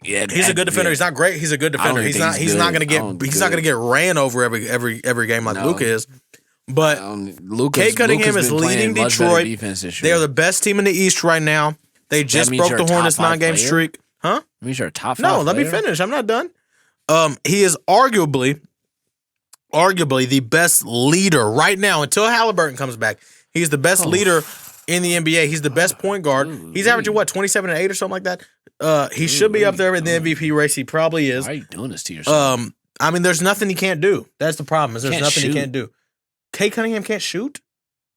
He's a good defender. He's not great. He's a good defender. He's not going to get ran over every game like Luka is. But Cade Cunningham is leading Detroit. They are the best team in the East right now. They just broke the Hornets 9-game streak. Huh? Means you're a top 5 No, let me finish. I'm not done. He is arguably the best leader right now until Halliburton comes back. He's the best leader in the NBA. He's the best point guard. He's averaging 27 and 8 or something like that. He should be up there in the MVP race. He probably is. Why are you doing this to yourself? I mean, there's nothing he can't do. That's the problem. There's nothing he can't do. Cade Cunningham can't shoot.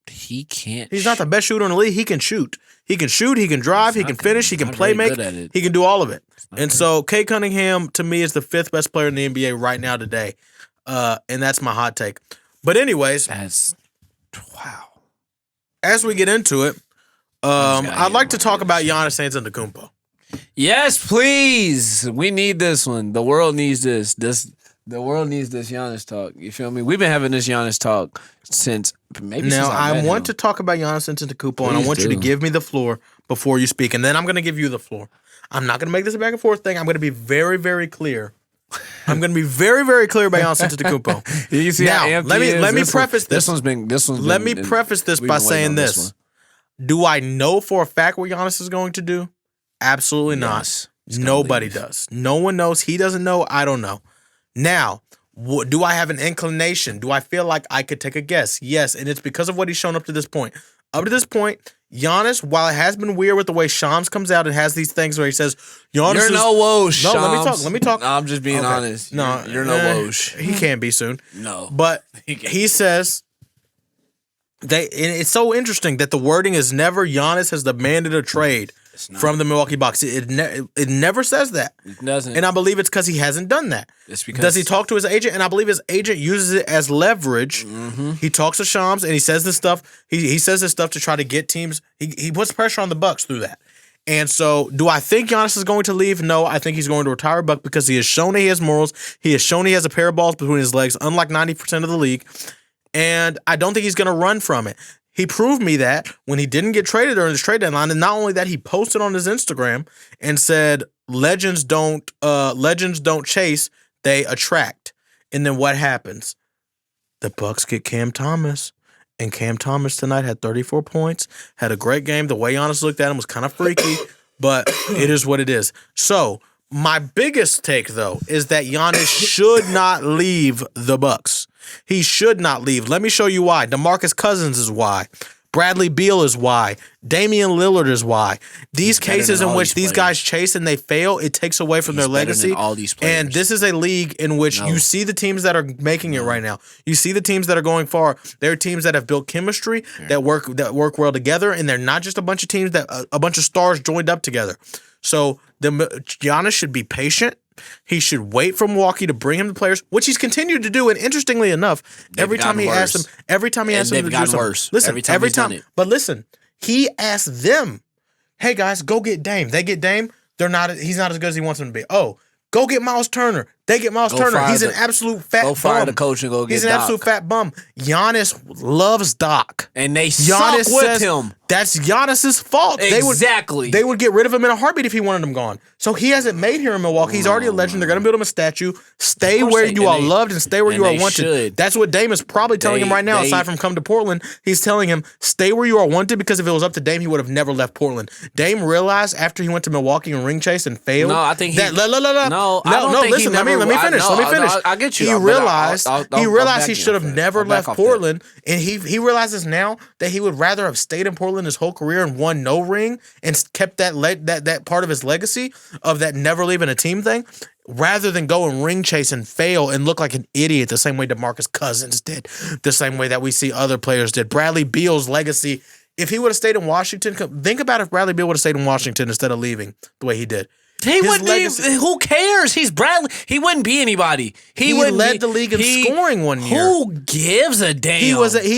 He can't. He's not the best shooter in the league. He can shoot. He can shoot. He can drive. He can finish. He can play make. He can do all of it. And so Cade Cunningham to me is the 5th best player in the NBA right now today. And that's my hot take. But anyways, wow. As we get into it, I'd like to talk about Giannis Antetokounmpo. Yes, please. We need this one. The world needs this. The world needs this Giannis talk. You feel me? We've been having this Giannis talk since maybe. Now, since I want him. to talk about Giannis Antetokounmpo, and I Please want you to do. give me the floor before you speak, and then I'm going to give you the floor. I'm not going to make this a back and forth thing. I'm going to be very, very clear. I'm going to be very, very clear about Giannis Antetokounmpo. You see now, how amped let he me is? let me This preface one, this. Let me preface this by saying this. Do I know for a fact what Giannis is going to do? Absolutely not. Nobody does. No one knows. He doesn't know. I don't know. Now, do I have an inclination? Do I feel like I could take a guess? Yes, and it's because of what he's shown up to this point. Up to this point, Giannis, while it has been weird with the way Shams comes out and has these things where he says, Giannis You're is... no Woj, No, Shams. let me talk. No, I'm just being Okay. honest. No, you're no Woj. He can be soon. No. But he says... and it's so interesting that the wording is never Giannis has demanded a trade from the Milwaukee Bucks. It never says that. It doesn't. And I believe it's because he hasn't done that. It's because Does he talk to his agent? And I believe his agent uses it as leverage. Mm-hmm. He talks to Shams and he says this stuff. He says this stuff to try to get teams. He puts pressure on the Bucks through that. And so, do I think Giannis is going to leave? No, I think he's going to retire a Buck because he has shown that he has morals. He has shown he has a pair of balls between his legs, unlike 90% of the league. And I don't think he's going to run from it. He proved me that when he didn't get traded during his trade deadline, and not only that, he posted on his Instagram and said, "Legends don't chase, they attract." And then what happens? The Bucks get Cam Thomas, and Cam Thomas tonight had 34 points, had a great game. The way Giannis looked at him was kind of freaky, but it is what it is. So my biggest take, though, is that Giannis should not leave the Bucks. He should not leave. Let me show you why. DeMarcus Cousins is why. Bradley Beal is why. Damian Lillard is why. These cases in which these guys chase and they fail, it takes away from their legacy. All these players. And this is a league in which you see the teams that are making it right now. You see the teams that are going far. There are teams that have built chemistry that work well together, and they're not just a bunch of teams that a bunch of stars joined up together. So Giannis should be patient. He should wait for Milwaukee to bring him the players, which he's continued to do. And interestingly enough, every time he asks him to do something, listen, every time. But listen, he asked them, "Hey guys, go get Dame." They get Dame. He's not as good as he wants him to be. Oh, go get Miles Turner. They get Miles Turner. He's an absolute fat bum. Go fire the coach and go get Doc. He's an absolute fat bum. Giannis loves Doc. And they suck with him. That's Giannis's fault. Exactly. They would get rid of him in a heartbeat if he wanted him gone. So he hasn't made here in Milwaukee. He's already a legend. They're going to build him a statue. Stay where you are loved and stay where you are wanted. That's what Dame is probably telling him right now, aside from come to Portland. He's telling him, stay where you are wanted, because if it was up to Dame, he would have never left Portland. Dame realized after he went to Milwaukee and ring chased and failed. No, I think he... No, listen, let me finish. I get you. He realized he should have never left Portland, that. and he realizes now that he would rather have stayed in Portland his whole career and won no ring and kept that part of his legacy of that never leaving a team thing, rather than go and ring chase and fail and look like an idiot the same way DeMarcus Cousins did, the same way that we see other players did. Bradley Beal's legacy, if he would have stayed in Washington, think about if Bradley Beal would have stayed in Washington instead of leaving the way he did. Who cares? He's Bradley. He wouldn't be anybody. He led the league in scoring one year. Who gives a damn? He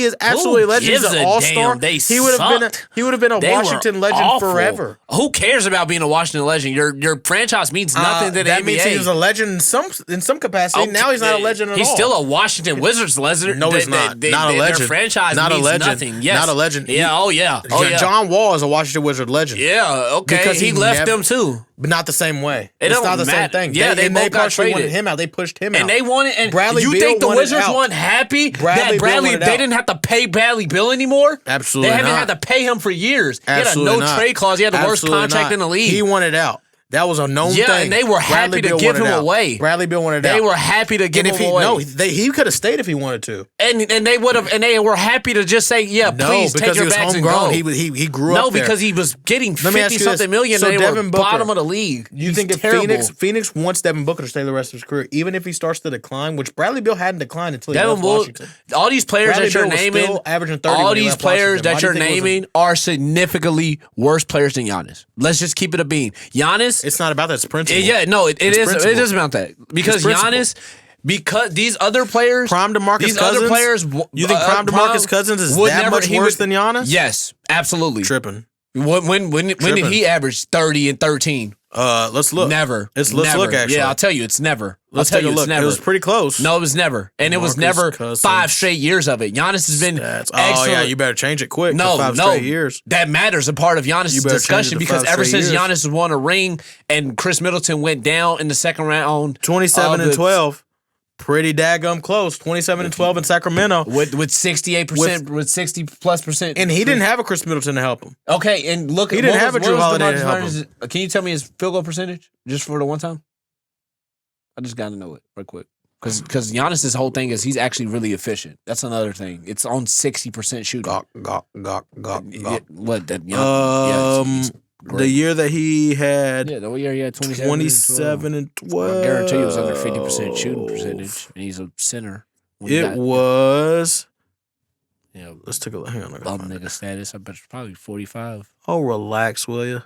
is absolutely a legend. He's an all-star. He would have been a Washington legend forever. Who cares about being a Washington legend? Your franchise means nothing to the that NBA. Means he was a legend in some capacity. Okay. Now he's not a legend at all. He's still a Washington Wizards legend. No, he's not. Not a legend. Their franchise means nothing. Yes. Not a legend. Yeah. Oh yeah. John Wall is a Washington Wizard legend. Yeah. Okay. Because he left them too. But not the same way. It's not the same thing. Yeah, they both got traded. Wanted him out. They pushed him out. And they wanted. And Bradley you Beal think the Wizards out. weren't happy Bradley they didn't have to pay Bradley Beal anymore? Absolutely not. They haven't had to pay him for years. Absolutely he had a no-trade clause. He had the worst contract in the league. He wanted out. That was a known thing. Yeah, and they were happy to give him away. Bradley Beal wanted out. They were happy to give him away. No, he could have stayed if he wanted to. And they would have, and they were happy to just say, yeah, please take your bags and go. He grew up there. No, because he was getting 50-something million. So they were bottom of the league. You think if Phoenix wants Devin Booker to stay the rest of his career, even if he starts to decline, which Bradley Beal hadn't declined until he left Washington. All these players that you're naming, all these players that you're naming are significantly worse players than Giannis. Let's just keep it a bean. Giannis, it's not about that. It's principle. Yeah, no, it is about that. Because Giannis, because these other players, prime DeMarcus Cousins, you think prime DeMarcus Cousins is that much worse than Giannis? Yes, absolutely. Tripping. When did he average 30 and 13? Let's look. Never. Let's never. look. Actually, Yeah, I'll tell you, it's never. Let's I'll take tell a you, look. it's never. It was pretty close. No, it was never, and it was Marcus never Cousins. 5 straight years of it. Giannis has been Stats. excellent. Oh yeah, you better change it quick. No, 5 straight years. That matters a part of Giannis' You better discussion change it to because 5 ever straight since years. Giannis has won a ring and Chris Middleton went down in the second round, 27 and 12. Pretty daggum close. 27 and 12 in Sacramento. with 68%, with 60+%, And he didn't have a Chris Middleton to help him. Okay, and look, He didn't have a Drew Holiday to help him. Can you tell me his field goal percentage just for the one time? I just got to know it real quick because Giannis's whole thing is he's actually really efficient. That's another thing. It's on 60% shooting. Gawk. What that? He's The year that he had the year he had 27 and 12. I guarantee you it was under 50% shooting percentage, and he's a center. It was. Yeah, Let's take a look. Hang on. bum nigga status. I bet it's probably 45. Oh, relax, will you?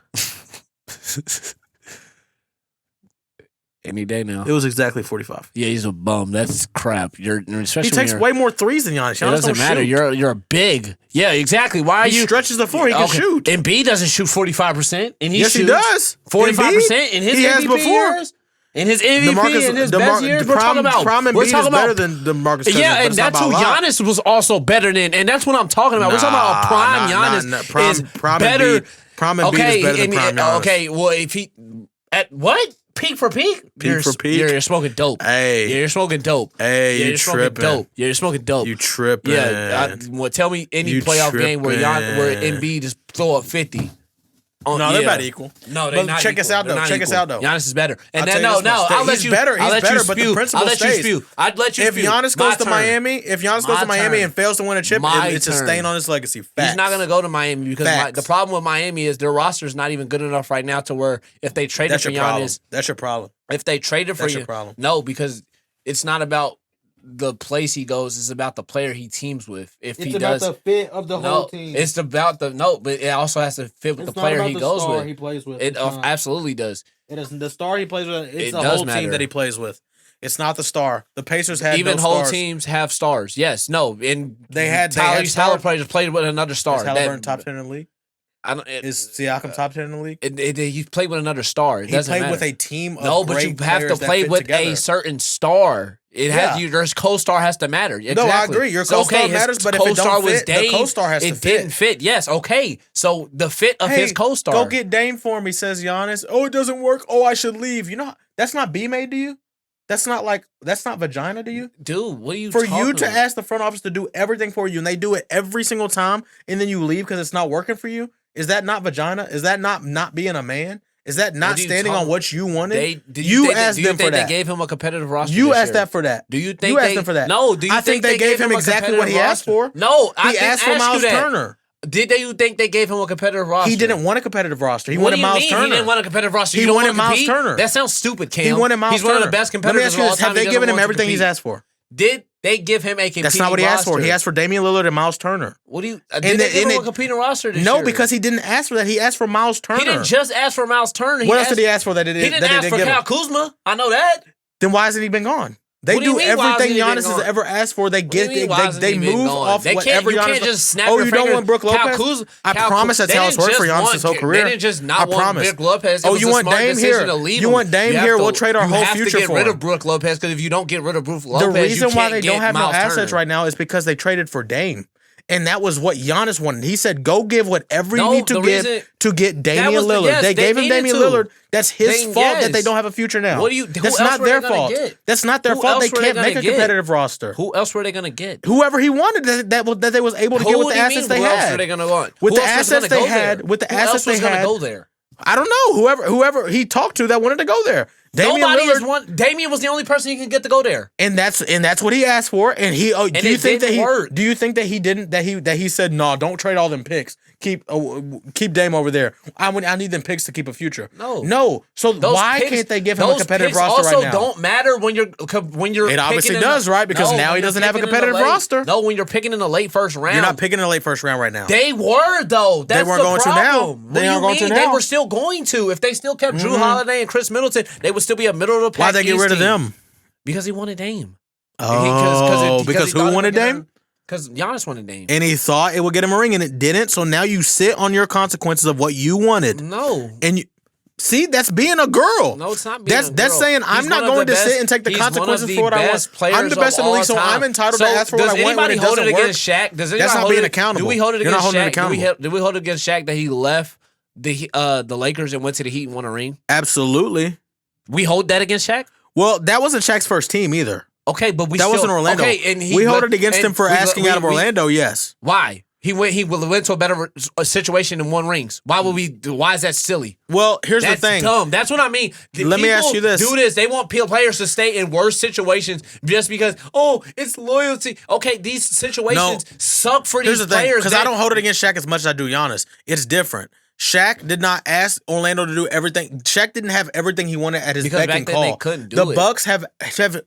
Any day now. It was exactly 45. Yeah, he's a bum. That's crap. Especially He takes way more threes than Giannis. It doesn't matter. Shoot. You're a big. Yeah, exactly. Why are He you? stretches the floor. He can shoot. Embiid doesn't shoot 45%, and Yes, he does. 45% in his He has MVP before. years. In his MVP, in his best years, we're talking about. Prime We're Embiid talking is about better than the Marcus Cousins. yeah, but and it's not that's by who a lot. Giannis was also better than, and that's what I'm talking about. We're talking about prime Giannis is better. Prime Embiid is better than prime Giannis. Okay, well, if he at what peak for peak? For peak? You're smoking dope. Hey. Yeah, you're smoking dope. Hey, yeah, you you're smoking tripping. dope. Yeah, you're smoking dope. You tripping. Yeah, well, tell me any You playoff game where tripping. Embiid just throw up 50. No, they're about equal. No, they're But not check equal. us out, They're though. not Check us equal. out, though. Giannis is better. And I'll then tell you no, this much. I'll let He's you. better. I'll He's let better, you but the spew. principle I'll let you stays. spew. I'd let you If spew. Giannis My goes to turn. Miami, My and fails to win a chip, My it's a turn. stain on his legacy. Facts. He's not going to go to Miami because Facts. the problem with Miami is their roster is not even good enough right now to where if they traded That's for your problem. Giannis, That's your problem. if they traded for That's you, your problem. no, because it's not about the place he goes; it's about the player he teams with. If It's he about does, the fit of the whole team. it's about the but it also has to fit with It's the not player about he the goes star with. he plays with. It It's not. absolutely does. It is the star he plays with. It's It the does whole matter. Team that he plays with. It's not the star. The Pacers had Even no whole stars. teams have stars. Yes, no, and They had Tyler stars. players played with another star. Is Halliburton top 10 in the league? I don't, Is Siakam top 10 in the league? he played with another star. It He doesn't played matter. with a team of No, but great you have to players that play fit with together. a certain star. It has your co-star has to matter. Exactly. No, I agree. Your co-star matters, but if it don't fit, the co-star has to it fit. didn't fit. Yes, okay. So the fit of his co-star. Go get Dame for me, says Giannis. Oh, it doesn't work. Oh, I should leave. You know, that's not B-made to you? That's not vagina to you? Dude, what are you For talking you to about? ask the front office to do everything for you and they do it every single time and then you leave because it's not working for you? Is that not vagina? Is that not being a man? Is that not What are you standing on talking- what you wanted? You asked them for that. They gave him a competitive roster. You this asked year? that for that. Do you think you asked them for that? No. Do you I think they gave him a exactly what he competitive asked for. roster? No, I He didn't asked for ask you Miles that. Turner. Did you think they gave him a competitive roster? He didn't want a competitive roster. He What wanted do you Miles mean? Turner. He didn't want a competitive roster. He You don't wanted want Miles compete? Turner. That sounds stupid, Cam. He wanted Miles He's Turner. one of the best Let me competitors ask of you all this. time. Have they He doesn't given him want to everything he's compete. asked for? Did they give him a competing That's not what he asked for. roster? He asked for Damian Lillard and Miles Turner. What do you? And Did they the- give and him it- a competing roster this No, year? because he didn't ask for that. He asked for Miles Turner. he didn't just ask for Miles Turner. What else did he ask for that He didn't ask for give Kyle him? Kuzma. I know that. Then why hasn't he been gone? They What do you do mean, why everything hasn't he been Giannis has gone? ever asked for. They What do you get mean, why hasn't they he been move gone? off They whatever can't, you Giannis. can't just snap Oh, your you don't fingers. want Brook Kyle Lopez? Kuz- I Kyle promise Kuz- that's they how it's didn't worked for just Giannis want- his whole career. They didn't just I not want promise. Brook Lopez. It Oh, was you a want smart Dame decision here? to leave You him. want Dame You have here? to- We'll trade our you whole have future to get for rid him. of Brook Lopez because if you don't get rid of Brook The Lopez, reason you why can't they don't get have no Miles assets Turner. right now is because they traded for Dame. And that was what Giannis wanted. He said, go give whatever you No, need to the give reason- to get Damian was the- Lillard. yes, they they gave him needed Damian to. Lillard. That's his Then, fault that they yes. don't have a future now. What do you- who That's else not were they their gonna fault. get? That's not their Who fault. else They were they can't gonna make a get? competitive roster. Who else were they going to get? Whoever he wanted that they was able to get with the assets they Who else were had. they going to want? With Who the else was assets gonna they go had, there? with the Who assets else was they gonna had. go there? I don't know. Whoever he talked to that wanted to go there. Damian Nobody Lillard, is one. Damian was the only person he can get to go there. and that's what he asked for. And he do you it think that didn't work. do you think that he didn't that he said no, don't trade all them picks. Keep Dame over there. I need them picks to keep a future. No. So Those why picks- can't they give him a those competitive picks roster also right now? don't matter when you're It obviously picking in does, right? Because now when he you're doesn't have a picking in the competitive late- roster. No, when you're picking in the late first round, You're not picking in the late first round right now. They were though. That's weren't the going to now. problem. They What aren't do going you to mean? now. They were still going to. If they still kept Drew Holiday and Chris Middleton, they would still be a middle of the pack. Why'd they get East rid of team. them? Because he wanted Dame. Because who wanted Dame? Because Giannis wanted Dame. And he thought it would get him a ring, and it didn't. So now you sit on your consequences of what you wanted. No. And you See, that's being a girl. No, it's not being a girl. That's saying I'm not going to sit and take the consequences for what I want. I'm the best in the league, so I'm entitled to ask for what I want when it doesn't work. Against Shaq? Does that's not being accountable. Do we hold it against Shaq? Do we hold it against Shaq that he left the Lakers and went to the Heat and won a ring? Absolutely. We hold that against Shaq? Well, that wasn't Shaq's first team either. Okay, but that wasn't Orlando. Okay, and we hold it against him for asking out of Orlando. Yes. Why? He went to a better situation and won rings. Why would we? Why is that silly? Well, here's the thing. Dumb. That's what I mean. Let me ask you this. Do this. They want players to stay in worse situations just because. Oh, it's loyalty. Okay, these situations suck for these players. Because I don't hold it against Shaq as much as I do Giannis. It's different. Shaq did not ask Orlando to do everything. Shaq didn't have everything he wanted at his beck and call. They couldn't do the Bucks have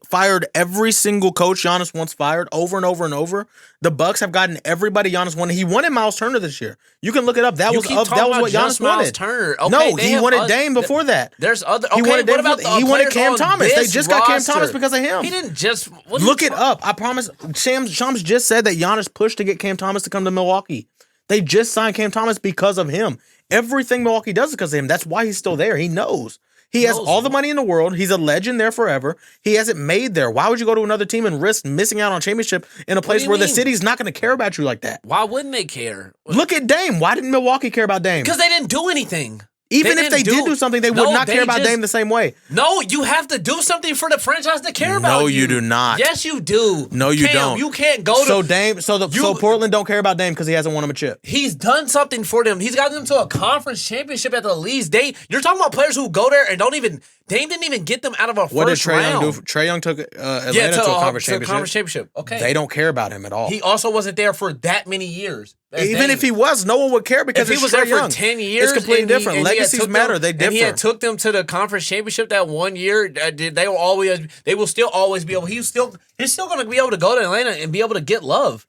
fired every single coach Giannis once fired over and over and over. The Bucks have gotten everybody Giannis wanted. He wanted Miles Turner this year. You can look it up. That was what Giannis wanted. Turner. Okay, no, he wanted Dame before that. There's other. Okay, what about he wanted Cam Thomas? They just got Cam Thomas because of him. He didn't just look it up. I promise. Shams just said that Giannis pushed to get Cam Thomas to come to Milwaukee. They just signed Cam Thomas because of him. Everything Milwaukee does is because of him. That's why he's still there. He knows. He has all the money in the world. He's a legend there forever. He hasn't made there. Why would you go to another team and risk missing out on a championship in a place where the city's not going to care about you like that? Why wouldn't they care? Look at Dame. Why didn't Milwaukee care about Dame? Because they didn't do anything. Even if they did do something, they would not care about Dame the same way. No, you have to do something for the franchise to care about you. No, you do not. Yes, you do. No, you don't. You can't go to... So Portland don't care about Dame because he hasn't won him a chip. He's done something for them. He's gotten them to a conference championship at the least. You're talking about players who go there and don't even... Dame didn't even get them out of a what first round. round. What did Trae Young took Atlanta to a conference championship? Okay. They don't care about him at all. He also wasn't there for that many years. Even if he was, no one would care because if he was there for 10 years, it's completely different. Legacies matter. They differ. And he had took them to the conference championship that one year. They will still always be able. He's still going to be able to go to Atlanta and be able to get love.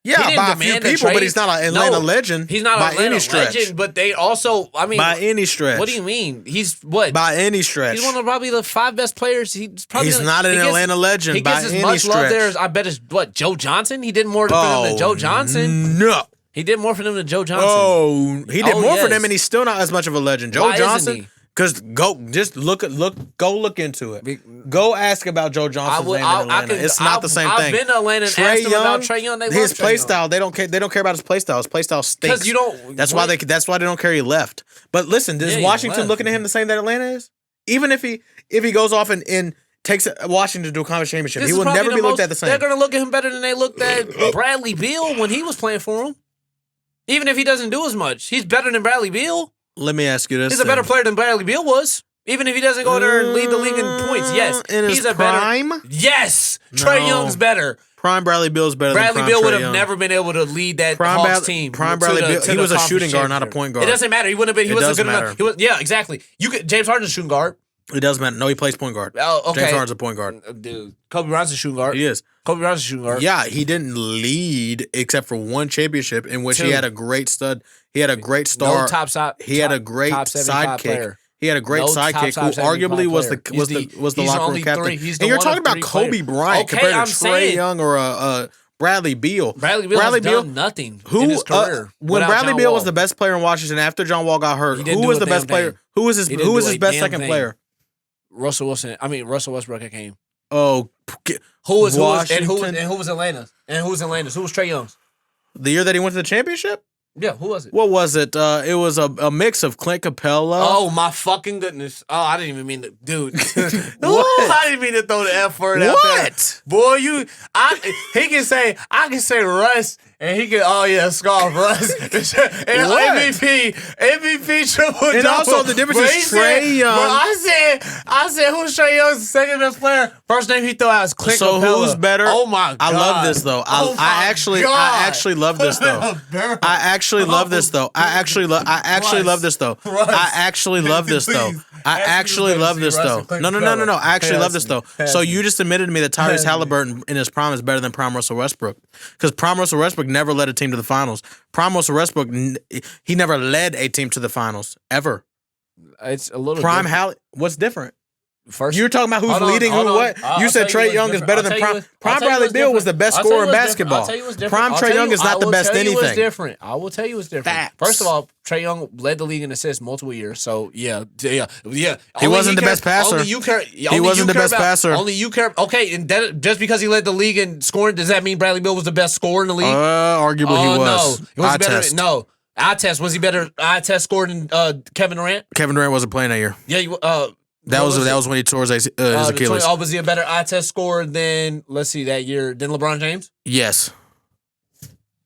Yeah, by a few people, but he's not an Atlanta legend. He's not by an Atlanta any stretch. legend, but they also, I mean, by any stretch. What do you mean? He's what? By any stretch. He's one of probably the 5 best players. He's not an Atlanta legend. He gets as much love there as I bet is what Joe Johnson. He did more for them than Joe Johnson. No. He did more for them than Joe Johnson. Oh, he did more for them, and he's still not as much of a legend. Joe Johnson. Because go look into it. Go ask about Joe Johnson's name in Atlanta. It's not the same thing. I've been to Atlanta and asked him about Trae Young. His play style, they don't care about his play style. His play style stinks. Because you don't. That's why they don't care he left. But listen, is Washington looking at him the same that Atlanta is? Even if he goes off and takes Washington to a conference championship, he will never be looked at the same. They're going to look at him better than they looked at Bradley Beal when he was playing for him. Even if he doesn't do as much, he's better than Bradley Beal. Let me ask you this. He's a better player than Bradley Beal was. Even if he doesn't go there and lead the league in points, yes. He's a prime? Yes. Trae Young's better. Prime Bradley Bill's better than Bradley Beal would have never been able to lead that Hawks team. Prime Bradley Beal, he was a shooting guard, not a point guard. It doesn't matter. He wouldn't have been. He wasn't good enough. Yeah, exactly. James Harden's a shooting guard. It doesn't matter. No, he plays point guard. Oh, okay. James Harden's a point guard. Dude, Kobe Bryant's a shooting guard. He is. Kobe Bryant's a shooting guard. Yeah, he didn't lead except for one championship in which he had a great stud. He had a great star. He had a great sidekick. He had a great sidekick who arguably was the locker room captain. And you're talking about Kobe Bryant compared to Trae Young or Bradley Beal. Bradley Beal has done nothing in his career. When Bradley Beal was the best player in Washington after John Wall got hurt, who was the best player? Who was his best second player? Russell Westbrook came. Oh, who was Atlanta? And who was Atlanta's? Who was Trae Young's? The year that he went to the championship? Yeah, who was it? What was it? It was a mix of Clint Capella. Oh, my fucking goodness. Oh, I didn't even mean to. Dude. I didn't mean to throw the F word out there. What? Boy, I can say Russ, and he can, scarf Russ. And MVP triple double. And also the difference is Trae Young. I said, who's Trae Young's second best player? First name he threw out is Clint Capella. So who's better? Oh my God. I love this though. I actually love this though. I actually love this though. I actually love this though. No. I actually love this though. So you just admitted to me that Tyrese Halliburton in his prime is better than prime Russell Westbrook. Because prime Russell Westbrook never led a team to the finals. Prime Russell Westbrook, he never led a team to the finals ever. It's a little prime different. What's different? First, You're talking about who's leading who what? You said Trae Young is better than Prime. Prime Bradley Beal was the best scorer in basketball. Prime Trae Young is not the best anything. I will tell you what's different. Facts. First of all, Trae Young led the league in assists multiple years. So yeah. He wasn't the best passer. He wasn't the best passer. Only you care. Okay, and that, just because he led the league in scoring, does that mean Bradley Beal was the best scorer in the league? Arguably he was. No, eye test. No. Eye test. Was he better eye test scorer than Kevin Durant? Kevin Durant wasn't playing that year. Yeah, that was when he tore his Achilles. Was he a better eye test scorer than that year than LeBron James? Yes.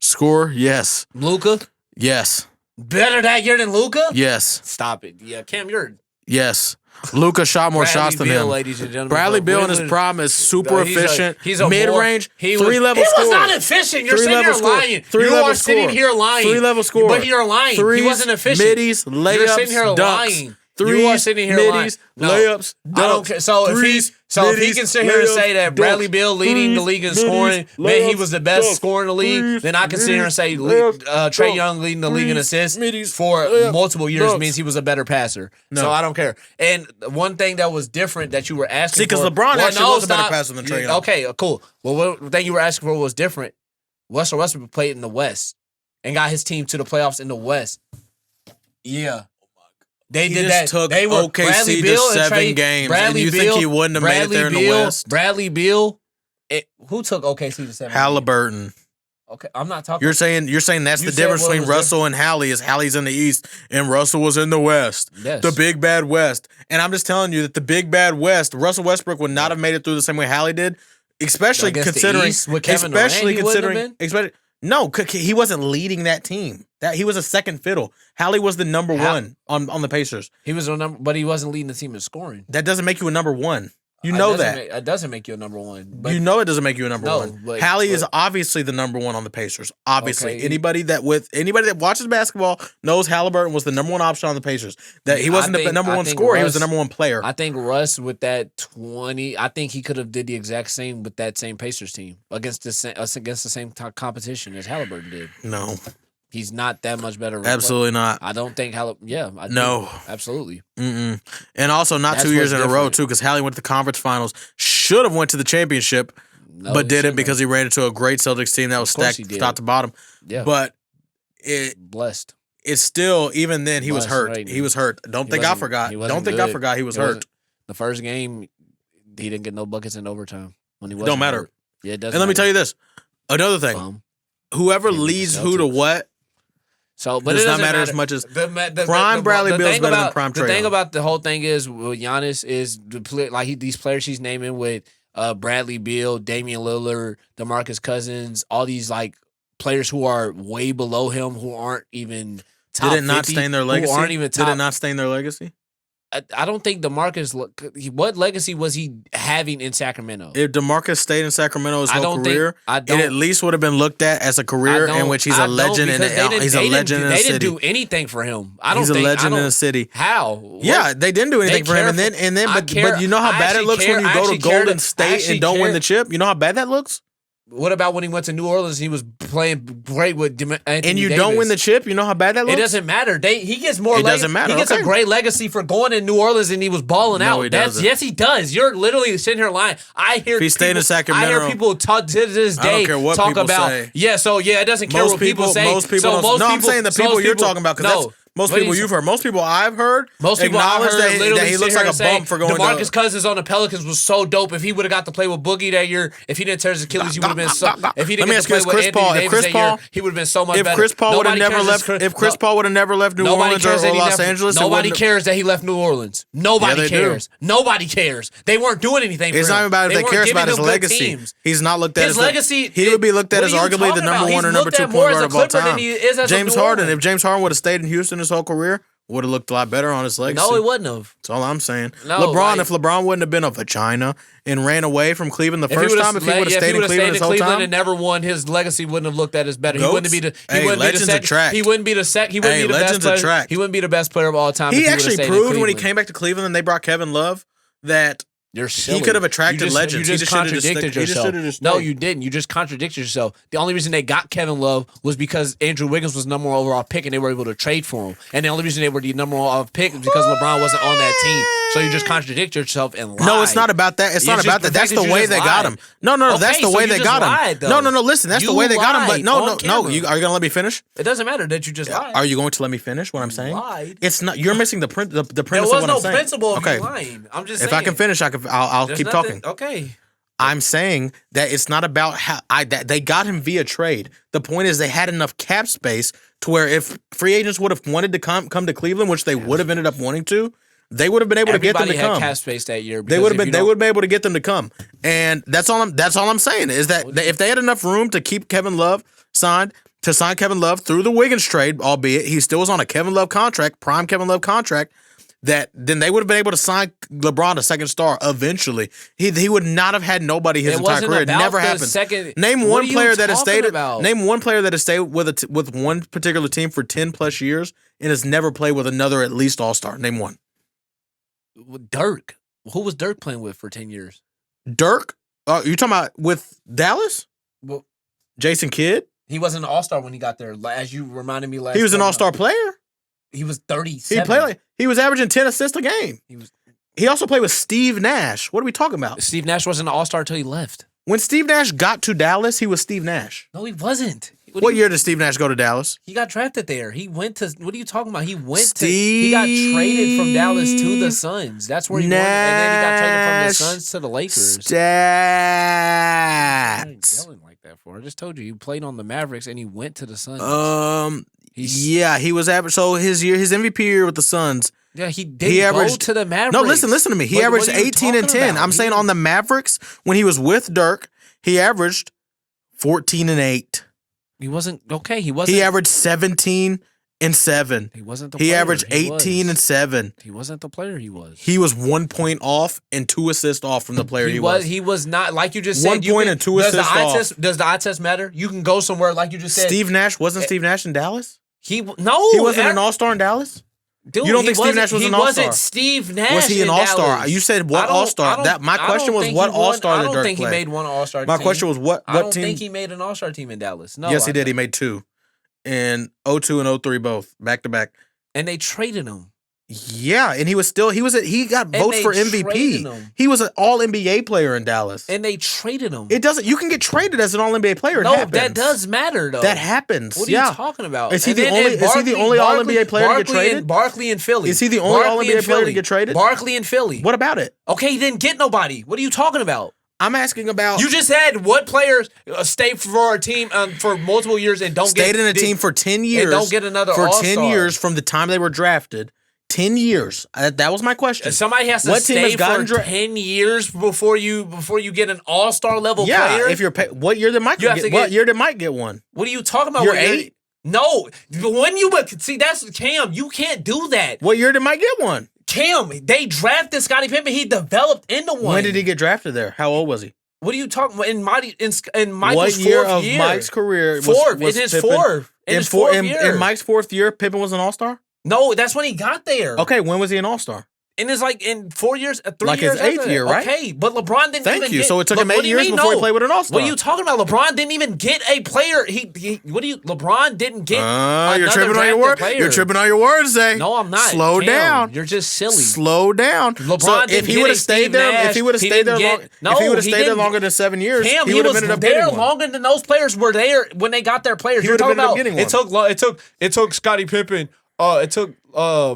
Score? Yes. Luka? Yes. Better that year than Luka? Yes. Stop it. Yeah, Cam, you're yes. Luka shot more shots than him. Ladies and gentlemen. Bradley Beal in his prime is super efficient. He's a mid-range, three-level scorer. He was not efficient. You're sitting here lying. You are sitting here lying. Three-level scorer. But you're lying. He wasn't efficient. Middies, layups, you're sitting here dunks. Lying. Threes, you are sitting here middies, lying. layups, dunks. I don't care. So if he can sit here and say that Bradley Beal leading the league in scoring, man, he was the best scorer in the league, then I can sit here and say Trae Young leading the league in assists for multiple years means he was a better passer. No. So I don't care. And one thing that was different that you were asking because LeBron actually was a better passer than Trae Young. Okay, cool. Well, one thing you were asking for was different. Russell Westbrook played in the West and got his team to the playoffs in the West. Yeah. They did that. They were OKC to 7 games, and you think he wouldn't have made it there in the West? Bradley Beal. Who took OKC to 7 games? Halliburton. Okay, I'm not talking. You're saying that's the difference between Russell and Hallie is Hallie's in the East and Russell was in the West. Yes. The big bad West. And I'm just telling you that the big bad West, Russell Westbrook would not have made it through the same way Hallie did, especially considering no, he wasn't leading that team. That he was a second fiddle. Hallie was the number one on the Pacers. He was a number, but he wasn't leading the team in scoring. That doesn't make you a number one. You know that. It doesn't make you a number one. But you know it doesn't make you a number one. Hallie is obviously the number one on the Pacers. Obviously. Okay. Anybody that watches basketball knows Halliburton was the number one option on the Pacers. That he wasn't the number one scorer, he was the number one player. I think Russ with that 20, I think he could have did the exact same with that same Pacers team against the same competition as Halliburton did. No. He's not that much better. Absolutely not. I don't think No. Absolutely. Mm-mm. And also not 2 years in a row, too, because Hallie went to the conference finals, should have went to the championship, but didn't because he ran into a great Celtics team that was stacked top to bottom. Yeah. But blessed. It's still, even then, he was hurt. Right. He was hurt. Don't think I forgot he was hurt. The first game, he didn't get no buckets in overtime. When he wasn't don't matter. Hurt. Yeah, it doesn't. And let me tell you this. Another thing. Whoever leads who to what, so, but it does not matter as much as prime Bradley Beal is better than prime Trae. The thing about the whole thing is with Giannis is these players he's naming with Bradley Beal, Damian Lillard, DeMarcus Cousins, all these like players who are way below him who aren't even top 50. Did it not stain their legacy? Who aren't even top, Did it not stain their legacy? I don't think DeMarcus. What legacy was he having in Sacramento? If DeMarcus stayed in Sacramento his whole career, it at least would have been looked at as a career in which he's a legend in the city. They didn't do anything for him. He's a legend in the city. How? Yeah, they didn't do anything for him, but you know how bad it looks when you go to Golden State and don't win the chip. You know how bad that looks. What about when he went to New Orleans and he was playing great with Anthony and you Davis? Don't win the chip? You know how bad that looks? It doesn't matter. He gets more. It doesn't matter. He gets a great legacy for going in New Orleans and he was balling out. He doesn't. Yes, he does. You're literally sitting here lying. If he stayed in Sacramento, I hear people to this day talk about. Say. Yeah, so yeah, it doesn't care what people say. Most people. I'm saying the people you're talking about because that's. Most people you've heard. Most people I've heard. Most people acknowledge I've heard that he looks like a bum for going. DeMarcus Cousins on the Pelicans was so dope. If he would have got to play with Boogie that year, if he didn't tear his Achilles, he would have been so. If he didn't get to play with Anthony Davis that year, he would have been so much better. If Chris Paul would have never left, New Orleans or Los Angeles, nobody cares that he left New Orleans. Nobody cares. Nobody cares. They weren't doing anything. It's not about if they care about his legacy. He's not looked at his legacy. He would be looked at as arguably the number one or number 2 point guard of all time. James Harden. If James Harden would have stayed in Houston his whole career, would have looked a lot better on his legacy. No, he wouldn't have. That's all I'm saying. No, if LeBron wouldn't have been a vagina and ran away from Cleveland the first time, if he would have stayed in Cleveland his whole time and never won, his legacy wouldn't have looked at as better. He wouldn't be the. Legends of track. He wouldn't be the best player. He wouldn't be the best player of all time. He actually proved when he came back to Cleveland and they brought Kevin Love that You're silly. He could have attracted legends. You just contradicted yourself. No, stayed. you didn't. You just contradicted yourself. The only reason they got Kevin Love was because Andrew Wiggins was number one overall pick, and they were able to trade for him. And the only reason they were the number one overall pick was because LeBron wasn't on that team. So you just contradict yourself and lie. No, it's not about that. It's not about that. That's the way they got him. No, that's the way they got him. No, listen, that's the way they got him. But no. Are you gonna let me finish? It doesn't matter that you just lied. Are you going to let me finish what I'm saying? Lied. It's not. You're missing the premise of what I'm saying. There was no principle of you lying. I'm just saying. If I can finish, I'll keep talking. Okay. I'm saying that it's not about how that they got him via trade. The point is they had enough cap space to where if free agents would have wanted to come to Cleveland, which they would have ended up wanting to, they would have been able to get them to come. Everybody had cap space that year. They would have been able to get them to come. And that's all I'm saying is that if they had enough room to keep Kevin Love sign Kevin Love through the Wiggins trade, albeit he still was on a Kevin Love contract, prime Kevin Love contract, that then they would have been able to sign LeBron a second star eventually. He would not have had nobody his entire career. It never happened. Name one player that has stayed. Name one player that has stayed with one particular team for 10 plus years and has never played with another at least All-Star. Name one. Dirk. Who was Dirk playing with for 10 years? Dirk? You talking about with Dallas? Well, Jason Kidd? He wasn't an All-Star when he got there. As you reminded me last. He was an All-Star player. He was 37. He was averaging 10 assists a game. He also played with Steve Nash. What are we talking about? Steve Nash wasn't an All-Star until he left. When Steve Nash got to Dallas, he was Steve Nash. No, he wasn't. What year did Steve Nash go to Dallas? He got drafted there. He went to. What are you talking about? He got traded from Dallas to the Suns. That's where he won. And then he got traded from the Suns to the Lakers. Stats. What are you yelling like that for? I just told you. He played on the Mavericks and he went to the Suns. He was average. So his MVP year with the Suns. Yeah, he averaged to the Mavericks. No, listen to me. He averaged 18 and 10. I'm saying on the Mavericks when he was with Dirk, he averaged 14 and 8. He wasn't okay. He wasn't. He averaged 17 and 7. He wasn't the He player. averaged 18 and 7. He wasn't the player he was. He was 1 point off and 2 assists off from the player he was. He was not, like you just said. 1 point and 2 assists off. Does the eye test matter? You can go somewhere like you just said. Steve Nash wasn't Steve Nash in Dallas? He wasn't an All-Star in Dallas? Dude, you don't think Steve Nash was an All-Star? He wasn't Steve Nash. Was he an All-Star? You said what All-Star? My question was what All-Star did Dirk play? I don't think he made one All-Star team. My question was what team? I don't think he made an All-Star team in Dallas. No. Yes, he did. He made 2. In 02 and 03 both, back to back. And they traded him. Yeah, and he got votes for MVP. He was an all-NBA player in Dallas. And they traded him. You can get traded as an all-NBA player. No, that does matter though. That happens. What are you talking about? Is he the only all-NBA player to get traded? Barkley and Philly. Is he the only all-NBA player to get traded? Barkley and Philly. What about it? Okay, he didn't get nobody. What are you talking about? I'm asking about. You just said what players stay for a team for multiple years and stayed in a team for 10 years and don't get another for All-Star. 10 years from the time they were drafted. 10 years. That was my question. Somebody has to stay for 10 years before you get an All-Star level player. If you're what year did Mike get? What year did Mike get one? What are you talking about? Year 8? No, when you see that's Cam. You can't do that. What year did Mike get one? Cam, they drafted Scottie Pippen. He developed into one. When did he get drafted there? How old was he? What are you talking about? In Michael's what year of Mike's career? Fourth. In his fourth. In Mike's 4th year, Pippen was an All-Star? No, that's when he got there. Okay, when was he an All-Star? And it's like in 4 years, 3 like years. Like his 8th year, right? Okay, but LeBron didn't Thank you. So it took him 8 years before he played with an All-Star. What are you talking about? LeBron didn't even get a player. LeBron didn't get you're tripping on your words. You're tripping on your words, Zay. No, I'm not. Slow down. You're just silly. Slow down. LeBron if he would have stayed there, if he would have stayed there longer than 7 years, Cam, he would have ended up getting one. Longer than those players were there when they got their players. You're talking about it took Scottie Pippen. It took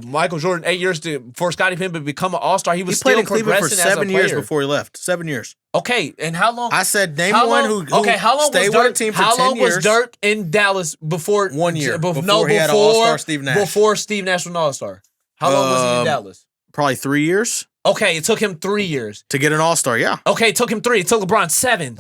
Michael Jordan 8 years for Scottie Pippen to become an All-Star. He played in Cleveland for 7 years before he left. 7 years. Okay, and how long? I said name one who stayed with a team for 10 years. How long was Dirk in Dallas before? 1 year. Before he had an All-Star Steve Nash. Before Steve Nash was an All-Star. How long was he in Dallas? Probably 3 years. Okay, it took him 3 years. To get an All-Star, yeah. Okay, it took him 3. It took LeBron 7.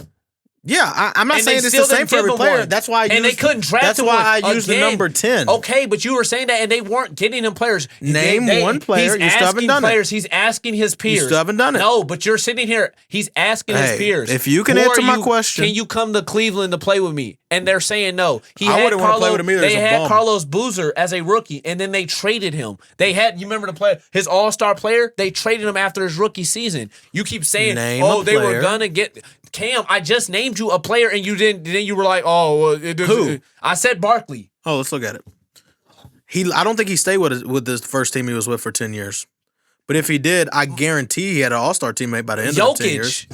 Yeah, I'm not And saying they it's the still same didn't for give every him player. one. That's why And they couldn't draft That's him why one. I used the Again. number 10. Okay, but you were saying that, and they weren't getting him players. Name one player. He's You still haven't asking done it. players. He's asking his peers. You still haven't done it. No, but you're sitting here. He's asking his Hey, peers. if you can Who answer are my you? question. Can you come to Cleveland to play with me? And they're saying no. I wouldn't wanna play with him either. They He's a had bum. Carlos Boozer as a rookie, and then they traded him. They had, you remember the player, his all-star player? They traded him after his rookie season. You keep saying, Name a they were player. gonna get Cam. I just named you a player, and you didn't. Then you were like, oh, well, Who? I said Barkley. Oh, let's look at it. I don't think he stayed with the first team he was with for 10 years. But if he did, I guarantee he had an all-star teammate by the end of the 10 years.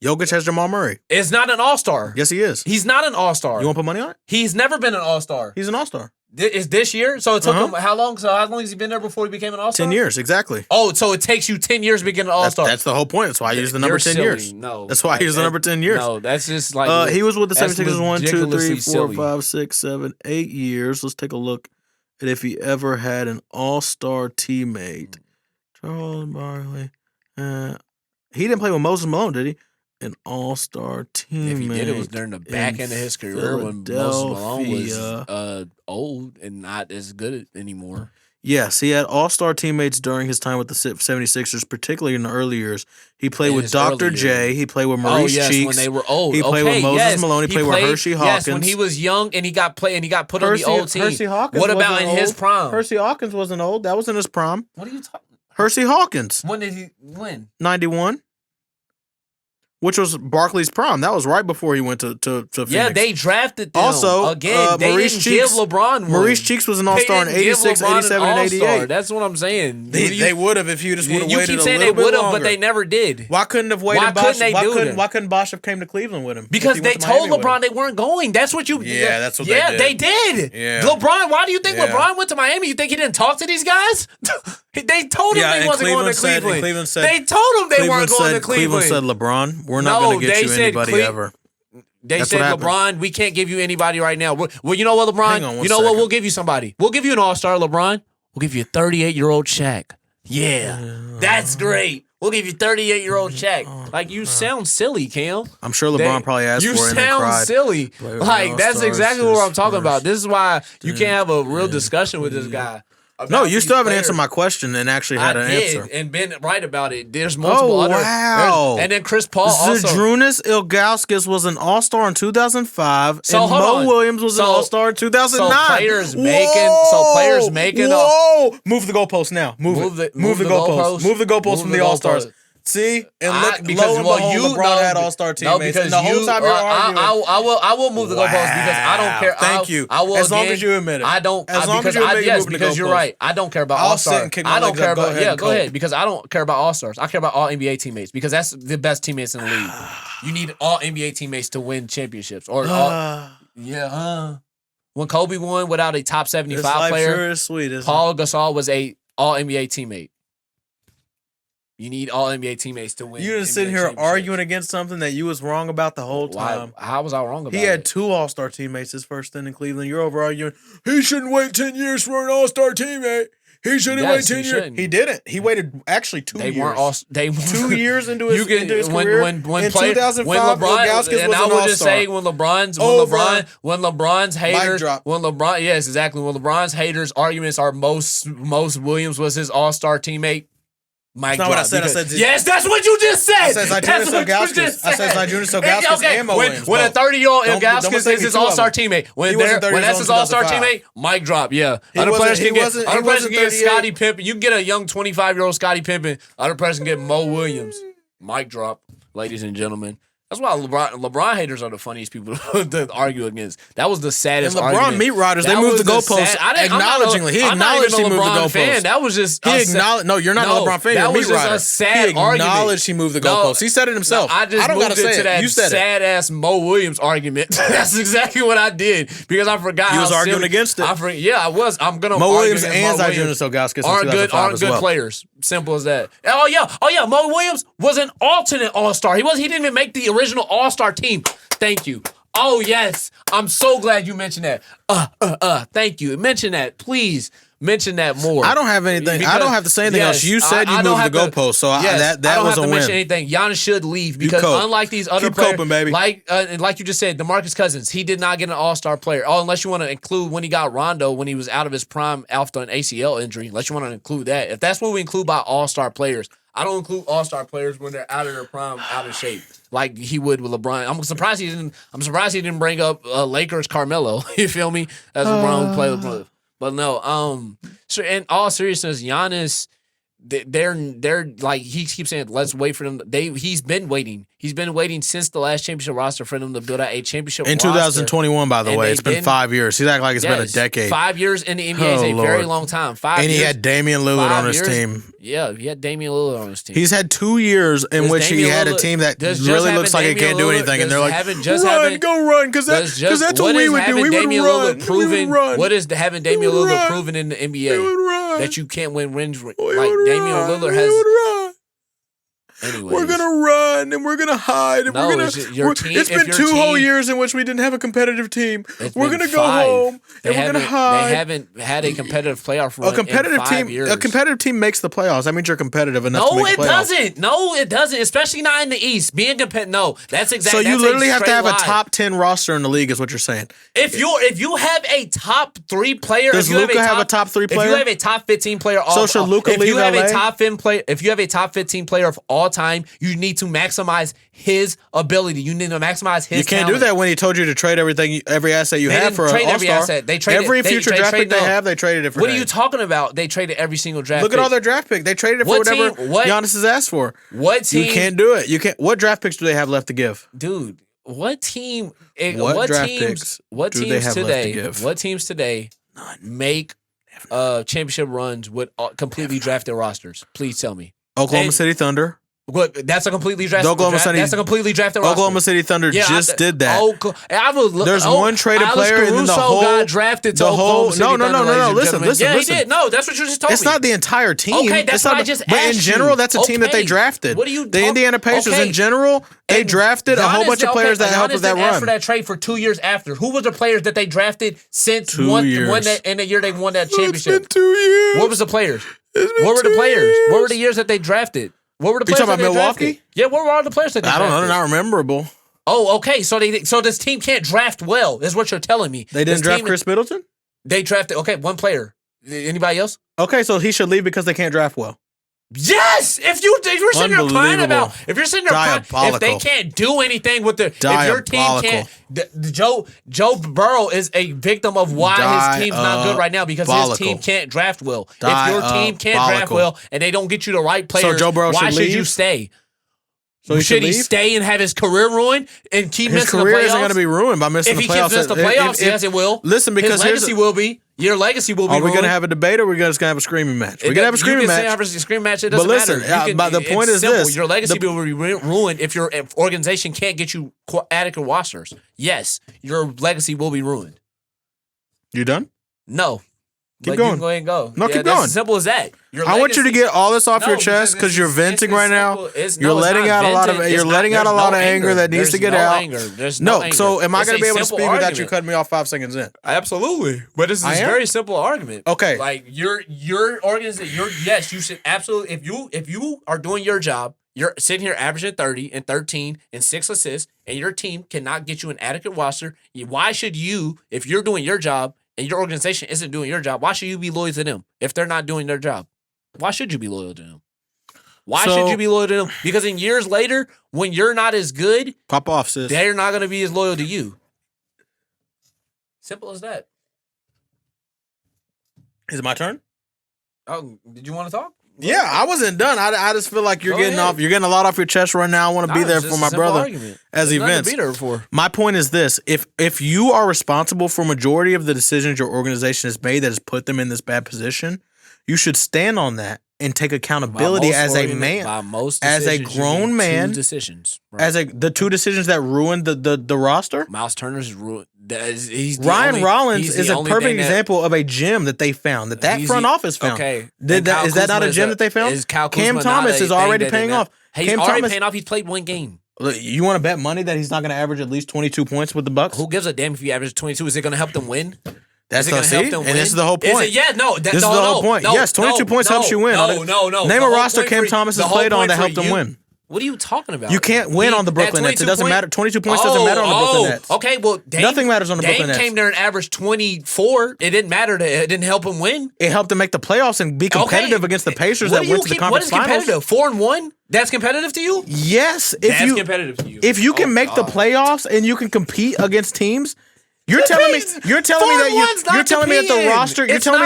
Jokic has Jamal Murray. Is not an all-star. Yes, he is. He's not an all-star. You want to put money on it? He's never been an all-star. He's an all-star. Is this year? So it took him how long? So how long has he been there before he became an all-star? 10 years, exactly. Oh, so it takes you 10 years to become an all-star. That's the whole point. That's why I use the number You're 10 silly. years. No. That's why I use the number 10 years. No, that's just like He was with the that's 76ers 1, 2, 3, ridiculously 4, silly. 5, 6, 7, 8 years. Let's take a look at if he ever had an all-star teammate. Charles Barkley. He didn't play with Moses Malone, did he? An all-star teammate. If he did, it was during the back end of his career when Moses Malone was old and not as good anymore. Yes, he had all-star teammates during his time with the 76ers, particularly in the early years. He played In with his Dr. early J. years. He played with Maurice Cheeks. When they were old. He played with Moses Malone. He played with Hershey Hawkins. Yes, when he was young and he got put on the old team. Hershey Hawkins. What about in wasn't his old. prime? Hershey Hawkins wasn't old. That was in his prime. What are you talking? Hershey Hawkins, When did he win? 91, which was Barkley's prime. That was right before he went to Phoenix. Yeah, they drafted them. Also, Again, they Maurice didn't Cheeks- give LeBron one. Maurice Cheeks was an all-star in They didn't give 86, LeBron 87, an and 88. all-star. That's what I'm saying. They would have if he just would have You waited keep a saying little they bit would have, longer. but they never did. Why couldn't have waited? Why couldn't they do that? Why couldn't Bosh have came to Cleveland with him? Because if he they went to told Miami with LeBron him? they weren't going. That's what you. Yeah, that's what yeah, they did. they did. Yeah. LeBron, why do you think Yeah. LeBron went to Miami? You think he didn't talk to these guys? They told him Yeah, they and wasn't going to Cleveland Cleveland. Cleveland said- they told him they weren't going to Cleveland said, LeBron, we're not No, going to get they you said anybody ever. They That's said, what happened. LeBron, we can't give you anybody right now. Well, you know what, LeBron? Hang on one You know what? second. We'll give you somebody. We'll give you an all-star, LeBron. We'll give you a 38-year-old Shaq. Yeah, that's great. We'll give you 38-year-old Shaq. Like, you sound silly, Cam. I'm sure LeBron probably asked You for it and then sound cried. silly. Player of Like, the that's All-Stars, exactly what I'm talking his about. This is why you first can't have a real discussion with this guy. No, about you these still haven't players. answered my question and actually had an did, answer. and been right about it. There's multiple other. wow. And then Chris Paul also. Zadrunas Ilgauskas was an all-star in 2005, So, and hold Mo on. Williams was an So- all-star in 2009. so players making a- Whoa! Move the goalpost now. Move the goalpost. Move the Move the goalpost Move from the the all-stars. goalpost. See? And look, Because lo and behold, LeBron had all-star teammates. And the whole time you're arguing. I will move the goalpost because I don't care. Thank you. I will As long again, as you admit it. I don't. As long as you admit you're yes, moving the because you're goalpost. right. I don't care about I'll all-stars. sit and kick my I don't legs care up. Go about. ahead Yeah, and go cope. ahead because I don't care about all-stars. I care about all NBA teammates because that's the best teammates in the league. You need all NBA teammates to win championships or all. Yeah. When Kobe won without a top 75 This life player, sure is sweet, isn't it? Paul Gasol was a all NBA teammate. You need all NBA teammates to win. You just NBA sitting here championships. arguing against something that you was wrong about the whole time. How was I wrong about He had it? 2 all-star teammates his first stint in Cleveland. You're over arguing, he shouldn't wait 10 years for an all-star teammate. He shouldn't Yes, wait 10 he years. shouldn't. He didn't. He waited actually 2 They years. weren't all. They 2 years into his, into his when career. when in player, 2005, when LeBron Ilgauskas and was I an would all-star. just say when LeBron's haters drop. when LeBron yes exactly when LeBron's haters arguments are most Williams was his all-star teammate. Mike, That's not what I said. I said yes, that's what you just said. I said That's Zajunas what you Ilgauskas. just I said said. Zajunas Ilgauskas Okay, and Mo when Williams, a both. 30-year-old Don't Ilgauskas mistake is me, his 2 of all-star them. teammate. When He wasn't 30 when years that's old his in all-star 2005. teammate, mic drop. Yeah, He other players wasn't- can he get wasn't- other he players wasn't can get 38. Scottie Pippen. You can get a young 25-year-old Scottie Pippen. Other person can get Mo Williams. Mic drop, ladies and gentlemen. That's why LeBron haters are the funniest people to argue against. That was the saddest And LeBron argument. meat riders, they That moved was the goalposts acknowledgingly. He acknowledged he moved the LeBron fan. goalposts. That was just He acknowledged. No, you're not a LeBron fan. You're That a meat was just rider. a sad He argument. acknowledged he moved the goalposts. He said it himself. I just don't moved gotta it say to that You said it. sad ass Mo Williams argument. That's exactly what I did because I forgot. You was how arguing silly- against it. Yeah, I was. I'm gonna Mo argue Williams against and Mo Williams. Zajunas Ilgauskas in aren't 2005 as good well. players. Simple as that. Oh yeah. Mo Williams was an alternate All-Star. He didn't even make the original All-Star team. Thank you. Oh yes, I'm so glad you mentioned that. Thank you. Mention that, please. mention that more. I don't have anything. Because, I don't have to say anything else. You said you moved the goalpost, so that I don't was have a to mention win. anything. Giannis should leave because unlike these other Keep players, coping, baby. like you just said, DeMarcus Cousins, he did not get an All-Star player. Oh, unless you want to include when he got Rondo when he was out of his prime after an ACL injury. Unless you want to include that. If that's what we include by All-Star players, I don't include All-Star players when they're out of their prime, out of shape, like he would with LeBron. I'm surprised he didn't bring up Lakers Carmelo. You feel me? As LeBron would play with. But no, so in all seriousness, Giannis, they're like he keeps saying, let's wait for them. He's been waiting. He's been waiting since the last championship roster for them to build out a championship in roster. 2021, by the way. It's been 5 years. He's acting like it's been a decade. 5 years in the NBA is a very long time. 5 years. And he had Damian Lillard on his team. Yeah, he had Damian Lillard on his team. He's had 2 years in which he had a team that really looks like it can't do anything, and they're like, go run, because that's what we would do. We would run. What is having Damian Lillard proven in the NBA that you can't win rings? Like Damian Lillard has. Anyways. We're gonna run and we're gonna hide and it's been 2 whole years in which we didn't have a competitive team. We're gonna go home and we're gonna hide. They haven't had a competitive playoff run in 5 years. A competitive team makes the playoffs. That means you're competitive enough to make the playoffs. No, it doesn't. Especially not in the East. Being competitive. No, that's exactly. So you literally have to have a top 10 roster in the league, is what you're saying. If you have a top 3 player, does Luka have a top 3 player? If you have a top 15 player, so should Luka leave LA? If you have a top 15 player of all time, you need to maximize his ability. You need to maximize his. You can't do that when he told you to trade every asset you have for an All-Star. Every asset. They traded every future draft pick they have. They traded it for. What are you talking about? They traded every single draft. Look pick. at all their draft picks. They traded it for whatever Giannis has asked for. What team? You can't do it. You can't. What draft picks do they have left to give, dude? What team? What draft picks? What teams today? What teams today make championship runs with completely drafted rosters? Please tell me. Oklahoma City Thunder. What? That's a completely drafted. That's a completely drafted roster. Oklahoma City Thunder just did that. There's one traded player in the whole. Got drafted to Oklahoma City Thunder. No. Listen. Yeah, he did. No, that's what you just told me. It's not the entire team. Okay, that's what I just asked you. But in general, that's a team that they drafted. What are you? The Indiana Pacers in general, they drafted a whole bunch of players that helped with that run. For that trade for 2 years after, who was the players that they drafted since one in the year they won that championship? It's been 2 years. What was the players? What were the players? What were the years that they drafted? What were the players? You talking about Milwaukee? Drafted? Yeah, what were all the players that they drafted? I don't know. They're not memorable. Oh, okay. So this team can't draft well. Is what you're telling me. They didn't draft Chris Middleton? They drafted one player. Anybody else? Okay, so he should leave because they can't draft well. Yes, if you're sitting there crying about, if they can't do anything with if your team can't, Joe Burrow is a victim of why his team's not good right now because his team can't draft well. If your team can't draft well and they don't get you the right players, so Joe Burrow why should you stay? So should he stay and have his career ruined and keep missing the playoffs? His career isn't going to be ruined by missing the playoffs. If he keeps missing the playoffs, yes, it will. Listen, because his legacy will be. Your legacy will be ruined. Are we going to have a debate or are we just going to have a screaming match? We're going to have a screaming match. You can have a screaming match. It doesn't matter. But the point is this. Your legacy will be ruined if your organization can't get you adequate rosters. Yes, your legacy will be ruined. You done? No. Keep going. Go ahead and go. No, keep going. As simple as that. I want you to get all this off your chest because you're venting right now. You're letting out a lot of anger that needs to get out. No, so am I going to be able to speak without you cutting me off 5 seconds in? Absolutely. But this is a very simple argument. Okay. Like your organization, yes, you should absolutely if you are doing your job, you're sitting here averaging 30 and 13 and 6 assists, and your team cannot get you an adequate roster. Why should you, if you're doing your job and your organization isn't doing your job, why should you be loyal to them if they're not doing their job? Why should you be loyal to them? Why should you be loyal to them? Because in years later, when you're not as good, pop off, sis. They're not going to be as loyal to you. Simple as that. Is it my turn? Oh, did you want to talk? Yeah, I wasn't done. I just feel like you're getting a lot off your chest right now. I want to be there for my brother as events. Be there for. My point is this: if you are responsible for majority of the decisions your organization has made that has put them in this bad position, you should stand on that and take accountability as a man, as a grown man. Decisions, right? As the 2 decisions that ruined the roster. Miles Turner's ruined. Ryan Rollins is a perfect example of a gem that they found, that front office found. Okay. Is that not a gem that they found? Cam Thomas is already paying off. He's already paying off. He's played 1 game. You want to bet money that he's not going to average at least 22 points with the Bucks? Who gives a damn if he averages 22? Is it going to help them win? Is it going to help them win? And this is the whole point. Is it? Yeah, no. This is the whole point. Yes, 22 points helps you win. No. Name a roster Cam Thomas has played on that helped them win. What are you talking about? You can't win on the Brooklyn Nets. It doesn't matter. 22 points doesn't matter on the Brooklyn Nets. Okay, well, nothing matters on the Brooklyn Nets. Dame came there and averaged 24. It didn't matter. It didn't help him win. It helped him make the playoffs and be competitive against the Pacers that went to the conference finals. What is competitive? 4-1? That's competitive to you? Yes. That's competitive to you. If you can make the playoffs and you can compete against teams. You're telling me that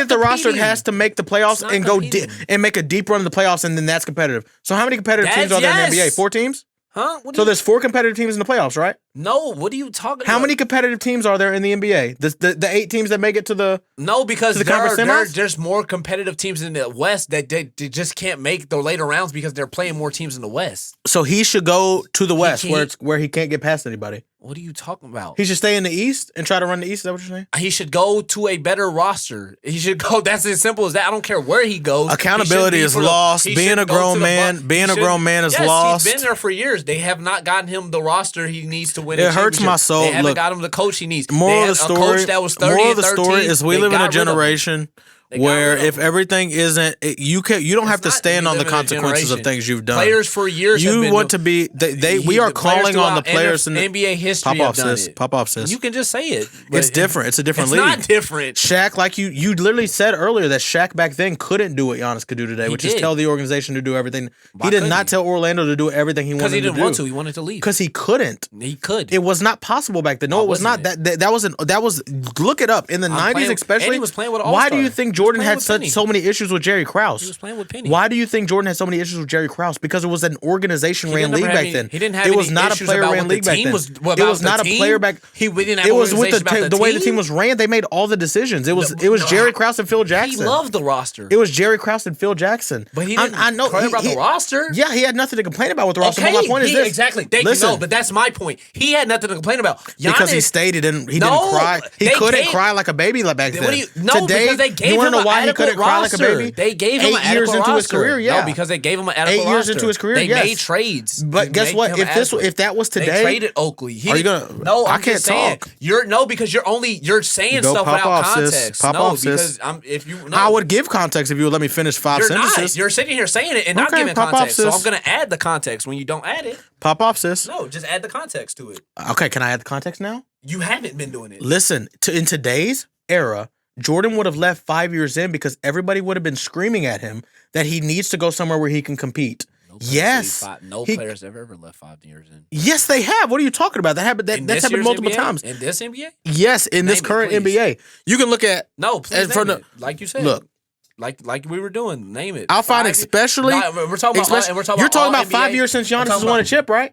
the roster has to make the playoffs and go and make a deep run in the playoffs, and then that's competitive. So how many competitive teams are there in the NBA? 4 teams? Huh? So there's 4 competitive teams in the playoffs, right? No. What are you talking about? How many competitive teams are there in the NBA? The 8 teams that make it to the because to the conference semis? There's more competitive teams in the West that they just can't make the later rounds because they're playing more teams in the West. So he should go to the West where he can't get past anybody. What are you talking about? He should stay in the East and try to run the East. Is that what you're saying? He should go to a better roster. He should go. That's as simple as that. I don't care where he goes. Accountability is lost. Being a grown man is lost. He's been there for years. They have not gotten him the roster he needs to win. It hurts my soul. They haven't got him the coach he needs. Moral of the story. A coach that was 30 moral of the story is we live in a generation where if everything isn't, you don't have to stand on the consequences of things you've done. Players for years. You want to be. We are calling on the players in NBA history. Pop off, sis. You can just say it. It's different. It's a different league. It's not different. Shaq, like you literally said earlier that Shaq back then couldn't do what Giannis could do today, which is tell the organization to do everything. He did not tell Orlando to do everything he wanted to do. Because he didn't want to. He wanted to leave. Because he couldn't. He could. It was not possible back then. No, it was not. That was. Look it up in the 90s, especially. He was playing with All-Star. Why do you think Jordan had so many issues with Jerry Krause? He was playing with Penny. Why do you think Jordan had so many issues with Jerry Krause? Because it was an organization ran league back then. He didn't have it was not a player ran league back then. It was not a player back. He didn't have it was with the way the team was ran. They made all the decisions. It was Jerry Krause and Phil Jackson. He loved the roster. It was Jerry Krause and Phil Jackson. But he didn't complain about the roster. Yeah, he had nothing to complain about with the roster. But my point is this. Exactly. Listen, but that's my point. He had nothing to complain about. Because he stayed. He didn't cry. He couldn't cry like a baby back then. Because they gave him an adequate roster. They gave him 8 years into his career, yeah. No, because they gave him an adequate roster. 8 years into his career, they made trades. But guess what? If that was today, they traded Oakley. Are you gonna? No, I can't talk. Because you're saying stuff without context. I would give context if you would let me finish 5 sentences. You're sitting here saying it and not giving context. So I'm gonna add the context when you don't add it. Pop off, sis. No, just add the context to it. Okay, can I add the context now? You haven't been doing it. Listen, in today's era, Jordan would have left 5 years in because everybody would have been screaming at him that he needs to go somewhere where he can compete. No players have ever left 5 years in. Yes, they have. What are you talking about? That's happened multiple times. In this NBA? Yes, in this current NBA. You can look at like you said. Look. Like we were doing. Name it. I'll find especially. We're talking about. You're talking about 5 years since Giannis has won a chip, right?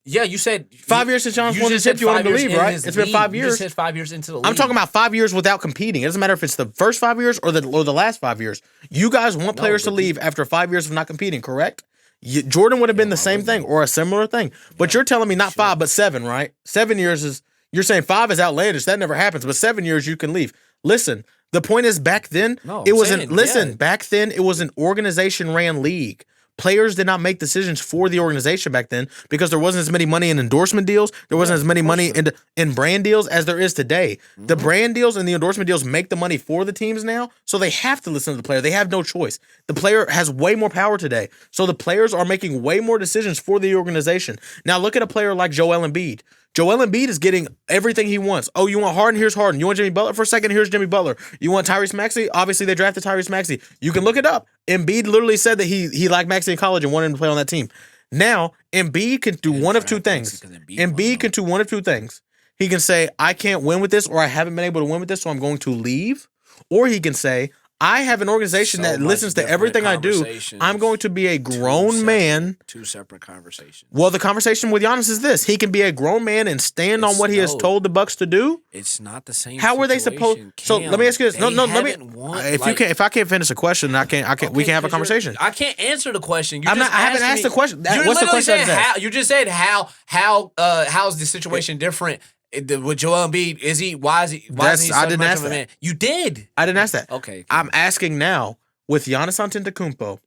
Yeah, you said 5 years since Giannis won the chip. You want to believe, right? It's been 5 years. You just said 5 years into the league. I'm talking about 5 years without competing. It doesn't matter if it's the first 5 years or the last 5 years. You guys want players to leave after 5 years of not competing, correct? Jordan would have been the same thing or a similar thing. But you're telling me not 5, but 7, right? 7 years is. You're saying 5 is outlandish. That never happens. But 7 years you can leave. Listen. The point is, back then, back then, it was an organization ran league. Players did not make decisions for the organization back then because there wasn't as many money in endorsement deals. There wasn't as many money in brand deals as there is today. Mm-hmm. The brand deals and the endorsement deals make the money for the teams now, so they have to listen to the player. They have no choice. The player has way more power today. So the players are making way more decisions for the organization. Now look at a player like Joel Embiid. Joel Embiid is getting everything he wants. Oh, you want Harden? Here's Harden. You want Jimmy Butler for a second? Here's Jimmy Butler. You want Tyrese Maxey? Obviously, they drafted Tyrese Maxey. You can look it up. Embiid literally said that he liked Maxey in college and wanted him to play on that team. Now, Embiid can do one of two things. Embiid can do one of two things. He can say, I can't win with this, or I haven't been able to win with this, so I'm going to leave. Or he can say, I have an organization that listens to everything I do. I'm going to be a grown man. 2 separate conversations. Well, the conversation with Giannis is this. He can be a grown man and stand on what he has told the Bucks to do. It's not the same. How were they supposed? So let me ask you this. If I can't finish a question, we can't have a conversation. I can't answer the question. I haven't asked the question. What's the question? You just said how's the situation different? With Joel Embiid, why is he so much of a man? You did. I didn't ask that. Okay. I'm asking now with Giannis Antetokounmpo,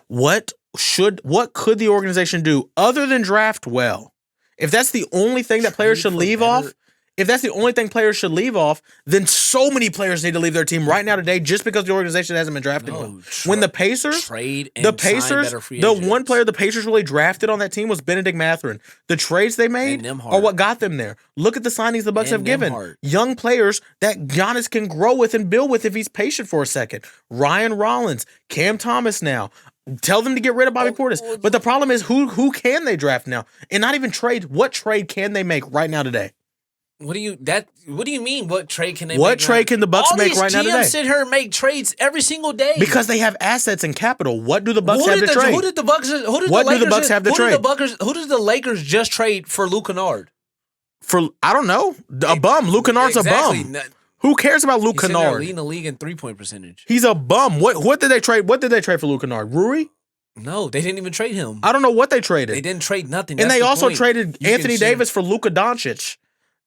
what could the organization do other than draft well? If that's the only thing that players should leave off, if that's the only thing players should leave off, then so many players need to leave their team right now today just because the organization hasn't been drafting well. When the Pacers, the one player the Pacers really drafted on that team was Benedict Mathurin. The trades they made are what got them there. Look at the signings the Bucks have given. Young players that Giannis can grow with and build with if he's patient for a second. Ryan Rollins, Cam Thomas now. Tell them to get rid of Bobby Portis. But the problem is who can they draft now? And not even trade. What trade can they make right now today? What do you mean? What trade can they? What trade can the Bucks make right now today? All these GMs sit here and make trades every single day because they have assets and capital. What do the Bucks have to trade? Who did the Bucks? Who did the Bucks have to trade? Who did the Lakers just trade for Luke Kennard? I don't know. A bum. Luke Kennard's a bum. Who cares about Luke Kennard? He's leading the league in 3-point percentage. He's a bum. What did they trade? What did they trade for Luke Kennard? Rui? No, they didn't even trade him. I don't know what they traded. They didn't trade nothing. And they also traded Anthony Davis for Luka Doncic.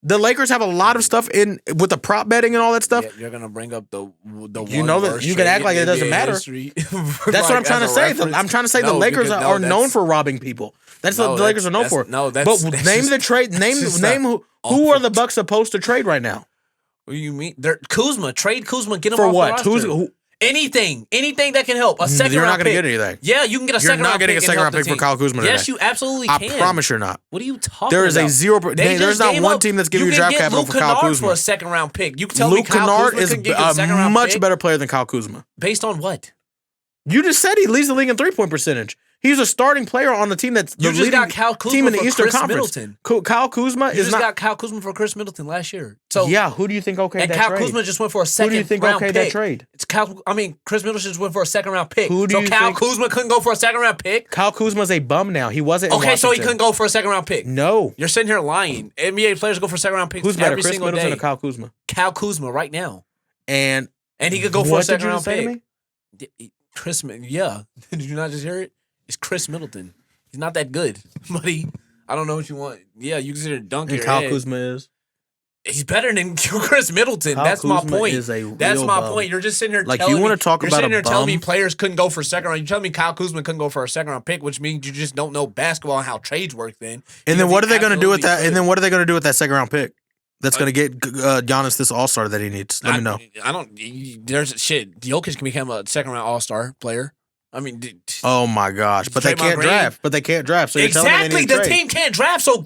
The Lakers have a lot of stuff in with the prop betting and all that stuff. Yeah, you're gonna bring up the you know that you can act like it doesn't matter. That's what I'm trying to say. I'm trying to say the Lakers are known for robbing people. That's what the Lakers are known for. But name the trade. Name who are the Bucks supposed to trade right now? What do you mean? Kuzma. Trade Kuzma. Get him for off what? the roster. Anything that can help. A second. You're not going to get anything. Yeah, you can get a second. You're not getting a second round pick for Kyle Kuzma today. Yes, you absolutely can. I promise you're not. What are you talking about? There is a 0. There's not one team that's giving you draft capital for Kyle Kuzma for a second round pick. You tell Luke me Kyle Kuzma is a much better player than Kyle Kuzma. Based on what? You just said he leads the league in 3-point percentage. He's a starting player on the team that's the leading team in the Eastern Conference. Kyle Kuzma is not. You just got Kyle Kuzma for Chris Middleton last year. So yeah, who do you think okayed that trade? And Kyle Kuzma just went for a second round pick. Who do you think okayed that trade? It's Chris Middleton just went for a second round pick. So Kyle Kuzma couldn't go for a second round pick? Kyle Kuzma's a bum now. He wasn't in Washington. So he couldn't go for a second round pick? No. You're sitting here lying. NBA players go for second round picks Who's better, every Chris single Middleton day. or Kyle Kuzma? Kyle Kuzma right now. And he could go for a second round pick. To me? Yeah. Did you not just hear it? It's Chris Middleton. He's not that good, buddy. I don't know what you want. Yeah, you consider dunk your Kyle head. Kuzma is. He's better than Chris Middleton. Kyle That's Kuzma my point. That's my point. You're just sitting here like telling you want to talk you're about sitting here a bum? telling me players couldn't go for a second round. You're telling me Kyle Kuzma couldn't go for a second round pick, which means you just don't know basketball and how trades work. Then and then what are they going to do with that? And then what are they going to do with that second round pick? That's going to get Giannis this All Star that he needs. Let me know. I don't. There's shit. Jokic can become a second round All Star player. I mean, oh my gosh! But they can't draft. So you're exactly, the team can't draft. So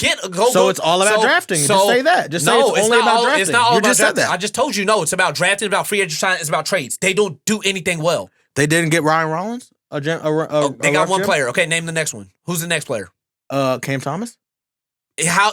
So it's all about drafting. Just say that. Just say it's only about drafting. It's not all you about just drafting. said that. I just told you. No, it's about drafting. It's about free agent signing. It's about trades. They don't do anything well. They didn't get Ryan Rollins. They got one player. Okay, name the next one. Who's the next player? Cam Thomas.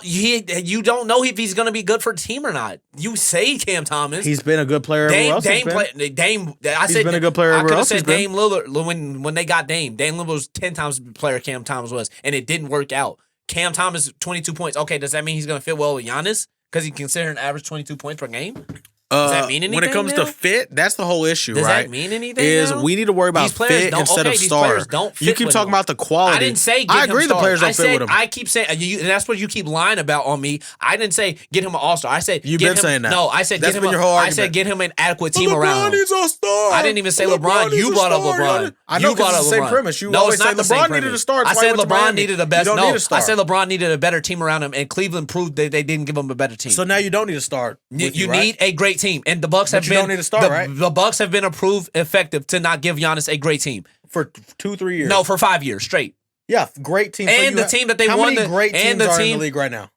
You don't know if he's going to be good for the team or not. You say Cam Thomas. He's been a good player. He's been a good player. I could have said Dame Lillard when they got Dame. Dame Lillard was 10 times the player Cam Thomas was, and it didn't work out. Cam Thomas 22 points. Okay, does that mean he's going to fit well with Giannis because he considered an average 22 points per game? Does that mean anything? When it comes to fit, that's the whole issue, right? Does that mean anything? We need to worry about fit instead of star. You keep talking about the quality. I didn't say I agree the players don't fit with him. I keep saying, and that's what you keep lying about on me. I didn't say get him an all-star. I said you've been saying that. No, I said get him. I said get him an adequate team around. LeBron needs a star. I didn't even say LeBron. You brought up LeBron. I know because it's the same premise. You always say LeBron needed a star. I said LeBron needed a best. No, I said LeBron needed a better team around him, and Cleveland proved that they didn't give him a better team. So now you don't need a star. You need a great team, and the Bucks have been. You don't need a star, right? The Bucks have been approved effective to not give Giannis a great team for 2-3 years. No, for 5 years straight. Yeah, great team. And the team that they won. How many great teams are in the league right now?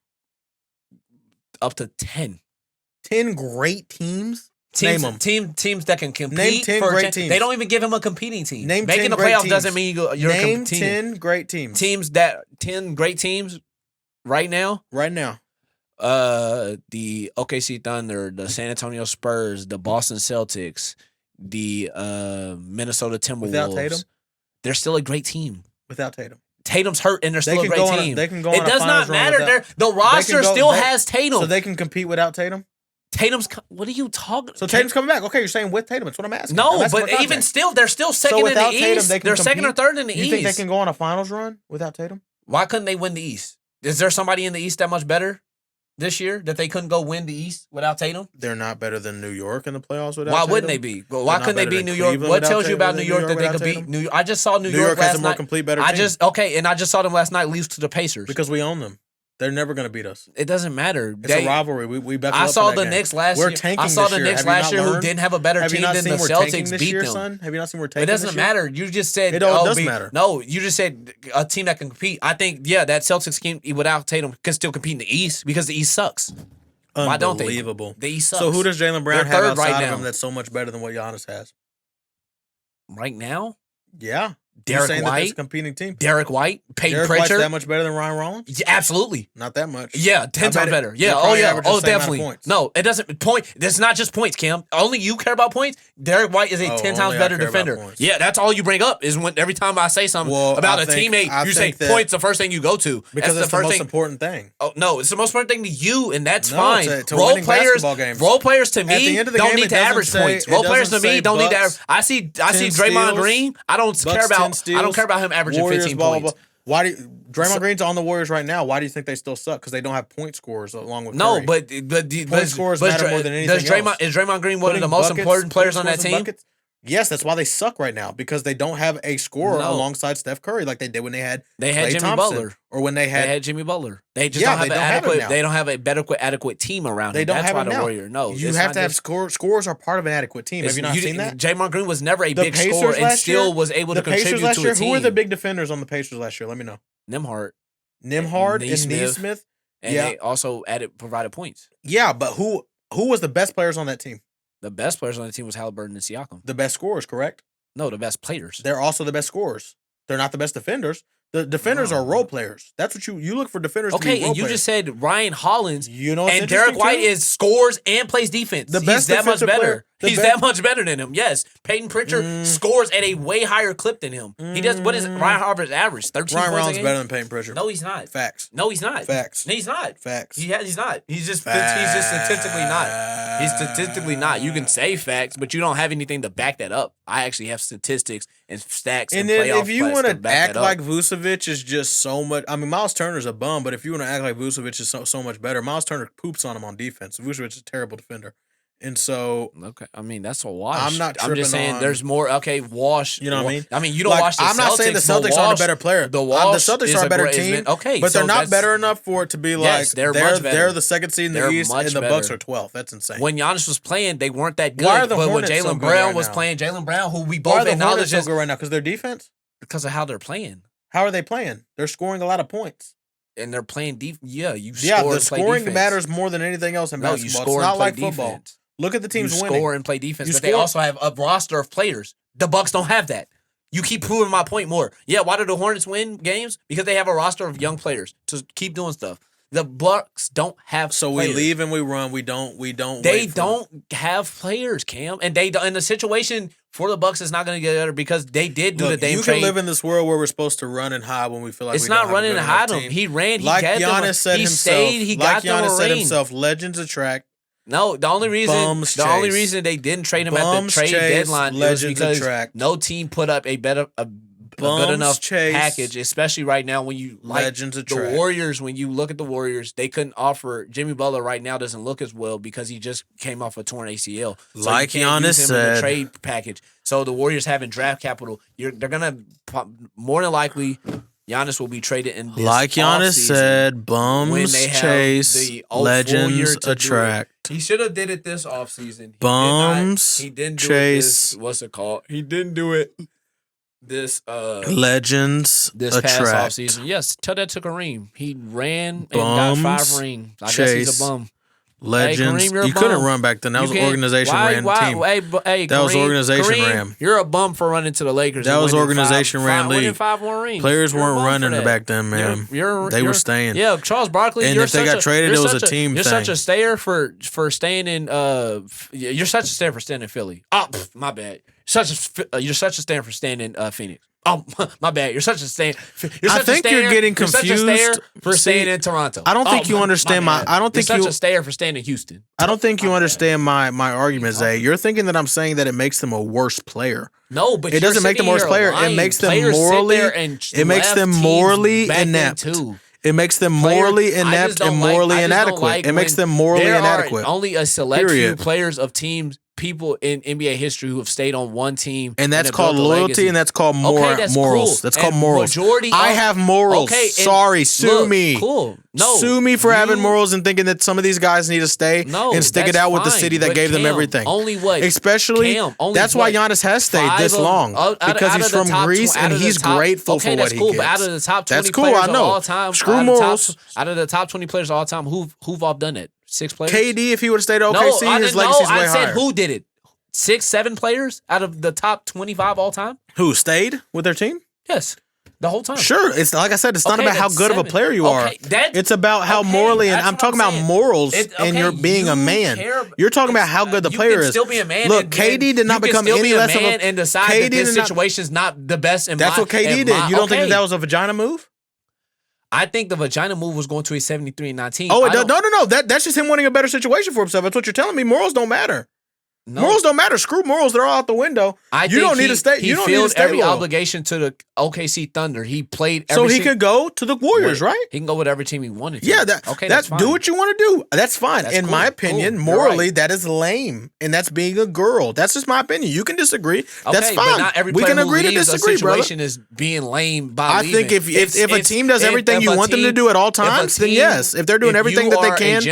Up to 10. 10 great teams. Teams, name them. Teams that can compete. Name 10 great teams. They don't even give him a competing team. Name Making 10 the great playoffs teams. doesn't mean you're name competing. 10 great teams. 10 great teams right now. Right now. The OKC Thunder, the San Antonio Spurs, the Boston Celtics, the Minnesota Timberwolves. Without Tatum? They're still a great team. Without Tatum. Tatum's hurt and they're still a great team. They can go it does not matter. The roster still has Tatum. So they can compete without Tatum? What are you talking? So Tatum's coming back. Okay, you're saying with Tatum. That's what I'm asking. No, but even still, they're still second in the East. They're second or third in the East. You think they can go on a finals run without Tatum? Why couldn't they win the East? Is there somebody in the East that much better this year that they couldn't go win the East without Tatum? They're not better than New York in the playoffs without Why Tatum? wouldn't they be? Well, why couldn't they beat New York? What tells you about New York that they could beat New York? I just saw New York last has a more night. complete, better team. And I just saw them last night lose to the Pacers. Because we own them. They're never going to beat us. It doesn't matter. It's a rivalry. We bet. I saw the Knicks last year. I saw the Knicks last year who didn't have a better team than the Celtics beat them. Son? Have you not seen we're taking? It doesn't matter. You just said it doesn't matter. No, you just said a team that can compete. I think that Celtics team without Tatum can still compete in the East because the East sucks. Why don't they? Unbelievable. The East sucks. So who does Jaylen Brown have outside right of now. him that's so much better than what Giannis has? Right now? Yeah. Derek White, that's a competing team. Derek White, Peyton Derek Pritchard. White's that much better than Ryan Rollins? Yeah, absolutely. Not that much. Yeah, 10 times better. Yeah. Oh yeah. Oh, definitely. No, it doesn't. It's not just points, Cam. Only you care about points. Derek White is a 10 times better defender. Yeah, that's all you bring up is when every time I say something about a teammate, you say points. The first thing you go to because it's the most important thing. Oh no, it's the most important thing to you, and that's fine. Role players to me don't need to average points. Role players to me don't need to average. I see Draymond Green. I don't care about him averaging 15 points. Why do Draymond Green's on the Warriors right now? Why do you think they still suck? Because they don't have point scorers along with Curry. No, but point scorers matter more than anything else. Is Draymond Green one of the most important players on that team? Yes, that's why they suck right now because they don't have a scorer alongside Steph Curry like they did when they had Jimmy Thompson, Butler or when they had Jimmy Butler. They just don't have an adequate team around. They don't that's have why him the now. Warrior. No, you have to have scores. Scores are part of an adequate team. Have you not seen that? Draymond Green was never a big scorer and still was able to contribute to a team. Who were the big defenders on the Pacers last year? Let me know. Nimhard and Nesmith. And they also provided points. Yeah, but who was the best players on that team? The best players on the team was Halliburton and Siakam. The best scorers, correct? No, the best players. They're also the best scorers. They're not the best defenders. The defenders are role players. That's what you look for defenders to be role players. Okay, and you just said Ryan Hollins. And Derek White is scores and plays defense. He's that much better. He's that much better than him. Yes. Peyton Pritchard scores at a way higher clip than him. He does. What is Ryan Harvard's average? 13 Ryan points Rollins better than Peyton Pritchard. No, he's not. Facts. No, he's not. Facts. No, he's not. Facts. He's not. He's just statistically not. He's statistically not. You can say facts, but you don't have anything to back that up. I actually have statistics and stacks and playoff if you want to act like Vucevic is just so much, I mean, Miles Turner's a bum, but if you want to act like Vucevic is so much better, Miles Turner poops on him on defense. Vucevic is a terrible defender. And so, okay, I mean that's a wash. I'm just saying there's more. Okay, wash. You know what I mean? I mean you don't watch the Celtics. I'm not saying the Celtics aren't a better player. The Celtics are a better team. Okay, but they're not better enough for it to be like they're much better. They're the second seed in the East, and the Bucks are 12th. That's insane. When Giannis was playing, they weren't that good. Why are the but when Hornets Jaylen Brown was playing, Jaylen Brown, who we both acknowledge so good right now because their defense, because of how they're playing. How are they playing? They're scoring a lot of points. And they're playing deep. Yeah, the scoring matters more than anything else in basketball. You score it's not like defense. football. Look at the teams winning. You score and play defense, but they also have a roster of players. The Bucks don't have that. You keep proving my point more. Yeah, why do the Hornets win games? Because they have a roster of young players to keep doing stuff. The Bucks don't have. So players. We leave and we run. We don't. They don't have players, Cam, and the situation for the Bucks is not going to get better because they did do the Dame You trade. can live in this world where we're supposed to run and hide when we feel like it's not running and hide him. He ran. He like Giannis said himself. Stayed. He got them a ring. Like Giannis said himself. Legends attract. No, the only reason they didn't trade him at the trade deadline was because no team put up a good enough package, especially right now when you the Warriors. When you look at the Warriors, they couldn't offer Jimmy Butler right now. Doesn't look as well because he just came off a torn ACL. So like Giannis said, in the trade package. So the Warriors having draft capital, they're gonna more than likely. Giannis will be traded in this like Giannis said, bums chase, legends attract. He should have did it this offseason. Bums he didn't do chase. It this, what's it called? He didn't do it this legends this attract. Past offseason. Yes, tell that to Kareem. He ran and got 5 rings. I guess he's a bum. Legends. Hey, Kareem, you couldn't run back then. That was organization ran team. Hey, that was organization Kareem, ran. You're a bum for running to the Lakers. That was organization ran league. 5 more rings. Players weren't running back then, man. They were staying. Yeah, Charles Barkley. And if they got traded, it was a team thing. You're such a stayer for staying in. You're such a stayer for staying in Philly. Oh, my bad. You're such a stayer for staying in Phoenix. Oh, my bad. You're such a stayer. I think you're getting confused. You're such a stayer for staying in Toronto. I don't think you understand my. I don't think you're such a stayer for staying in Houston. I don't think you understand my argument, Zay. You're thinking that I'm saying that it makes them a worse player. No, but it doesn't make them a worse player. It makes them morally. It makes them morally inept. It makes them morally inept and morally inadequate. It makes them morally inadequate. Only a select few players of teams people in NBA history who have stayed on one team, and that's have called built a loyalty, legacy. and that's called That's morals. cool. That's called And morals. I have morals. Okay, and Sorry, sue me. Cool. No, sue me for having morals and thinking that some of these guys need to stay and stick it that's out with the fine, city that but gave them Cam, everything. Only what? Especially, Cam, only that's what? why Giannis has stayed this long because he's from Greece and he's grateful for what he cool, gets. But out of the top 20 that's cool. players I know. of all time, Screw morals. Out of the top 20 players of all time, who've all done it? 6 players. KD, if he would have stayed at OKC, his legacy's way higher. I said who did it. 6, 7 players out of the top 25 all time. Who stayed with their team? Yes. The whole time. Sure. It's like I said, it's not about how good of a player you are. It's about how morally, and I'm talking about morals and you're being a man. You're talking about how good the player is. You can still be a man. Look, KD did not become any less of a man and decide that this situation's not the best in That's what KD did. You don't think that was a vagina move? I think the vagina move was going to a 73-19. Oh, no. That's just him wanting a better situation for himself. That's what you're telling me. Morals don't matter. No. Morals don't matter. Screw morals. They're all out the window. You don't need to stay. You don't need to stay every low. obligation to the OKC Thunder. He played so he could go to the Warriors, right? He can go with every team he wanted to. Yeah, that's fine. Do what you want to do. That's fine. In my opinion, morally, that is lame, and that's being a girl. That's just my opinion. You can disagree. That's fine. But not every we player can agree who to leaves disagree, a situation brother. is being lame by I think if a team does everything you want them to do at all times, then yes. If they're doing everything that they can,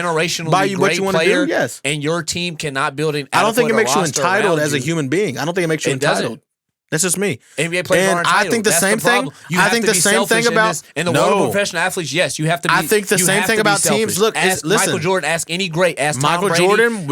buy you what you want to do, yes. And your team cannot build an I don't think it makes you entitled as a human being. I don't think it makes you entitled. That's just me. NBA players are entitled. I think the same thing. I think the same thing about in the world of professional athletes. Yes, you have to be. I think the same thing about teams. Look, listen. Michael Jordan. Ask any great. Ask Tom Michael Jordan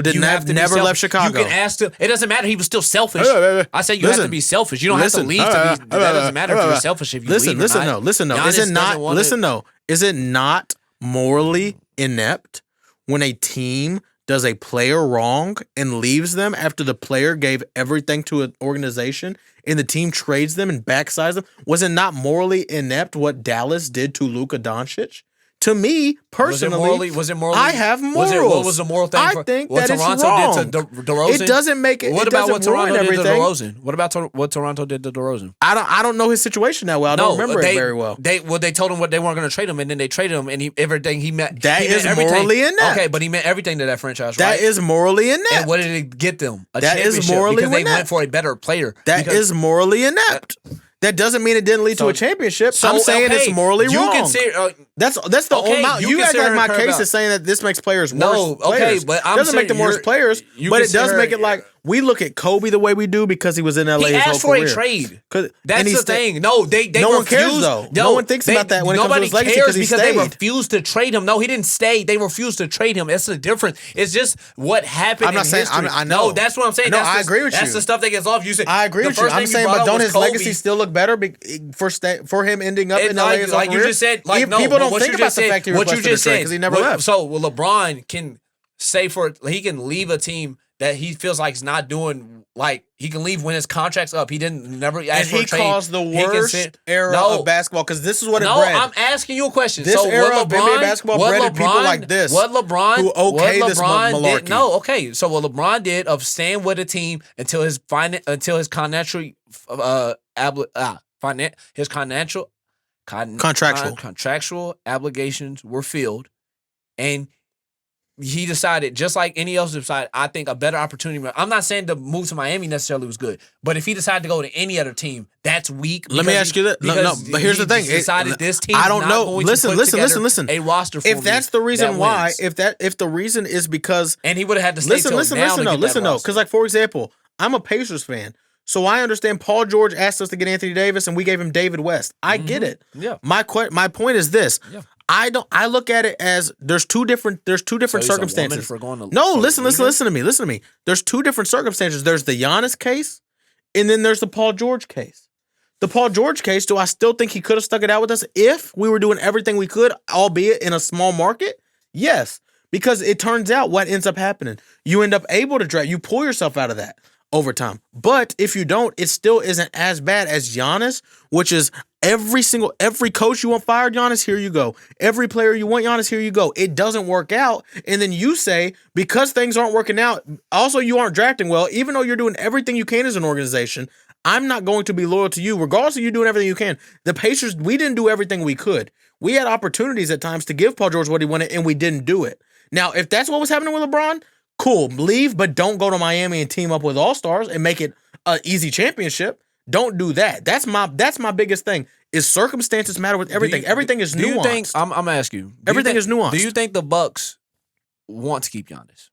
never left Chicago. You can ask. It doesn't matter. He was still selfish. I say you have to be selfish. You don't have to leave to be. That doesn't matter if you're selfish. If you leave or not. Listen. Is it not? Listen. No. Is it not morally inept when a team does a player wrong and leaves them after the player gave everything to an organization and the team trades them and backsides them? Was it not morally inept what Dallas did to Luka Doncic? To me, personally, was it morally? I have morals. What was the moral thing? I think what that Toronto it's wrong. did to DeRozan? It doesn't make it. What it about what ruin Toronto did to everything. DeRozan? What about what Toronto did to DeRozan? I don't know his situation that well. I don't remember it very well. They told him what they weren't going to trade him, and then they traded him, and everything he meant. That is morally inept. Okay, but he meant everything to that franchise. That right? is morally inept. And what did it get them? A that championship is morally because inept. They went for a better player. That is morally inept. That doesn't mean it didn't lead to a championship. I'm saying it's morally wrong. That's the only amount. You act like my case is saying that this makes players worse players. But it doesn't make them worse players, but it does make it like we look at Kobe the way we do because he was in LA his whole career. He asked for a trade. That's the thing. No, they no one cares though. No one thinks about that when it comes to his legacy because they refused to trade him. No, he didn't stay. They refused to trade him. That's the difference. It's just what happened. I'm not saying. I know. No, that's what I'm saying. No, I agree with you. That's the stuff that gets off. You say I agree with you. I'm saying, but don't his legacy still look better for him ending up in LA his whole career? Like you just said. Like no, people don't think about the fact he requested a trade because he never left. So LeBron can say he can leave a team that he feels like is not doing, like he can leave when his contract's up. He didn't never ask for a trade. And he caused the worst era of basketball because this is what it bred. No, I'm asking you a question. This era of NBA basketball bred people like this. What LeBron who this malarkey. Did, no, okay. So what LeBron did of staying with a team until his contractual obligations were filled, and he decided, just like any else decided, I think a better opportunity. I'm not saying the move to Miami necessarily was good, but if he decided to go to any other team, that's weak. Let me ask you that. No, but here's the thing. Decided this team. I don't know. Listen. A roster. For if that's the reason why, if the reason is because, and he would have had to stay listen. Because like for example, I'm a Pacers fan. So I understand Paul George asked us to get Anthony Davis and we gave him David West. I get it. Yeah. My point is this. Yeah. I look at it as there's two different circumstances. Listen to me. There's two different circumstances. There's the Giannis case and then there's the Paul George case. The Paul George case, do I still think he could have stuck it out with us if we were doing everything we could, albeit in a small market? Yes. Because it turns out what ends up happening. You end up able to draft. You pull yourself out of that over time. But if you don't, it still isn't as bad as Giannis, which is every coach you want fired, Giannis, here you go. Every player you want, Giannis, here you go. It doesn't work out. And then you say, because things aren't working out, also you aren't drafting well, even though you're doing everything you can as an organization, I'm not going to be loyal to you, regardless of you doing everything you can. The Pacers, we didn't do everything we could. We had opportunities at times to give Paul George what he wanted, and we didn't do it. Now, if that's what was happening with LeBron, Cool, leave, but don't go to Miami and team up with all-stars and make it an easy championship. Don't do that. That's my biggest thing. Is circumstances matter with everything. Everything is nuanced. Do you think, I'm going to ask you. Everything is nuanced. Do you think the Bucks want to keep Giannis?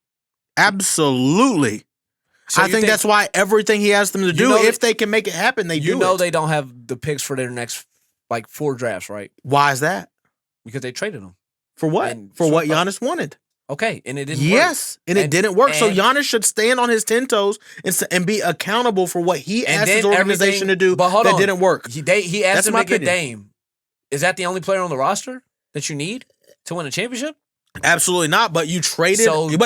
Absolutely. So I think that's why everything he asks them to do, if they can make it happen, they do it. You know they don't have the picks for their next, 4 drafts, right? Why is that? Because they traded them. For what? For what Giannis wanted. Okay, and it didn't work. Yes, and it didn't work. So Giannis should stand on his 10 toes and be accountable for what he asked his organization to do that didn't work. He asked him to get Dame. Is that the only player on the roster that you need to win a championship? Absolutely not. But you traded. You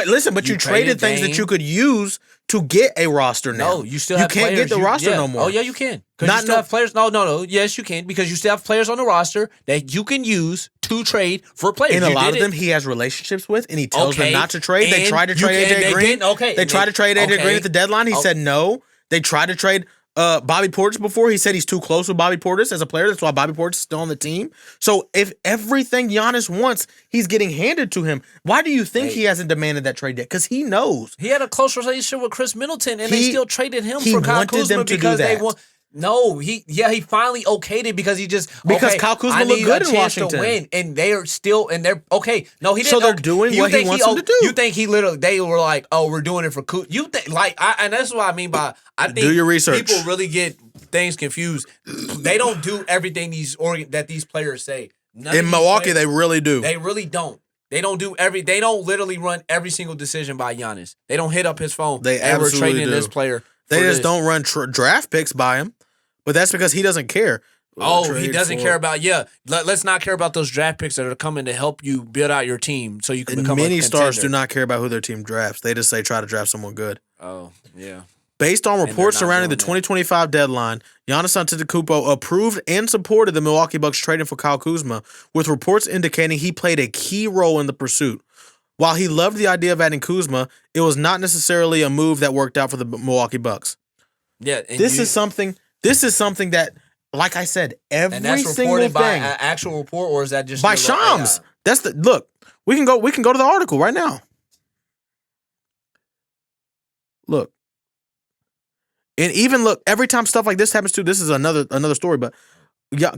traded things that you could use to get a roster now. No, you still have players. You can't get the roster no more. Oh yeah, you can. Because you still have players. No. Yes, you can because you still have players on the roster that you can use to trade for players. And a lot of them he has relationships with, and he tells them not to trade. They tried to trade AJ Green. They tried to trade AJ Green at the deadline. He said no. They tried to trade Bobby Portis before. He said he's too close with Bobby Portis as a player. That's why Bobby Portis is still on the team. So if everything Giannis wants, he's getting handed to him. Why do you think he hasn't demanded that trade yet? Because he knows. He had a close relationship with Chris Middleton, and they still traded him for Kyle Kuzma because they want. No, he finally okayed it because Kyle Kuzma looked good in Washington to win, and they are still okay. No, he didn't. So they're doing what he wants them to do. You think they were like, oh, we're doing it for Kuzma? You think and that's what I mean by I think do your research. People really get things confused. They don't do everything that these players say. In Milwaukee, they really do. They really don't. They don't do They don't literally run every single decision by Giannis. They don't hit up his phone. They absolutely we're trading do. This player. They just don't run draft picks by him. But that's because he doesn't care. He doesn't care about, let's not care about those draft picks that are coming to help you build out your team so you can become a contender. Many stars do not care about who their team drafts. They just say try to draft someone good. Oh, yeah. Based on reports surrounding the 2025 deadline, Giannis Antetokounmpo approved and supported the Milwaukee Bucks trading for Kyle Kuzma, with reports indicating he played a key role in the pursuit. While he loved the idea of adding Kuzma, it was not necessarily a move that worked out for the Milwaukee Bucks. Yeah, This is something that, like I said, every single thing. By an actual report, or is that just by Shams? That's the look. We can go to the article right now. Look, and even look every time stuff like this happens too. This is another story, but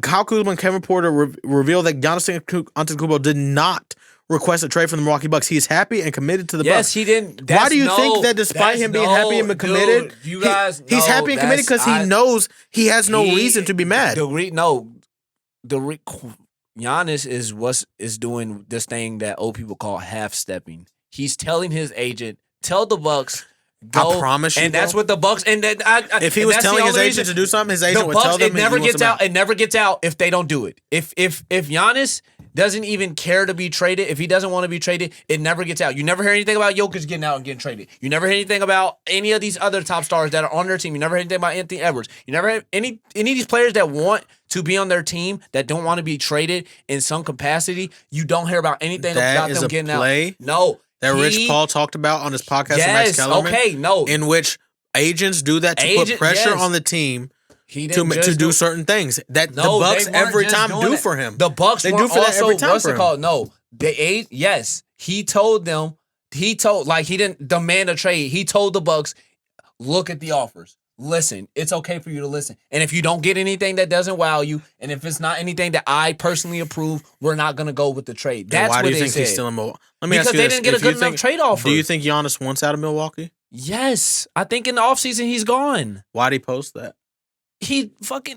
Kyle Kuzma and Kevin Porter revealed that Giannis Antetokounmpo did not request a trade from the Milwaukee Bucks. He is happy and committed to the Bucks. Yes, he didn't. Why do you think that despite him being happy and committed, you guys, he's happy and committed because he knows he has no reason to be mad. Giannis is doing this thing that old people call half stepping. He's telling his agent, tell the Bucks. Go, I promise you, and that's what the Bucks. And if he was telling his agent to do something, his agent would tell them. It never gets out. It never gets out if they don't do it. If Giannis doesn't even care to be traded, if he doesn't want to be traded, it never gets out. You never hear anything about Jokic getting out and getting traded. You never hear anything about any of these other top stars that are on their team. You never hear anything about Anthony Edwards. You never have any of these players that want to be on their team that don't want to be traded in some capacity. You don't hear about anything about them getting out. No. That Rich Paul talked about on his podcast with Max Kellerman. In which agents do that to put pressure on the team to do certain things that the Bucks every time do for him. The Bucks they do for that every time for him. No, he told them. He didn't demand a trade. He told the Bucks, look at the offers. Listen, it's okay for you to listen. And if you don't get anything that doesn't wow you, and if it's not anything that I personally approve, we're not going to go with the trade. That's what they said. Why do you think he's still in Milwaukee? Let me ask you this. Because they didn't get a good enough trade offer. Do you think Giannis wants out of Milwaukee? Yes. I think in the offseason he's gone. Why'd he post that? He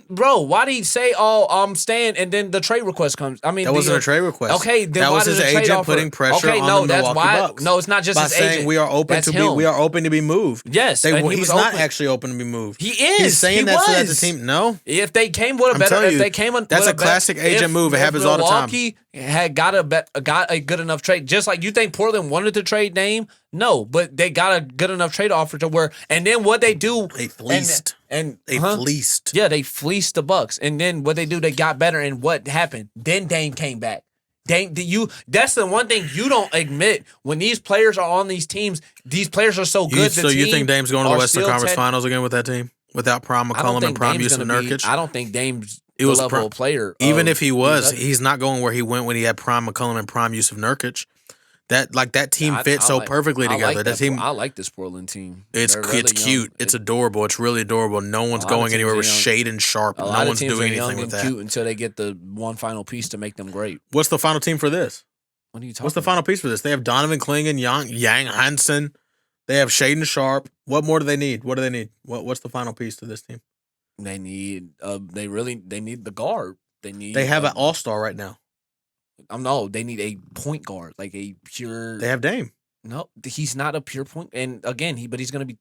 why did he say, oh, I'm staying, and then the trade request comes? I mean, that wasn't a trade request. Okay, then that was his agent putting pressure on the Milwaukee Bucks. No, it's not just his agent. Saying we are open to be moved. Yes, he's not actually open to be moved. He is. He's saying that so that the team. No, if they came with a better, that's a classic agent move. It happens all the time. Milwaukee had got a good enough trade, just like you think Portland wanted to trade Dame. No, but they got a good enough trade offer to where, and then what they do, they fleeced. Fleeced. Yeah, they fleeced the Bucks, and then what they do, they got better. And what happened? Then Dame came back. That's the one thing you don't admit when these players are on these teams. These players are so good. So you think Dame's going to the Western Conference Finals again with that team without Prime McCollum and Prime Yusuf Nurkic? I don't think Dame's the level of player. Even if he was, he's not going where he went when he had Prime McCollum and Prime Yusuf Nurkic. That team fits so perfectly together. That team, I like this Portland team. It's cute. It's adorable. It's really adorable. No one's going anywhere with shade and sharp. No one's doing anything with that. Cute until they get the one final piece to make them great. What's the final team for this? What are you talking? What's the final piece for this? They have Donovan Clingan, Yang Hansen. They have Shaden Sharp. What more do they need? What do they need? What's the final piece to this team? They need. They need the guard. They have an all-star right now. No, they need a point guard, like a pure. They have Dame. No, he's not a pure point. And again, he's gonna be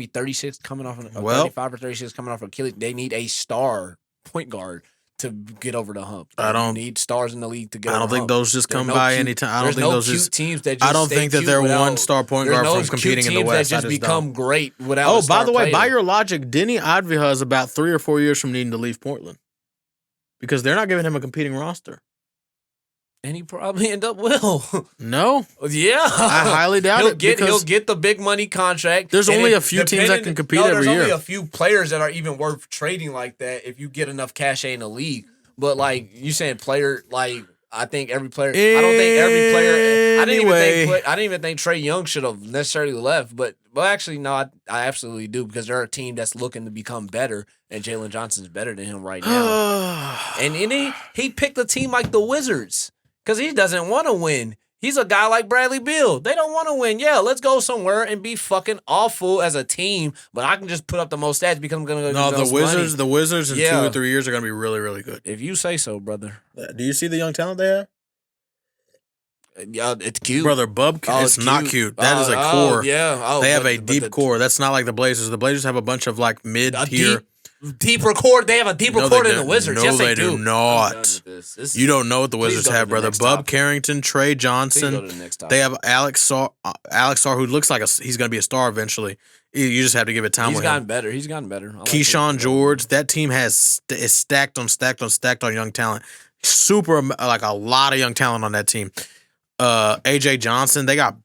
36 coming off 35 or 36 coming off Achilles. They need a star point guard to get over the hump. I don't need stars in the league to get. I don't think those just come by anytime. I don't think those just teams that. I don't think that they're one star point guard from competing in the West. That just become great without. Oh, by the way, by your logic, Denny Advija is about 3 or 4 years from needing to leave Portland because they're not giving him a competing roster. And he probably end up will. No. Yeah. I highly doubt it. He'll get the big money contract. There's only a few teams that can compete every year. There's only a few players that are even worth trading like that if you get enough cachet in the league. But like you saying player, like I think every player. I don't think every player. I didn't even think Trae Young should have necessarily left. But actually, no, I absolutely do because they're a team that's looking to become better, and Jalen Johnson's better than him right now. and he picked a team like the Wizards. Because he doesn't want to win. He's a guy like Bradley Beal. They don't want to win. Yeah, let's go somewhere and be fucking awful as a team. But I can just put up the most stats because I'm going to go. No, the Wizards in 2 or 3 years are going to be really, really good. If you say so, brother. Do you see the young talent they have? Yeah, it's cute. Brother, it's not cute. That is a core. Yeah. They have a deep core. That's not like the Blazers. The Blazers have a bunch of like mid-tier. Deeper core. They have a deeper core than the Wizards. Yes, they do. Not. You don't know what the Wizards have, brother. Bub Carrington, Trey Johnson. They have Alex Sarr, who looks like he's going to be a star eventually. You just have to give it time. He's gotten better. Keyshawn George. That team is stacked on young talent. Super, like a lot of young talent on that team. AJ Johnson. They got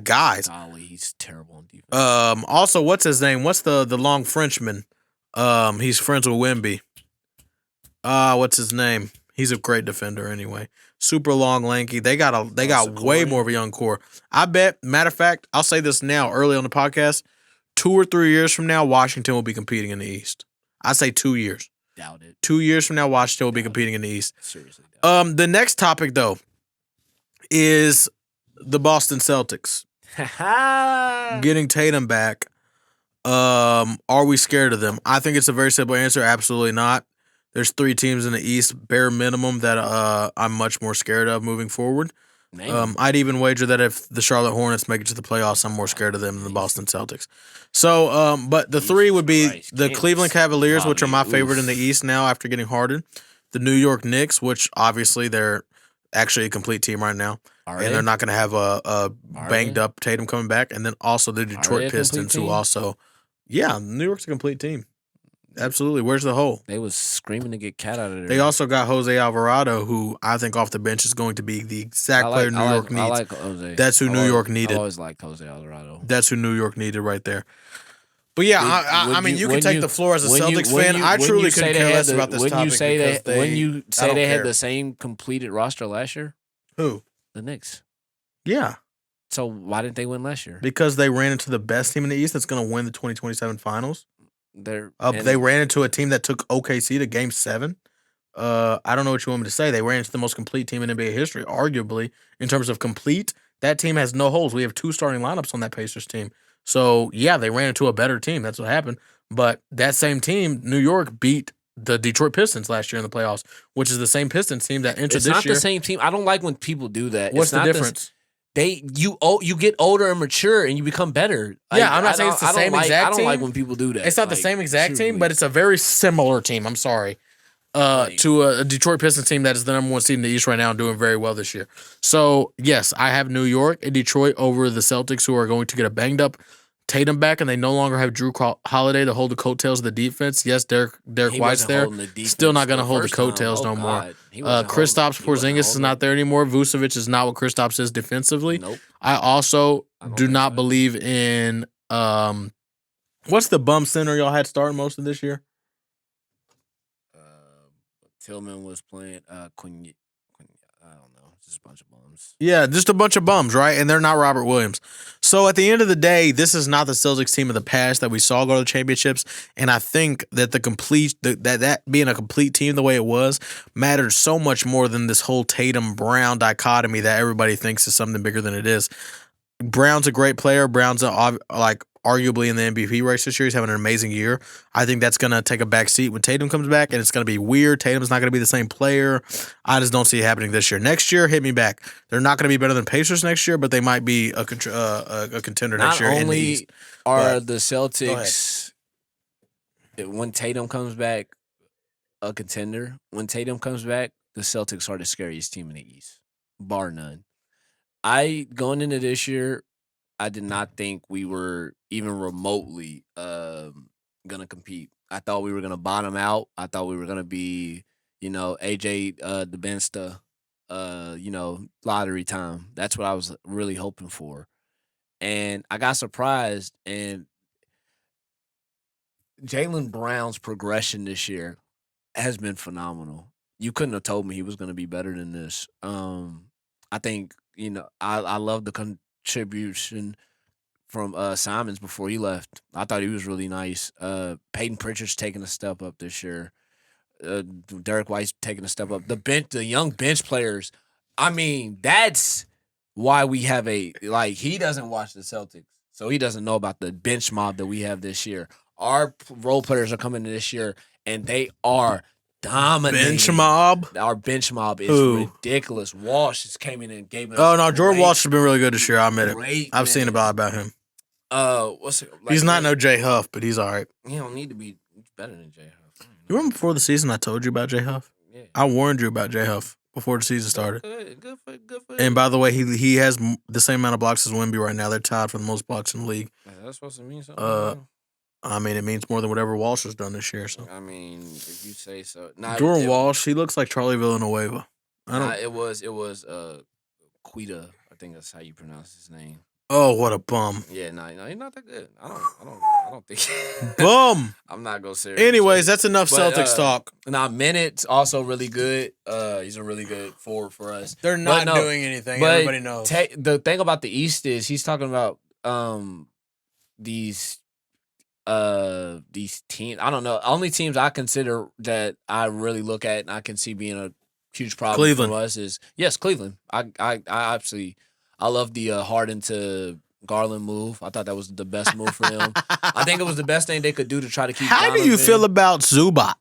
guys. Golly, he's terrible on defense. Also, what's his name? What's the long Frenchman? He's friends with Wemby. What's his name? He's a great defender anyway. Super long, lanky. They got way more of a young core. I bet, matter of fact, I'll say this now early on the podcast, 2 or 3 years from now, Washington will be competing in the East. I say 2 years. Doubt it. 2 years from now, Washington will be competing in the East. Seriously. The next topic though is the Boston Celtics. Getting Tatum back. Are we scared of them? I think it's a very simple answer. Absolutely not. There's 3 teams in the East, bare minimum, that I'm much more scared of moving forward. I'd even wager that if the Charlotte Hornets make it to the playoffs, I'm more scared of them than the Boston Celtics. So, but the 3 would be the Cleveland Cavaliers, which are my favorite in the East now after getting Harden. The New York Knicks, which obviously they're actually a complete team right now. And they're not going to have a banged up Tatum coming back. And then also the Detroit Pistons, who also... Yeah, New York's a complete team. Absolutely. Where's the hole? They was screaming to get Cat out of there. They also got Jose Alvarado, who I think off the bench is going to be the exact player New York needs. I like Jose. That's who New York needed. I always liked Jose Alvarado. That's who New York needed right there. But yeah, I mean, you can take the floor as a Celtics fan. I truly couldn't care less about this topic. When you say they had the same completed roster last year? Who? The Knicks. Yeah. So why didn't they win last year? Because they ran into the best team in the East that's going to win the 2027 finals. They ran into a team that took OKC to Game 7. I don't know what you want me to say. They ran into the most complete team in NBA history, arguably. In terms of complete, that team has no holes. We have 2 starting lineups on that Pacers team. So, yeah, they ran into a better team. That's what happened. But that same team, New York, beat the Detroit Pistons last year in the playoffs, which is the same Pistons team that entered this year. It's not the same team. I don't like when people do that. What's the difference? You get older and mature and you become better. Yeah, I'm not saying it's the same exact team. I don't like when people do that. It's not the same exact team, but it's a very similar team. I'm sorry. To a Detroit Pistons team that is the number 1 seed in the East right now and doing very well this year. So, yes, I have New York and Detroit over the Celtics, who are going to get a banged up Tatum back, and they no longer have Drew Holiday to hold the coattails of the defense. Yes, Derek White's there. Still not going to hold the coattails no more. Kristaps Porzingis is not there anymore. Vucevic is not what Kristaps is defensively. Nope. I also do not believe in what's the bum center y'all had starting most of this year? Tillman was playing Quinn. I don't know. Just a bunch of bums. bums. Yeah, just a bunch of bums, right? And they're not Robert Williams. So at the end of the day, this is not the Celtics team of the past that we saw go to the championships. And I think that that being a complete team the way it was matters so much more than this whole Tatum-Brown dichotomy that everybody thinks is something bigger than it is. Brown's a great player. Brown's arguably in the MVP race this year. He's having an amazing year. I think that's going to take a back seat when Tatum comes back, and it's going to be weird. Tatum's not going to be the same player. I just don't see it happening this year. Next year, hit me back. They're not going to be better than Pacers next year, but they might be a contender next year. Not in the only East. are the Celtics, when Tatum comes back, a contender. When Tatum comes back, the Celtics are the scariest team in the East, bar none. Going into this year, I did not think we were even remotely gonna compete. I thought we were gonna bottom out. I thought we were gonna be, AJ DeBensta, lottery time. That's what I was really hoping for. And I got surprised. And Jaylen Brown's progression this year has been phenomenal. You couldn't have told me he was gonna be better than this. I think, I love the contribution from Simons before he left. I thought he was really nice. Peyton Pritchard's taking a step up this year. Derek White's taking a step up. The young bench players. I mean, that's why we have he doesn't watch the Celtics, so he doesn't know about the bench mob that we have this year. Our role players are coming in this year, and they are dominating. Bench mob? Our bench mob is ridiculous. Walsh just came in and gave us. Oh, no, Jordan Walsh has been really good this year. I admit it. I've seen about him. What's it? He's not no Jay Huff, but he's all right. He don't need to be better than Jay Huff. You remember before the season I told you about Jay Huff? Yeah. I warned you about Jay Huff before the season started. Good for And by the way, he has the same amount of blocks as Wemby right now. They're tied for the most blocks in the league. That's supposed to mean something. I mean, it means more than whatever Walsh has done this year. So I mean, if you say so. Jordan Walsh, he looks like Charlie Villanueva. It was Quita. I think that's how you pronounce his name. Oh, what a bum! Yeah, no, he's not that good. I don't think. Bum. I'm not gonna say. Anyways, that's enough Celtics talk. Now, Minutes also really good. He's a really good forward for us. They're not doing anything. But Everybody knows. The thing about the East is he's talking about these teams. I don't know. Only teams I consider that I really look at and I can see being a huge problem for us is Cleveland. I absolutely. I love the Harden to Garland move. I thought that was the best move for them. I think it was the best thing they could do to try to keep. How do you feel about Zubac?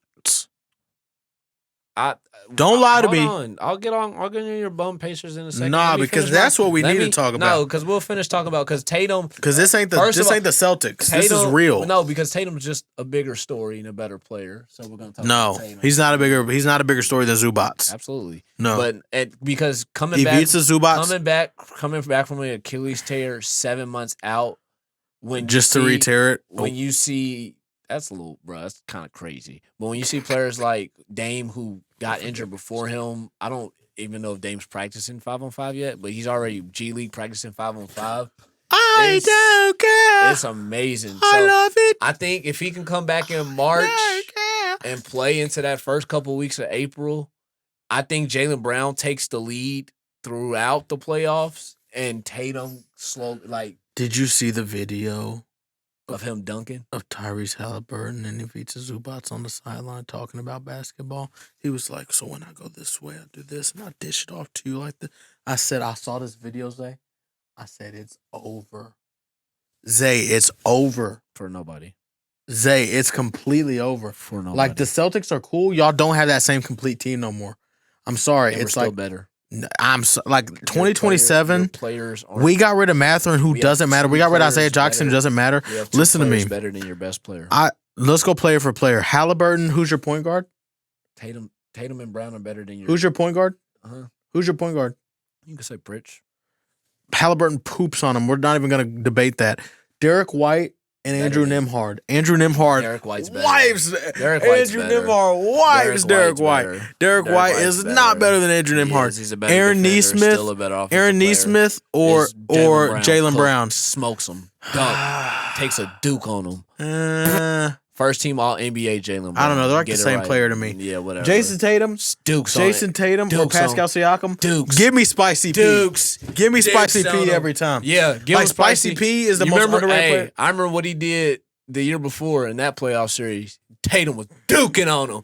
Don't lie to me. I'll get in your bum Pacers in a second. Nah, because that's what we need to talk about. No, because we'll finish talking about Tatum. Because this ain't the Celtics. This is real. No, because Tatum's just a bigger story and a better player. So we're gonna talk about Tatum. He's not a bigger story than Zubac. Absolutely. No. But because he beats the Zubac. coming back from an Achilles tear 7 months out to re-tear it. When you see that's kind of crazy. But when you see players like Dame who got injured before him, I don't even know if Dame's practicing 5-on-5 yet, but he's already G League practicing 5-on-5. I don't care. It's amazing. I love it. I think if he can come back in March and play into that first couple weeks of April, I think Jaylen Brown takes the lead throughout the playoffs and Tatum slowly Did you see the video of him dunking? Of Tyrese Halliburton and Ivica Zubac on the sideline talking about basketball. He was like, so when I go this way, I do this, and I dish it off to you like this. I said, I saw this video, Zay. I said, it's over. Zay, it's over. For nobody. Zay, it's completely over. For nobody. Like, the Celtics are cool. Y'all don't have that same complete team no more. I'm sorry. And it's we're still better. 2027. Players we got rid of Mathurin, who doesn't matter. We got rid of Isaiah Jackson, who doesn't matter. Listen to me. Better than your best player. Let's go player for player. Halliburton, who's your point guard? Tatum and Brown are better than your. Who's your point guard? Uh-huh. Who's your point guard? You can say Pritch. Halliburton poops on him. We're not even going to debate that. Derek White and Andrew Nembhard. Andrew Nembhard. Derek White's better. Andrew Nembhard wives Derek White. Derek White is not better than Andrew Nembhard. He's a better Aaron defender, Nesmith. Still a better Aaron Nesmith or Jaylen Brown. Smokes him. Dunk. Takes a duke on him. First team All NBA Jalen Brown. I don't know. They're like Get the it same right. player to me. Yeah, whatever. Jason Tatum, Dukes on Jason it. Tatum, or Dukes Pascal Siakam. Dukes. Give me Spicy P. Dukes. Give me Spicy Dukes on P him. every time. Yeah, give Like him Spicy P is the You most remember, underrated player. I remember what he did the year before in that playoff series. Tatum was duking on him.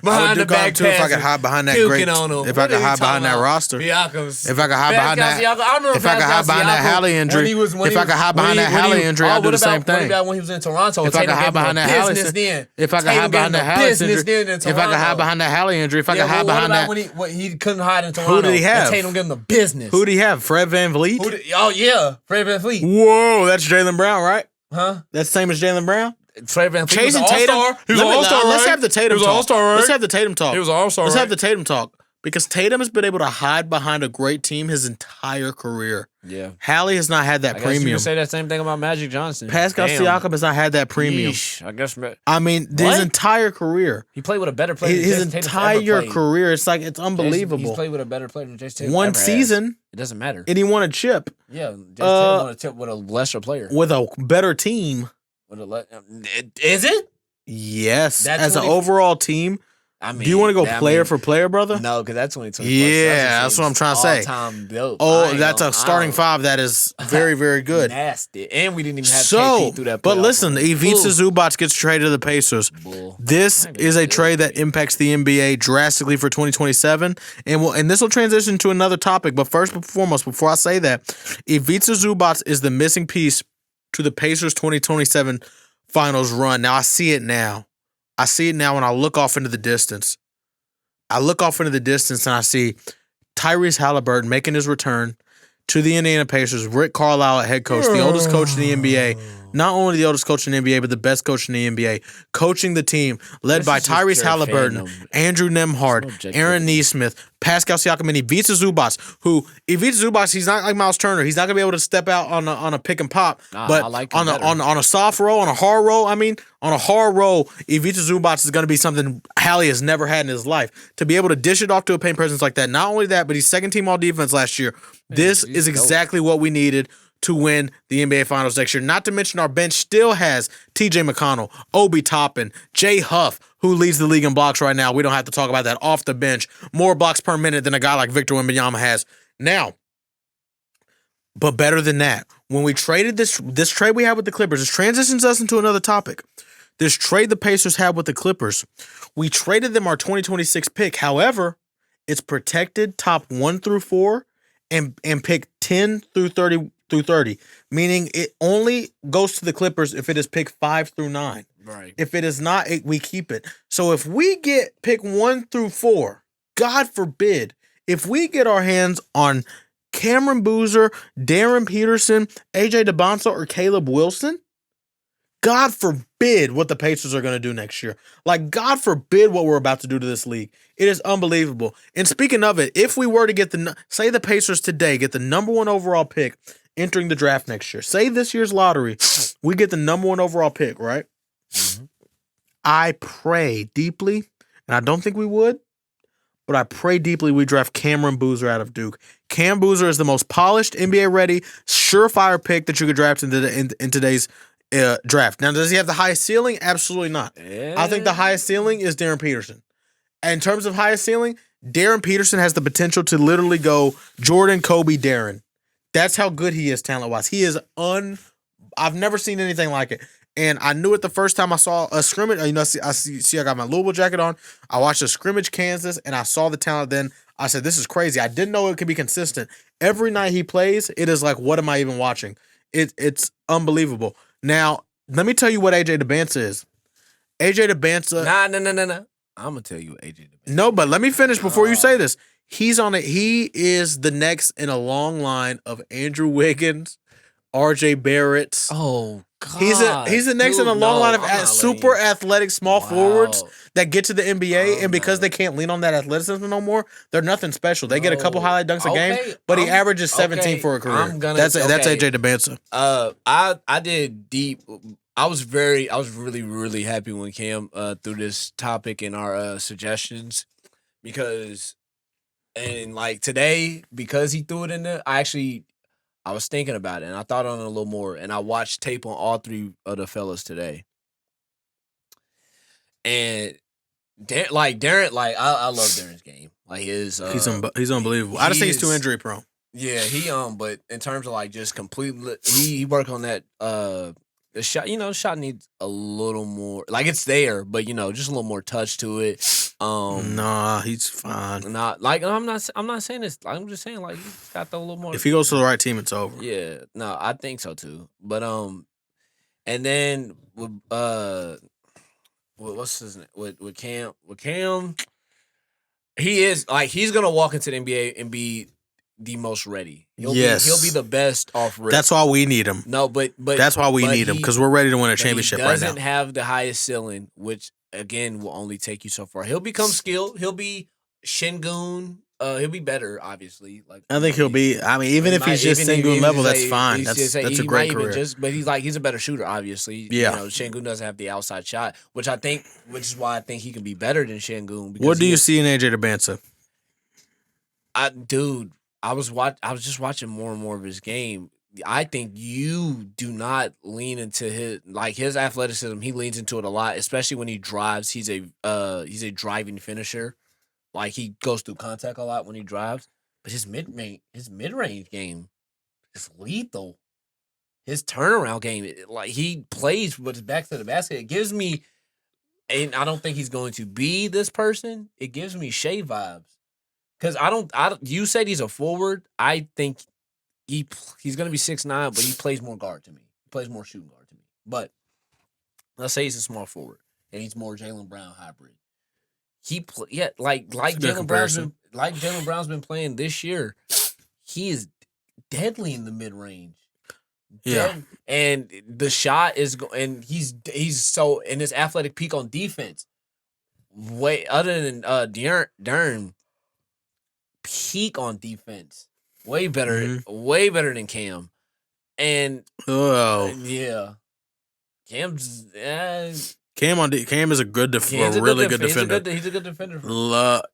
Behind the back too if I could hide behind that great. If I could hide behind that roster. If I could hide behind that. If I could hide behind that Hallie injury. If I could hide behind that Hallie injury, I'd do the same thing. What about when he was in Toronto? If I could hide behind that Hallie injury. If I could hide behind that Hallie injury. If I could hide behind that Hallie injury. If I could hide behind that. When he couldn't hide in Toronto? Who did he have? Tatum gave him the business. Who did he have? Fred VanVleet? Oh yeah, Fred VanVleet. Whoa, that's Jaylen Brown, right? Huh? That's the same as Jaylen Brown? Fred VanVleet Chasing was an Tatum. all-star. He was an all-star, right? Let's have the Tatum He was an talk. all-star, right? Let's have the Tatum talk. He was an all-star, Let's right? have the Tatum talk. Because Tatum has been able to hide behind a great team his entire career. Yeah. Hallie has not had that I guess you premium. can say that same thing about Magic Johnson. Pascal Siakam has not had that premium. Yeesh, I guess. I mean, his entire career. He played with a better player. His than Jason Tatum's entire ever played. career. It's like, it's unbelievable. He's played with a better player than Jason Tatum. One ever has. season. It doesn't matter. And he won a chip. Yeah. Jason Tatum won a chip with a lesser player. With a better team. Is it? Yes. That As an 20 overall team. I mean, Do you want to go player for player, brother? No, because that's 2024. Yeah, that's what I'm trying to say. All-time built. Oh, that's a starting five that is very, very good. Nasty. And we didn't even have KP through that but playoff listen, run. Ivica Zubac gets traded to the Pacers. Bull. This is a trade that impacts the NBA drastically for 2027, and this will transition to another topic. But first and foremost, before I say that, Ivica Zubac is the missing piece to the Pacers 2027 finals run. Now I see it now. I see it now when I look off into the distance. I look off into the distance and I see Tyrese Halliburton making his return to the Indiana Pacers. Rick Carlisle at head coach, the oldest coach in the NBA. Not only the oldest coach in the NBA, but the best coach in the NBA. Coaching the team, led by Tyrese Halliburton, Andrew Nembhard, Aaron Nesmith, Pascal Siakam, and Ivica Zubac. Ivica Zubac, he's not like Miles Turner. He's not gonna be able to step out on a pick and pop. But on a soft roll, on a hard roll. On a hard roll, Ivica Zubac is gonna be something Hallie has never had in his life. To be able to dish it off to a paint presence like that. Not only that, but he's second team all defense last year. This is exactly what we needed to win the NBA Finals next year. Not to mention our bench still has TJ McConnell, Obi Toppin, Jay Huff, who leads the league in blocks right now. We don't have to talk about that off the bench. More blocks per minute than a guy like Victor Wembanyama has. Now, but better than that, when we traded this trade we had with the Clippers, this transitions us into another topic. This trade the Pacers had with the Clippers, we traded them our 2026 pick. However, it's protected top 1 through 4 and pick 10 through 30, meaning it only goes to the Clippers if it is pick 5 through 9. Right. If it is not, we keep it. So if we get pick 1 through 4, God forbid, if we get our hands on Cameron Boozer, Darren Peterson, AJ DeBonsa, or Caleb Wilson, God forbid what the Pacers are going to do next year. Like, God forbid what we're about to do to this league. It is unbelievable. And speaking of it, if we were to get say the Pacers today get the number 1 overall pick entering the draft next year, say this year's lottery, we get the number 1 overall pick, right? Mm-hmm. I pray deeply, and I don't think we would, but I pray deeply we draft Cameron Boozer out of Duke. Cam Boozer is the most polished, NBA-ready, surefire pick that you could draft in today's draft. Now, does he have the highest ceiling? Absolutely not. Yeah. I think the highest ceiling is Darren Peterson. And in terms of highest ceiling, Darren Peterson has the potential to literally go Jordan, Kobe, Darren. That's how good he is talent-wise. He is I've never seen anything like it. And I knew it the first time I saw a scrimmage. You know, I got my Louisville jacket on. I watched a scrimmage Kansas, and I saw the talent then. I said, this is crazy. I didn't know it could be consistent. Every night he plays, it is like, what am I even watching? It's unbelievable. Now, let me tell you what AJ DeBansa is. AJ DeBansa. Nah. I'm going to tell you what AJ DeBansa is. No, but let me finish before you say this. He is the next in a long line of Andrew Wiggins, RJ Barrett's. Oh, God. He's the next in a long line of super athletic small forwards that get to the NBA, and because they can't lean on that athleticism no more, they're nothing special. They get a couple highlight dunks a game, but he averages 17 for a career. That's AJ DeBansa. I did deep. I was really, really happy when Cam threw this topic in our suggestions because, and like today, because he threw it in there, I I was thinking about it, and I thought on it a little more, and I watched tape on all three of the fellas today. And Darren, I love Darren's game. Like his, he's unbelievable. I just think he's too injury prone. Yeah, but in terms of like just completely, he worked on that. The shot, the shot needs a little more. Like it's there, but just a little more touch to it. Nah, he's fine. Not like I'm not saying this. I'm just saying like he's got a little more. If he goes to the right team, it's over. Yeah, no, I think so too. But and then what's his name? With Cam, he is like he's gonna walk into the NBA and be the most ready. He'll be the best off rip. That's why we need him. No, but that's why we need him because we're ready to win a championship right now. He doesn't have the highest ceiling, which again will only take you so far. He'll become skilled. He'll be Şengün. He'll be better, obviously. Like I think he'll be. I mean, even if he's just Şengün level, that's fine. That's a great career. But he's a better shooter, obviously. Yeah. Şengün doesn't have the outside shot, which is why I think he can be better than Şengün. What do you see in AJ Debinsa? I was just watching more and more of his game. I think you do not lean into his athleticism. He leans into it a lot, especially when he drives. He's a driving finisher. Like he goes through contact a lot when he drives. But his mid-range game is lethal. His turnaround game, like he plays with his back to the basket. It gives me, and I don't think he's going to be this person. It gives me Shea vibes. Because you said he's a forward. I think he's going to be 6'9", but he plays more guard to me. He plays more shooting guard to me. But let's say he's a small forward and he's more Jaylen Brown hybrid. Like Jaylen Brown's been playing this year. He is deadly in the mid range. Yeah, and the shot is and he's so in his athletic peak on defense. Way other than Darren. Peak on defense, way better than Cam, and yeah, Cam is a good defender, really good defender. He's a good defender.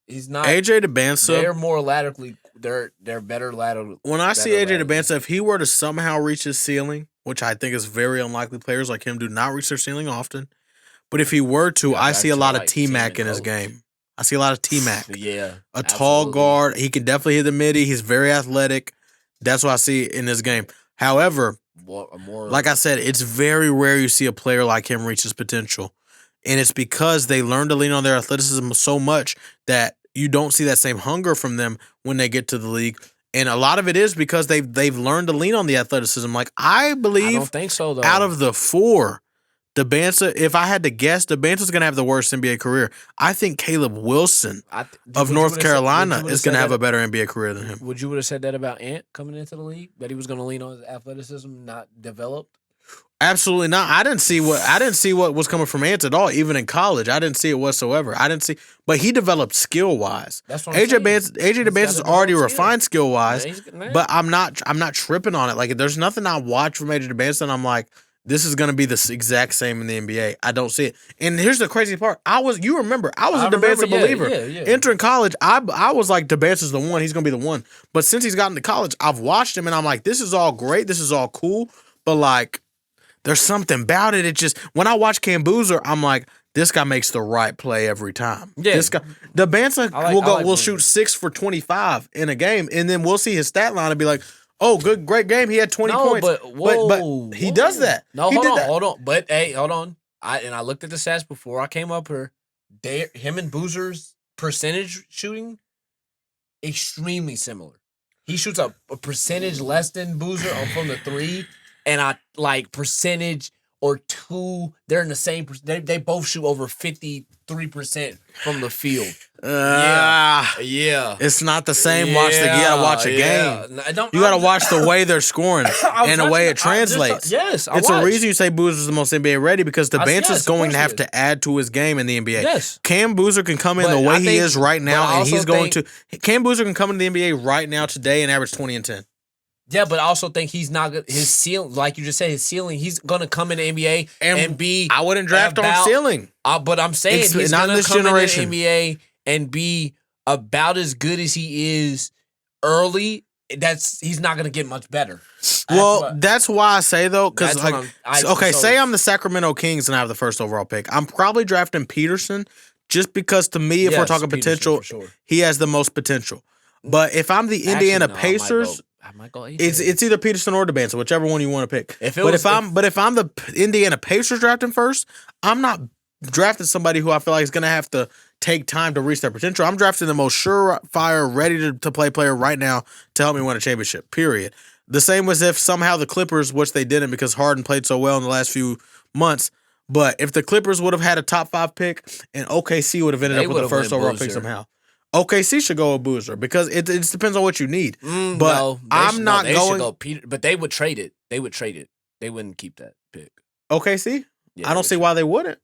He's not AJ Debinsa. They're more laterally. They're better laterally. When I see AJ Debinsa, if he were to somehow reach his ceiling, which I think is very unlikely, players like him do not reach their ceiling often. But if he were to, I see a lot of T-Mac in his game. I see a lot of T-Mac. Yeah. Tall guard. He can definitely hit the midi. He's very athletic. That's what I see in this game. However, like I said, it's very rare you see a player like him reach his potential. And it's because they learn to lean on their athleticism so much that you don't see that same hunger from them when they get to the league. And a lot of it is because they've learned to lean on the athleticism. Like I believe I don't think so, though. Out of the four, Debinsa, if I had to guess, Debinsa's going to have the worst NBA career. I think Caleb Wilson of North Carolina is going to have a better NBA career than him. Would you have said that about Ant coming into the league? That he was going to lean on his athleticism, not developed? Absolutely not. I didn't see what was coming from Ant at all, even in college. I didn't see it whatsoever. But he developed skill wise. That's what I'm saying. AJ Debinsa is already refined skill wise, but I'm not tripping on it. Like there's nothing I watch from AJ Debinsa and I'm like, this is going to be the exact same in the NBA. I don't see it. And here's the crazy part. I was a Debinsa believer. Yeah. Entering college, I was like, Debinsa's the one. He's going to be the one. But since he's gotten to college, I've watched him and I'm like, this is all great. This is all cool. But like, there's something about it. It just, when I watch Cam Boozer, I'm like, this guy makes the right play every time. Yeah. This guy, Debinsa will shoot 6 for 25 in a game. And then we'll see his stat line and be like, oh, great game. He had 20 points. But he does that. No, hold on. But hey, hold on. I looked at the stats before I came up here. Him and Boozer's percentage shooting, extremely similar. He shoots a percentage less than Boozer from the 3, and I like percentage or 2. They're in the same. They both shoot over 53% from the field. Yeah. It's not the same. You gotta watch a game. You gotta watch the way they're scoring and the way it translates. It's a reason you say Boozer's the most NBA ready because Debinsa's going to have to add to his game in the NBA. Yes. Cam Boozer can come in the way he is right now, and he's going to. Cam Boozer can come into the NBA right now today and average 20 and 10. Yeah, but I also think he's not his ceiling. Like you just said, his ceiling. He's gonna come in the NBA and be. I wouldn't draft on ceiling. But I'm saying he's not gonna this come generation. in the NBA and be about as good as he is early he's not going to get much better. That's why I say though, because That's say I'm the Sacramento Kings and I have the first overall pick. I'm probably drafting Peterson just because to me, if we're talking potential, sure. he has the most potential. But if I'm the Indiana Pacers, I might go it's either Peterson or DeBanson, whichever one you want to pick. If I'm the Indiana Pacers drafting first, I'm not drafting somebody who I feel like is going to have to take time to reach their potential. I'm drafting the most surefire, ready to play player right now to help me win a championship, period. The same as if somehow the Clippers, which they didn't because Harden played so well in the last few months, but if the Clippers would have had a top 5 pick and OKC would have ended up with the first overall pick somehow, OKC should go a Boozer because it depends on what you need. But I'm not going. But they would trade it. They would trade it. They wouldn't keep that pick. OKC? Yeah, I don't see why they wouldn't.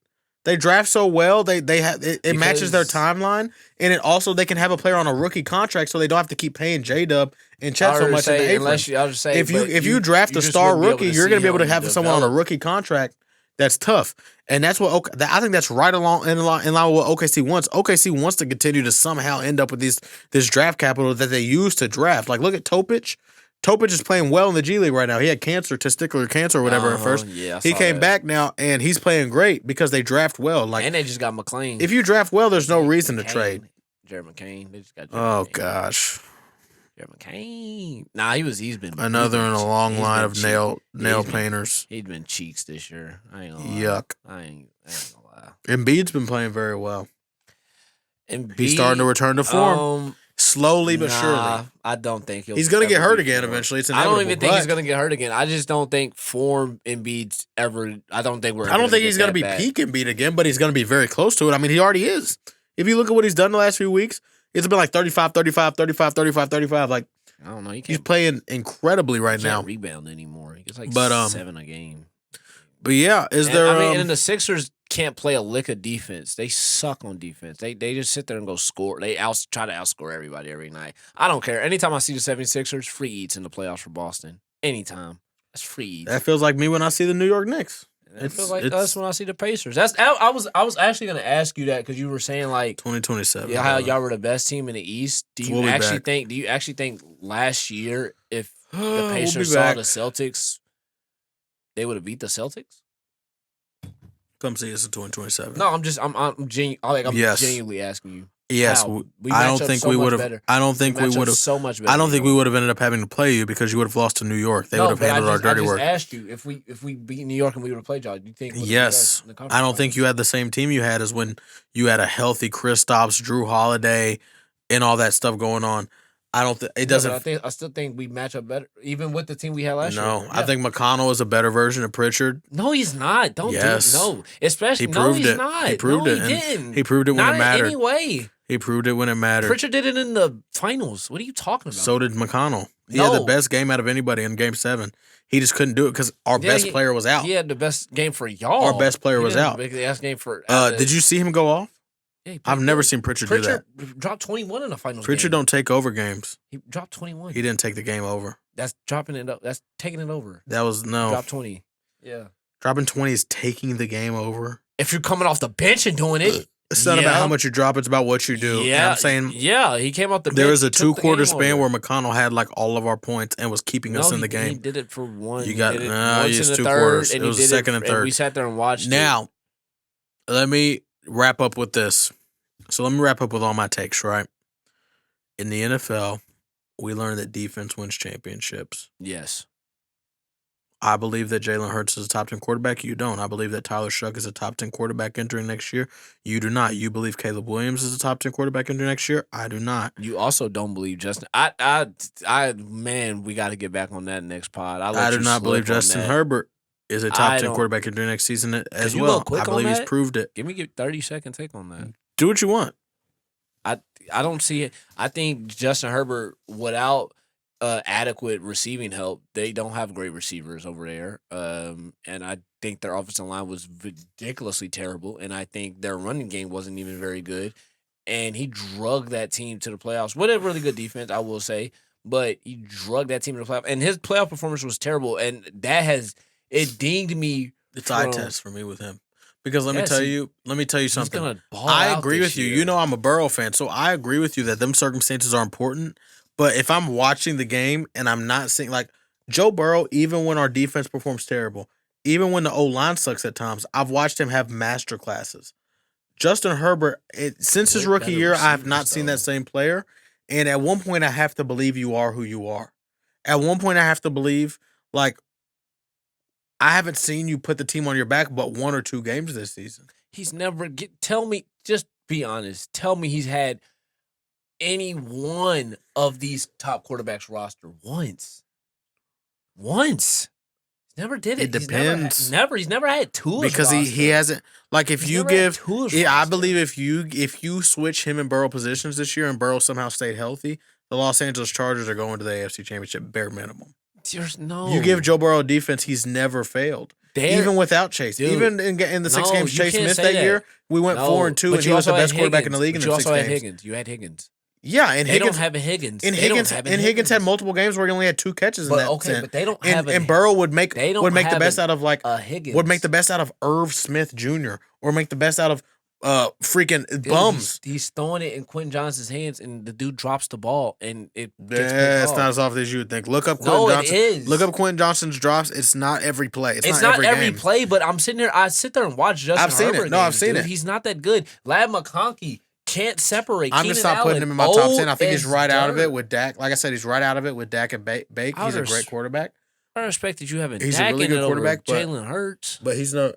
They draft so well. They have it matches their timeline, and it also they can have a player on a rookie contract, so they don't have to keep paying J-Dub and Chet so much. If you draft a star rookie, you're going to be able to have someone on a rookie contract. That's tough, and that's what I think that's right along in line with what OKC wants. OKC wants to continue to somehow end up with this draft capital that they use to draft. Like look at Topic. Topic is playing well in the G League right now. He had testicular cancer or whatever at first. Yeah, he came back now, and he's playing great because they draft well. Like, and they just got McClain. If you draft well, there's no reason to trade. Jared McCain. They just got Jared McCain. Gosh. Jared McCain. Nah, he's been another in a long line of nail painters. He's been cheeks this year. I ain't gonna lie. Yuck. I ain't gonna lie. Embiid's been playing very well. Embiid, he's starting to return to form. Slowly but surely. I don't think he's going to get hurt again eventually. It's inevitable. I don't even think he's going to get hurt again. I just don't think form Embiid's ever. I don't think he's going to be peak Embiid again, but he's going to be very close to it. I mean, he already is. If you look at what he's done the last few weeks, it's been like 35, 35, 35, 35, 35. Like, I don't know. He's playing incredibly right now. He can't rebound anymore. He gets like 7 a game. But yeah, and the Sixers can't play a lick of defense. They suck on defense. They just sit there and go score. They try to outscore everybody every night. I don't care. Anytime I see the 76ers, free eats in the playoffs for Boston. Anytime. That's free eats. That feels like me when I see the New York Knicks. It feels like us when I see the Pacers. I was actually going to ask you that because you were saying like 2027. Yeah, how y'all were the best team in the East. Do you actually think last year if the Pacers saw the Celtics, they would have beat the Celtics? Come see us in 2027. No, I'm genuinely asking you. Yes, I don't think we would have. I don't think we would have. So much better. I don't think we would have ended up having to play you because you would have lost to New York. They would have handled our dirty work. I just asked you if we beat New York and we would have played y'all. Do you think? Yes, I don't think you had the same team you had as when you had a healthy Kristaps, Drew Holiday, and all that stuff going on. I don't think it doesn't. I still think we match up better, even with the team we had last year. No, I think McConnell is a better version of Pritchard. No, he's not. Especially he proved he's it. not. He proved it. He didn't. He proved it when it mattered. Not in any way. He proved it when it mattered. Pritchard did it in the finals. What are you talking about? So did McConnell. He had the best game out of anybody in Game 7. He just couldn't do it because our best player was out. He had the best game for y'all. Our best player was out. The best game for. Did you see him go off? Yeah, I've never seen Pritchard do that. Dropped 21 in the finals. Pritchard don't take over games. He dropped 21. He didn't take the game over. That's dropping it up. That's taking it over. That was no. Drop 20. Yeah. Dropping 20 is taking the game over. If you're coming off the bench and doing it. It's not about how much you drop, it's about what you do. Yeah. I'm saying he came off the bench. There was a 2-quarter span where McConnell had like all of our points and was keeping us in the game. He did it for one. You got used 2 quarters. It was the second and third. We sat there and watched Now, let me wrap up with this. So let me wrap up with all my takes, right? In the NFL, we learned that defense wins championships. Yes. I believe that Jalen Hurts is a top 10 quarterback. You don't. I believe that Tyler Shuck is a top 10 quarterback entering next year. You do not. You believe Caleb Williams is a top 10 quarterback entering next year. I do not. You also don't believe Justin. Man, we got to get back on that next pod. I do not believe Justin Herbert is a top 10 quarterback entering next season as well. I believe he's proved it. Give me a 30-second take on that. Do what you want. I don't see it. I think Justin Herbert, without adequate receiving help, they don't have great receivers over there. And I think their offensive line was ridiculously terrible. And I think their running game wasn't even very good. And he drugged that team to the playoffs. With a really good defense, I will say. But he drugged that team to the playoffs. And his playoff performance was terrible. And it dinged me. It's eye test for me with him. Because let me tell you something. I agree with you. You know I'm a Burrow fan, so I agree with you that them circumstances are important. But if I'm watching the game and I'm not seeing like Joe Burrow, even when our defense performs terrible, even when the O-line sucks at times, I've watched him have master classes. Justin Herbert, since his rookie year, I have not seen that same player. And at one point, I have to believe you are who you are. At one point, I have to believe, like, I haven't seen you put the team on your back but 1 or 2 games this season. He's never tell me, just be honest. Tell me he's had any one of these top quarterbacks roster once. Never did it. It depends. He's never had Tua's because he hasn't like if He's you never had give Tua's I roster. believe if you switch him and Burrow positions this year and Burrow somehow stayed healthy, the Los Angeles Chargers are going to the AFC Championship bare minimum. There's no. You give Joe Burrow a defense, he's never failed. Even without Chase. Dude, even in the 6 games you Chase can't missed say that year, we went 4-2 and he was the best quarterback in the league in you the 6 also had games. Higgins. You had Higgins. Yeah, and They Higgins don't have a Higgins. and Higgins had multiple games where he only had 2 catches in that. Okay, but they don't have and Burrow would make the best out of like Higgins. would make the best out of Irv Smith Jr. or make the best out of freaking bums. He's throwing it in Quentin Johnson's hands, and the dude drops the ball, and it gets picked It's off. not as soft as you would think. Look up Quentin Johnson. It is. Look up Quentin Johnson's drops. It's not every play. It's not every game. play, but I'm sitting there. I sit there and watch Justin I've seen Herbert it. No, I've games, seen dude. it. He's not that good. Lad McConkey can't separate. I'm Keenan just not Allen, putting him in my top 10. I think old he's right out of as it with Dak. Like I said, he's right out of it with Dak and Bake. He's a great quarterback. I respect that you haven't. He's Dak a really in good it over quarterback, but Jalen Hurts but he's not.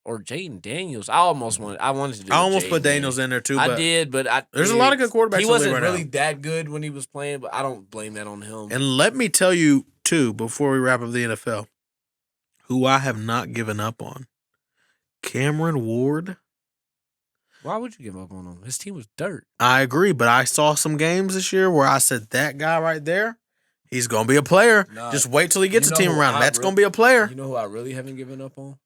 or Jaden Daniels. I almost wanted to do. I almost Jaden put Daniels in there too. I But did, but there's a lot of good quarterbacks. He in the wasn't league right really now. that good when he was playing, but I don't blame that on him. And let me tell you too, before we wrap up the NFL, who I have not given up on, Cameron Ward. Why would you give up on him? His team was dirt. I agree, but I saw some games this year where I said that guy right there, he's gonna be a player. Nah, Just wait till he gets a you team know around him. I That's really- gonna be a player. You know who I really haven't given up on?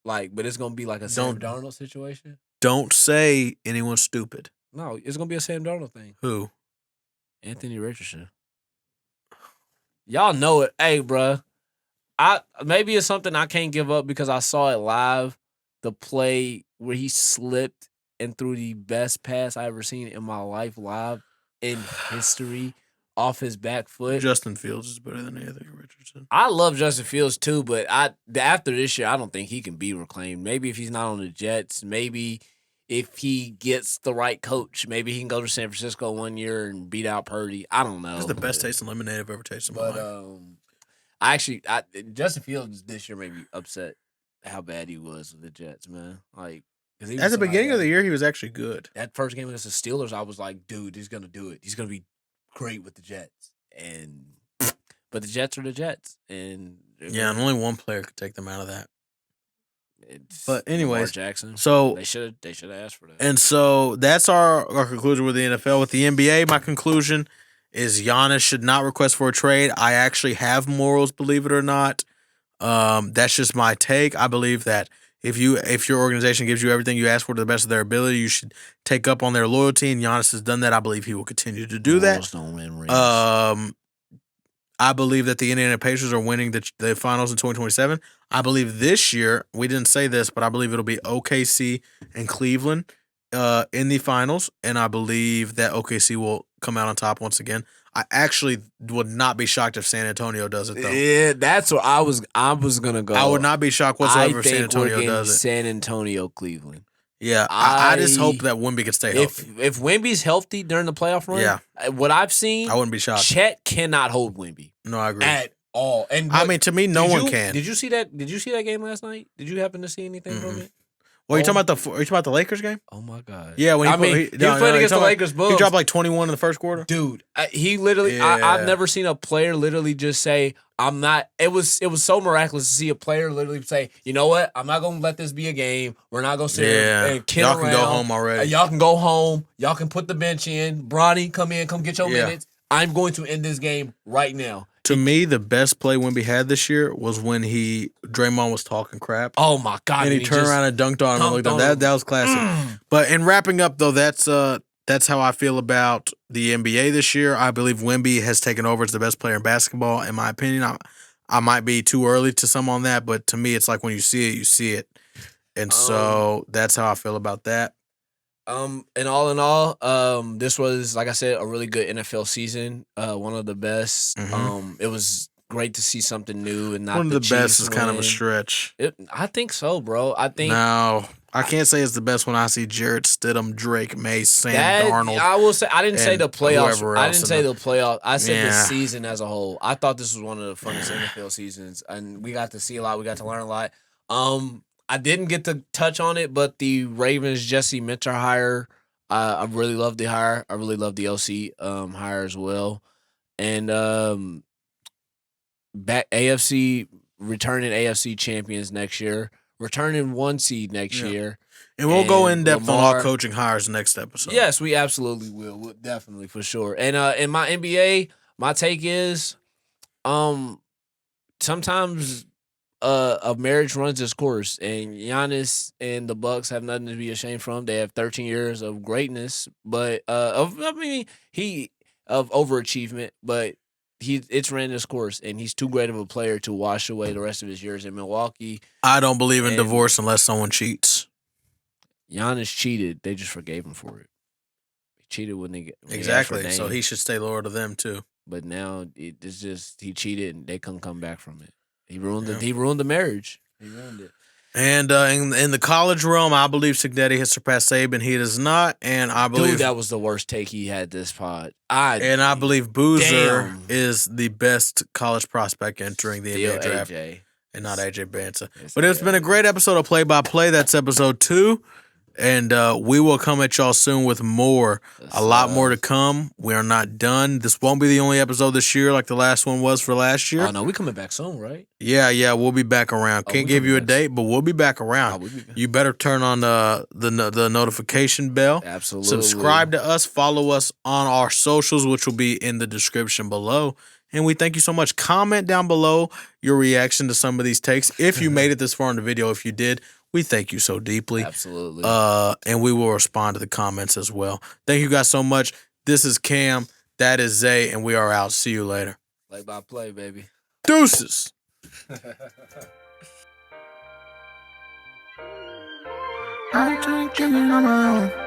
But it's gonna be like a Sam Darnold situation. Don't say anyone stupid. No, it's gonna be a Sam Darnold thing. Who? Anthony Richardson. Y'all know it. Hey, bruh. Maybe it's something I can't give up because I saw it live. The play where he slipped and threw the best pass I ever seen in my life live in history off his back foot. Justin Fields is better than Anthony Richardson. I love Justin Fields too, but after this year, I don't think he can be reclaimed. Maybe if he's not on the Jets, maybe if he gets the right coach, maybe he can go to San Francisco 1 year and beat out Purdy. I don't know. That's the best tasting lemonade I've ever tasted in my life. Justin Fields this year made me upset how bad he was with the Jets, man. Like, 'cause he At was the beginning of somebody the year, he was actually good. that first game against the Steelers, I was like, dude, he's gonna do it. He's gonna be great with the Jets. But the Jets are the Jets, and Yeah, and only one player could take them out of that. it's But anyways, Lamar Jackson. So They should have asked for that. and so that's our conclusion with the NFL. With the NBA, my conclusion is Giannis should not request for a trade. I actually have morals, believe it or not. That's just my take. I believe that if your organization gives you everything you ask for to the best of their ability, you should take up on their loyalty. And Giannis has done that. I believe he will continue to do that. Don't win rings. I believe that the Indiana Pacers are winning the finals in 2027. I believe this year, we didn't say this, but I believe it'll be OKC and Cleveland in the finals, and I believe that OKC will come out on top once again. I actually would not be shocked if San Antonio does it, though. Yeah, that's what I was gonna go. I would not be shocked whatsoever if San Antonio we're does it. San Antonio, Cleveland. Yeah, I just hope that Wemby can stay healthy. If Wemby's healthy during the playoff run, Yeah. what I've seen, I wouldn't be shocked. Chet cannot hold Wemby No, I agree. at all. And I mean, to me, no one can. Did you see that? Did you see that game last night? Did you happen to see anything from it? Well, are you talking about the Lakers game? Oh my god! Yeah, when he was playing against the Lakers. He dropped like 21 in the first quarter. Dude, he literally. Yeah. I've never seen a player literally just say, "I'm not." It was so miraculous to see a player literally say, "You know what? I'm not gonna let this be a game. We're not gonna sit here and kid Y'all around. can go home already. Y'all can go home. Y'all can put the bench in. Bronny, come in, come get your minutes. I'm going to end this game right now." To me, the best play Wemby had this year was when Draymond was talking crap. Oh my god! And he turned around and dunked on him. And looked at that was classic. But in wrapping up, though, that's how I feel about the NBA this year. I believe Wemby has taken over as the best player in basketball. In my opinion, I might be too early to some on that, but to me, it's like when you see it, you see it. And so that's how I feel about that. And all in all, this was, like I said, a really good NFL season. One of the best. It was great to see something new and not One of the best is Chiefs kind of a win. stretch. I think so, bro. I think No, I can't say it's the best when I see Jarrett Stidham, Drake May, Sam that Darnold. I will say I didn't say and the playoffs. whoever I else didn't in say the- the playoff. I said the Yeah. season as a whole. I thought this was one of the funnest NFL seasons, and we got to see a lot. We got to learn a lot. I didn't get to touch on it, but the Ravens Jesse Minter hire, I really love the hire. I really love the OC hire as well, and back AFC returning AFC champions next year, returning 1 seed next Yeah. year. And we'll go And in depth on all Lamar- coaching hires next episode. Yes, we absolutely will. We'll definitely for sure. And in my NBA, my take is, sometimes a marriage runs its course, and Giannis and the Bucks have nothing to be ashamed from. They have 13 years of greatness, but of overachievement, but it's ran its course, and he's too great of a player to wash away the rest of his years in Milwaukee. I don't believe in And- divorce unless someone cheats. Giannis cheated; they just forgave him for it. He cheated when they asked for Exactly. So Dame. he should stay loyal to them too. But now it's just he cheated and they couldn't come back from it. He ruined Yeah. He ruined the marriage. He ruined it. And in the college realm, I believe Cignetti has surpassed Saban. He does not, and I believe Dude, that was the worst take he had this pod. I believe Boozer Damn. is the best college prospect entering the Still NBA draft, AJ. and not AJ Banza. It's But it's been a great episode of Play by Play. That's episode 2. And we will come at y'all soon with more. A lot more to come. We are not done. This won't be the only episode this year like the last one was for last year. Oh no, we coming back soon, right? Yeah, we'll be back around. Oh, Can't we give coming you a back date, but we'll be back around. Oh, we be back. You better turn on the notification bell. Absolutely. Subscribe to us. Follow us on our socials, which will be in the description below. And we thank you so much. Comment down below your reaction to some of these takes. If you made it this far in the video, if you did, we thank you so deeply. Absolutely. And we will respond to the comments as well. Thank you guys so much. This is Cam. That is Zay, and we are out. See you later. Play by play, baby. Deuces. I drink drinking on my own.